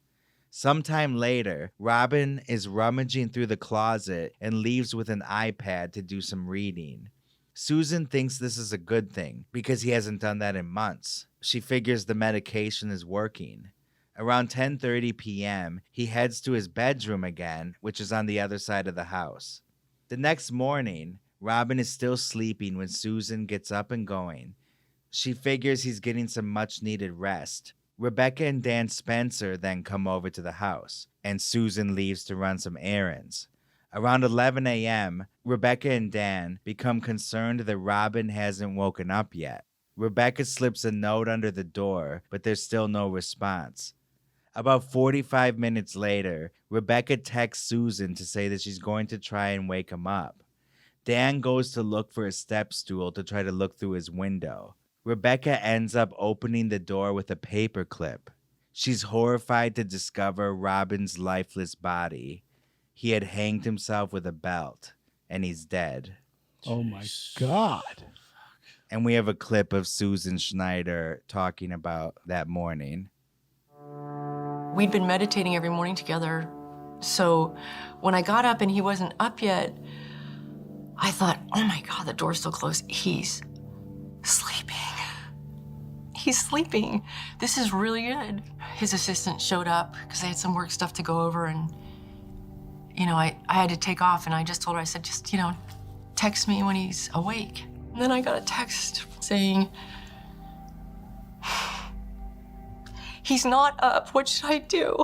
Sometime later, Robin is rummaging through the closet and leaves with an iPad to do some reading. Susan thinks this is a good thing because he hasn't done that in months. She figures the medication is working. Around 10:30 p.m., he heads to his bedroom again, which is on the other side of the house. The next morning, Robin is still sleeping when Susan gets up and going. She figures he's getting some much-needed rest. Rebecca and Dan Spencer then come over to the house, and Susan leaves to run some errands. Around 11 a.m., Rebecca and Dan become concerned that Robin hasn't woken up yet. Rebecca slips a note under the door, but there's still no response. About 45 minutes later, Rebecca texts Susan to say that she's going to try and wake him up. Dan goes to look for a step stool to try to look through his window. Rebecca ends up opening the door with a paper clip. She's horrified to discover Robin's lifeless body. He had hanged himself with a belt, and he's dead. Oh my God. And we have a clip of Susan Schneider talking about that morning. We'd been meditating every morning together, so when I got up and he wasn't up yet, I thought, oh my God, the door's still closed. He's sleeping. He's sleeping. This is really good. His assistant showed up because they had some work stuff to go over, and I had to take off, and I just told her, I said, just, text me when he's awake. And then I got a text saying, he's not up. What should I do?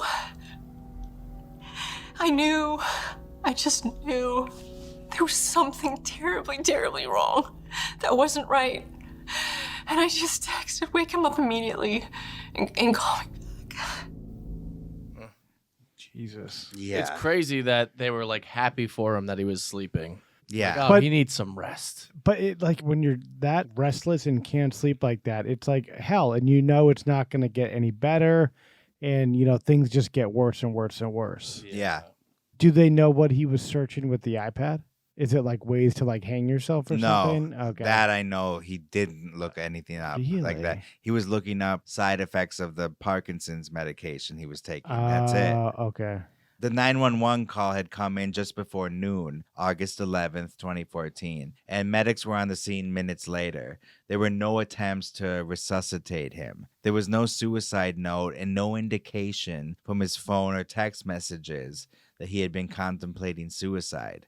I just knew there was something terribly, terribly wrong. That wasn't right. And I just texted, wake him up immediately and call me back. Jesus. Yeah. It's crazy that they were like happy for him that he was sleeping. Yeah. Like, he needs some rest. But when you're that restless and can't sleep like that, it's like hell, and it's not going to get any better, and things just get worse and worse and worse. Yeah. Do they know what he was searching with the iPad? Is it like ways to hang yourself or something? Okay. That I know he didn't look anything up like that. He was looking up side effects of the Parkinson's medication he was taking. That's it. Okay. The 911 call had come in just before noon, August 11th, 2014, and medics were on the scene minutes later. There were no attempts to resuscitate him. There was no suicide note and no indication from his phone or text messages that he had been contemplating suicide.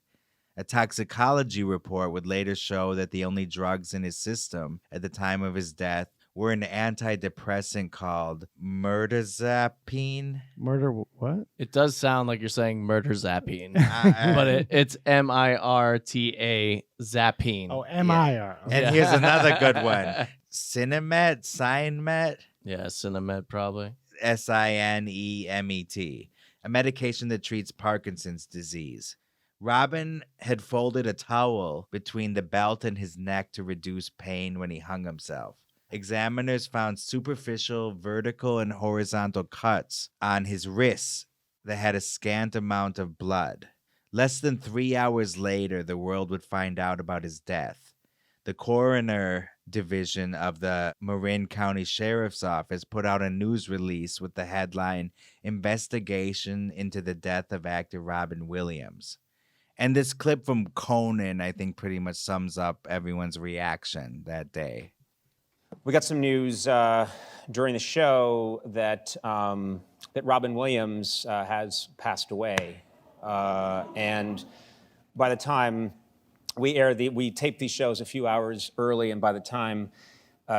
A toxicology report would later show that the only drugs in his system at the time of his death were an antidepressant called mirtazapine. Murder what? It does sound like you're saying murder zappine, but it's MIRTA zappine. Oh, MIR. And here's another good one. Sinemet? Yeah, Sinemet probably. SINEMET, a medication that treats Parkinson's disease. Robin had folded a towel between the belt and his neck to reduce pain when he hung himself. Examiners found superficial vertical and horizontal cuts on his wrists that had a scant amount of blood. Less than 3 hours later, the world would find out about his death. The coroner division of the Marin County Sheriff's Office put out a news release with the headline, "Investigation into the Death of Actor Robin Williams." And this clip from Conan, I think, pretty much sums up everyone's reaction that day. We got some news during the show that that Robin Williams has passed away. And by the time we tape these shows a few hours early, and by the time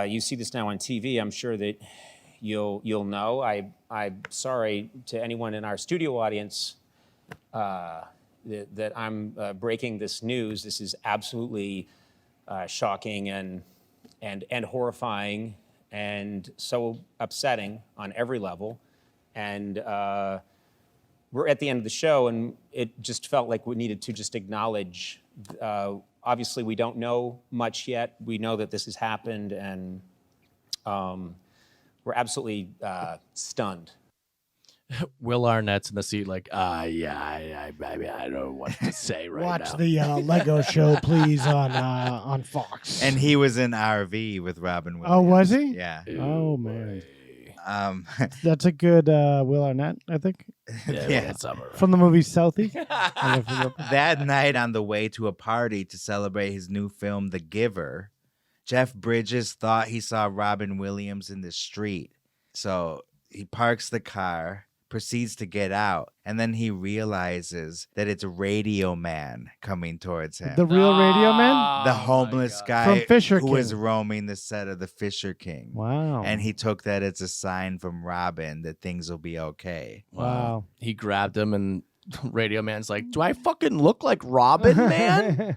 you see this now on TV, I'm sure that you'll know. I'm sorry to anyone in our studio audience that I'm breaking this news. This is absolutely shocking and horrifying and so upsetting on every level. And we're at the end of the show, and it just felt like we needed to just acknowledge. Obviously, we don't know much yet. We know that this has happened, and we're absolutely stunned. Will Arnett's in the seat like, I don't know what to say right Watch now. the Lego show, please, on Fox. And he was in RV with Robin Williams. Oh, was he? Yeah. Oh, man. That's a good Will Arnett, I think. Yeah. From the movie Southie. That night, on the way to a party to celebrate his new film, The Giver, Jeff Bridges thought he saw Robin Williams in the street. So he parks the car, proceeds to get out, and then he realizes that it's Radio Man coming towards him. The real Radio Man? The homeless guy From Fisher who King. was roaming the set of the Fisher King. Wow. And he took that as a sign from Robin that things will be okay. Wow. He grabbed him, and Radio Man's like, "Do I fucking look like Robin, man?"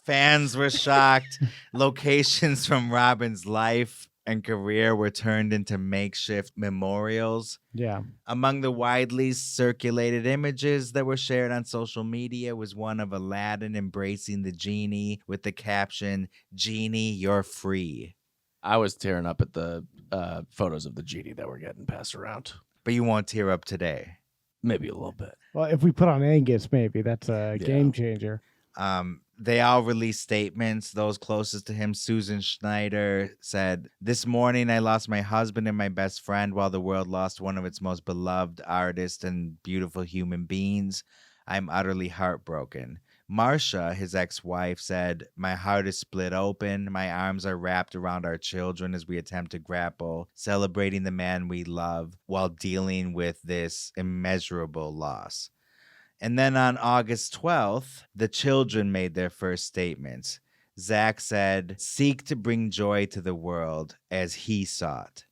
Fans were shocked. Locations from Robin's life and career were turned into makeshift memorials. Yeah. Among the widely circulated images that were shared on social media was one of Aladdin embracing the genie with the caption, "Genie, you're free." I was tearing up at the photos of the genie that were getting passed around. But you won't tear up today. Maybe a little bit. Well, if we put on Angus, maybe that's a game changer. They all released statements. Those closest to him, Susan Schneider, said, "This morning I lost my husband and my best friend while the world lost one of its most beloved artists and beautiful human beings. I'm utterly heartbroken." Marcia, his ex-wife, said, "My heart is split open. My arms are wrapped around our children as we attempt to grapple, celebrating the man we love while dealing with this immeasurable loss." And then on August 12th, the children made their first statements. Zach said, "Seek to bring joy to the world as he sought."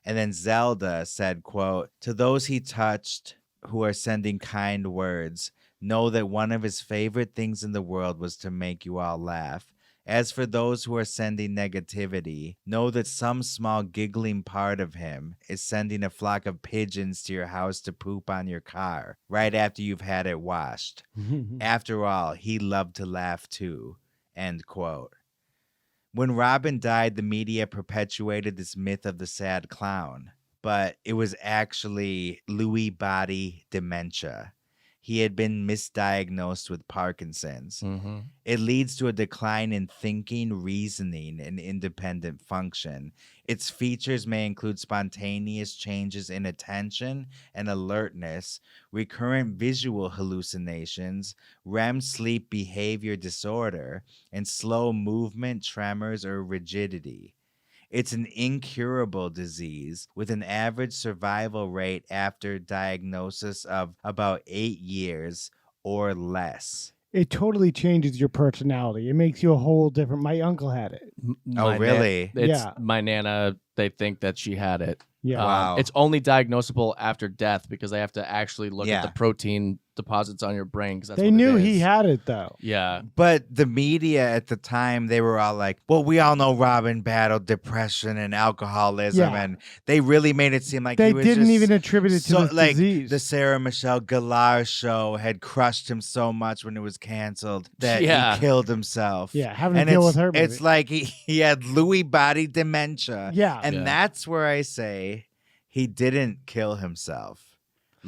And then Zelda said, quote, "To those he touched who are sending kind words, know that one of his favorite things in the world was to make you all laugh. As for those who are sending negativity, know that some small giggling part of him is sending a flock of pigeons to your house to poop on your car right after you've had it washed. After all, he loved to laugh too." End quote. When Robin died, the media perpetuated this myth of the sad clown, but it was actually Lewy body dementia. He had been misdiagnosed with Parkinson's. Mm-hmm. It leads to a decline in thinking, reasoning, and independent function. Its features may include spontaneous changes in attention and alertness, recurrent visual hallucinations, REM sleep behavior disorder, and slow movement, tremors, or rigidity. It's an incurable disease with an average survival rate after diagnosis of about 8 years or less. It totally changes your personality. It makes you a whole different. My uncle had it. Oh, really? Yeah. My Nana, they think that she had it. Yeah. Wow. It's only diagnosable after death because they have to actually look Yeah. at the protein deposits on your brain. 'Cause that's They what it knew is. he had it, though. Yeah. But the media at the time, they were all like, well, we all know Robin battled depression and alcoholism. Yeah. And they really made it seem like They he was didn't just even attribute it to so, this like, disease. The Sarah Michelle Gellar show had crushed him so much when it was canceled that Yeah. he killed himself. Yeah, having to And deal it's- with her. It's like he had Lewy body dementia. Yeah. And Yeah. that's where I say he didn't kill himself.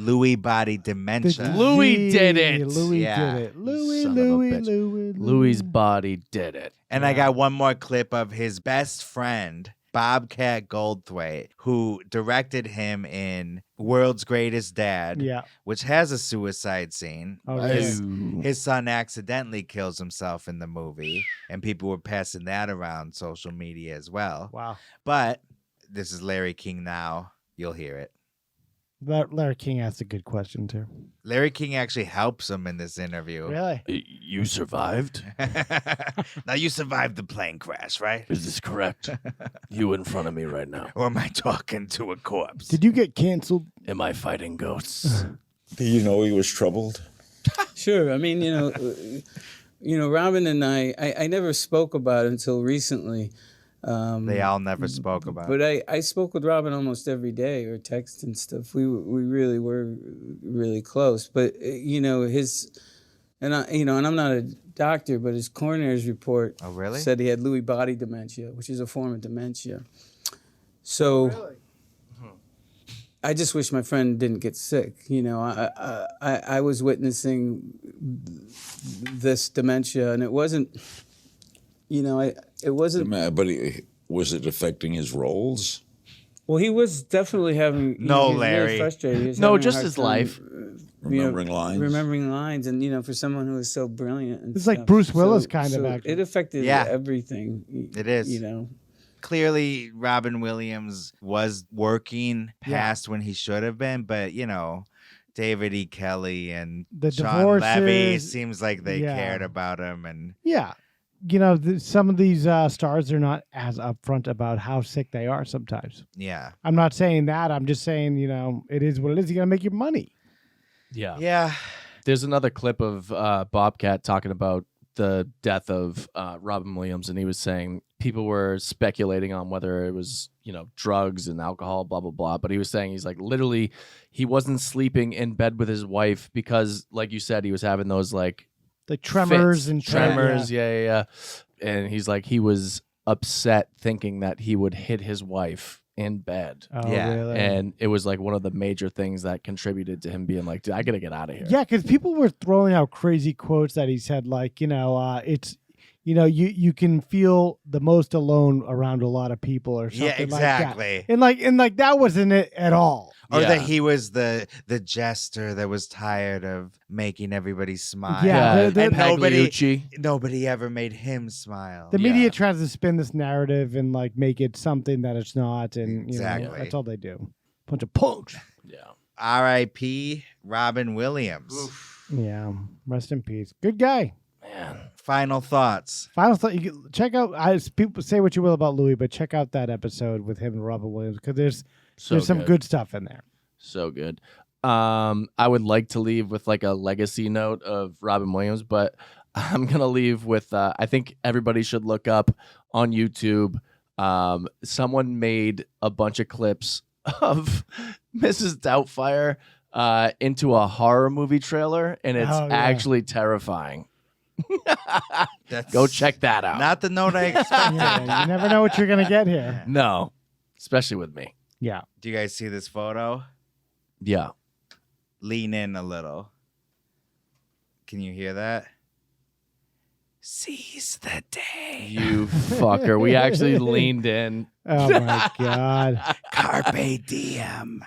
Lewy body dementia. Louis did it. Louis Yeah. did it. Louis, Son of a Louis, bitch. Louis. Louis's body did it. And I got one more clip of his best friend, Bobcat Goldthwait, who directed him in World's Greatest Dad, Yeah. which has a suicide scene. Oh, really? His son accidentally kills himself in the movie, and people were passing that around social media as well. Wow. But this is Larry King now. You'll hear it. Larry King asked a good question, too. Larry King actually helps him in this interview. Really? You survived? Now, you survived the plane crash, right? Is this correct? You in front of me right now. Or am I talking to a corpse? Did you get canceled? Am I fighting ghosts? Do you know he was troubled? Sure. I mean, Robin and I never spoke about it until recently. They all never spoke about but it. I spoke with Robin almost every day or text and stuff. We really were really close. But and I'm not a doctor, but his coroner's report said he had Lewy body dementia, which is a form of dementia. So I just wish my friend didn't get sick. I was witnessing this dementia, and it wasn't. It wasn't. But was it affecting his roles? Well, he was definitely having. No, he was Larry. Really frustrated. He was No, having a just hard his time, life. Remembering lines. Remembering lines, and for someone who is so brilliant. And It's like stuff. Bruce Willis kind of so actually. It affected everything. It is. Clearly, Robin Williams was working past when he should have been, but David E. Kelly and The Sean divorces, Levy seems like they yeah. cared about him, and Yeah. Some of these stars are not as upfront about how sick they are sometimes. yeah, I'm not saying that. I'm just saying, it is what it is. You got to make your money. Yeah. yeah. There's another clip of Bobcat talking about the death of Robin Williams, and he was saying people were speculating on whether it was, drugs and alcohol, blah, blah, blah. But he was saying he's like, literally, he wasn't sleeping in bed with his wife because, like you said, he was having those like tremors fits, and tremors. Yeah. And he's like, he was upset thinking that he would hit his wife in bed. Oh, really? And it was like one of the major things that contributed to him being like, dude, I got to get out of here. Yeah, because people were throwing out crazy quotes that he said, like, it's, you can feel the most alone around a lot of people or something exactly. like that. And that wasn't it at all. Or that he was the jester that was tired of making everybody smile. Yeah, and nobody ever made him smile. The media tries to spin this narrative and make it something that it's not, and Exactly. that's all they do. Bunch of punks. Yeah. R.I.P. Robin Williams. Yeah. Rest in peace. Good guy. Man. Final thoughts. Final thought. You can check out. People say what you will about Louis, but check out that episode with him and Robin Williams because there's some good stuff in there. So good. I would like to leave with like a legacy note of Robin Williams, but I'm gonna leave with I think everybody should look up on YouTube. Someone made a bunch of clips of Mrs. Doubtfire into a horror movie trailer, and it's actually terrifying. Go check that out. Not the note I expected. You never know what you're gonna get here. No, especially with me. Yeah. Do you guys see this photo? Yeah. Lean in a little. Can you hear that? Seize the day. You fucker. We actually leaned in. Oh my God. Carpe Diem.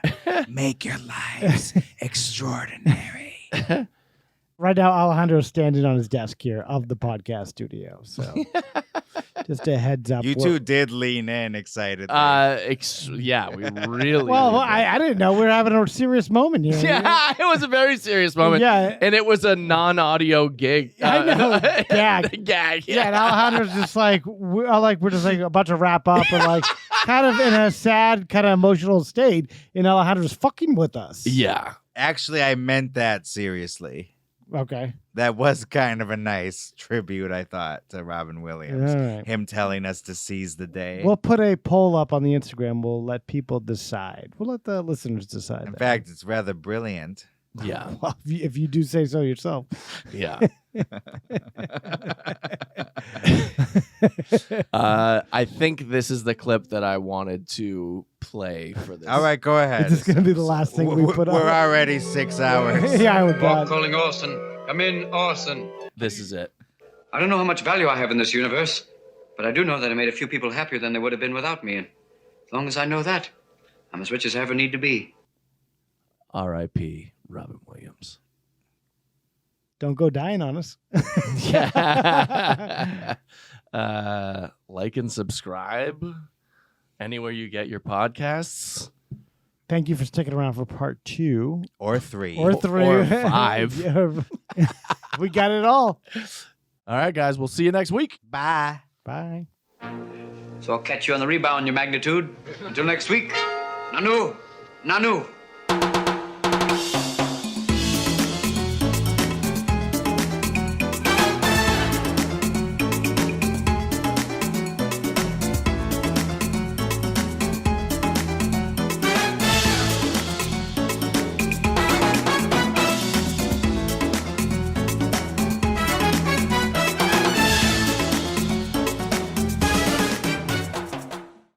Make your lives extraordinary. Right now, Alejandro's standing on his desk here of the podcast studio. So just a heads up. You two did lean in excitedly. Yeah, we really. Well, I didn't know we were having a serious moment here. Yeah, it was a very serious moment. Yeah. And it was a non-audio gig. I know. Gag. Gag. Yeah, and Alejandro's just we're just about to wrap up and kind of in a sad, kind of emotional state. And Alejandro's fucking with us. Yeah. Actually, I meant that seriously. Okay. That was kind of a nice tribute, I thought, to Robin Williams. All right. Him telling us to seize the day. We'll put a poll up on the Instagram. We'll let people decide. We'll let the listeners decide. In fact, it's rather brilliant. Yeah. Well, if you do say so yourself. Yeah. I think this is the clip that I wanted to play for this. All right, go ahead. Is this going to be the last thing we put on? We're already 6 hours. Yeah, I would God. Calling Orson. Come in, Orson. This is it. I don't know how much value I have in this universe, but I do know that I made a few people happier than they would have been without me. And as long as I know that, I'm as rich as I ever need to be. R.I.P. Robin Williams. Don't go dying on us. Yeah. Like and subscribe anywhere you get your podcasts. Thank you for sticking around for part 2. Or 3. Or 3. Or 5. Yeah. We got it all. All right, guys. We'll see you next week. Bye. Bye. So I'll catch you on the rebound, your magnitude. Until next week. Nanu. Nanu.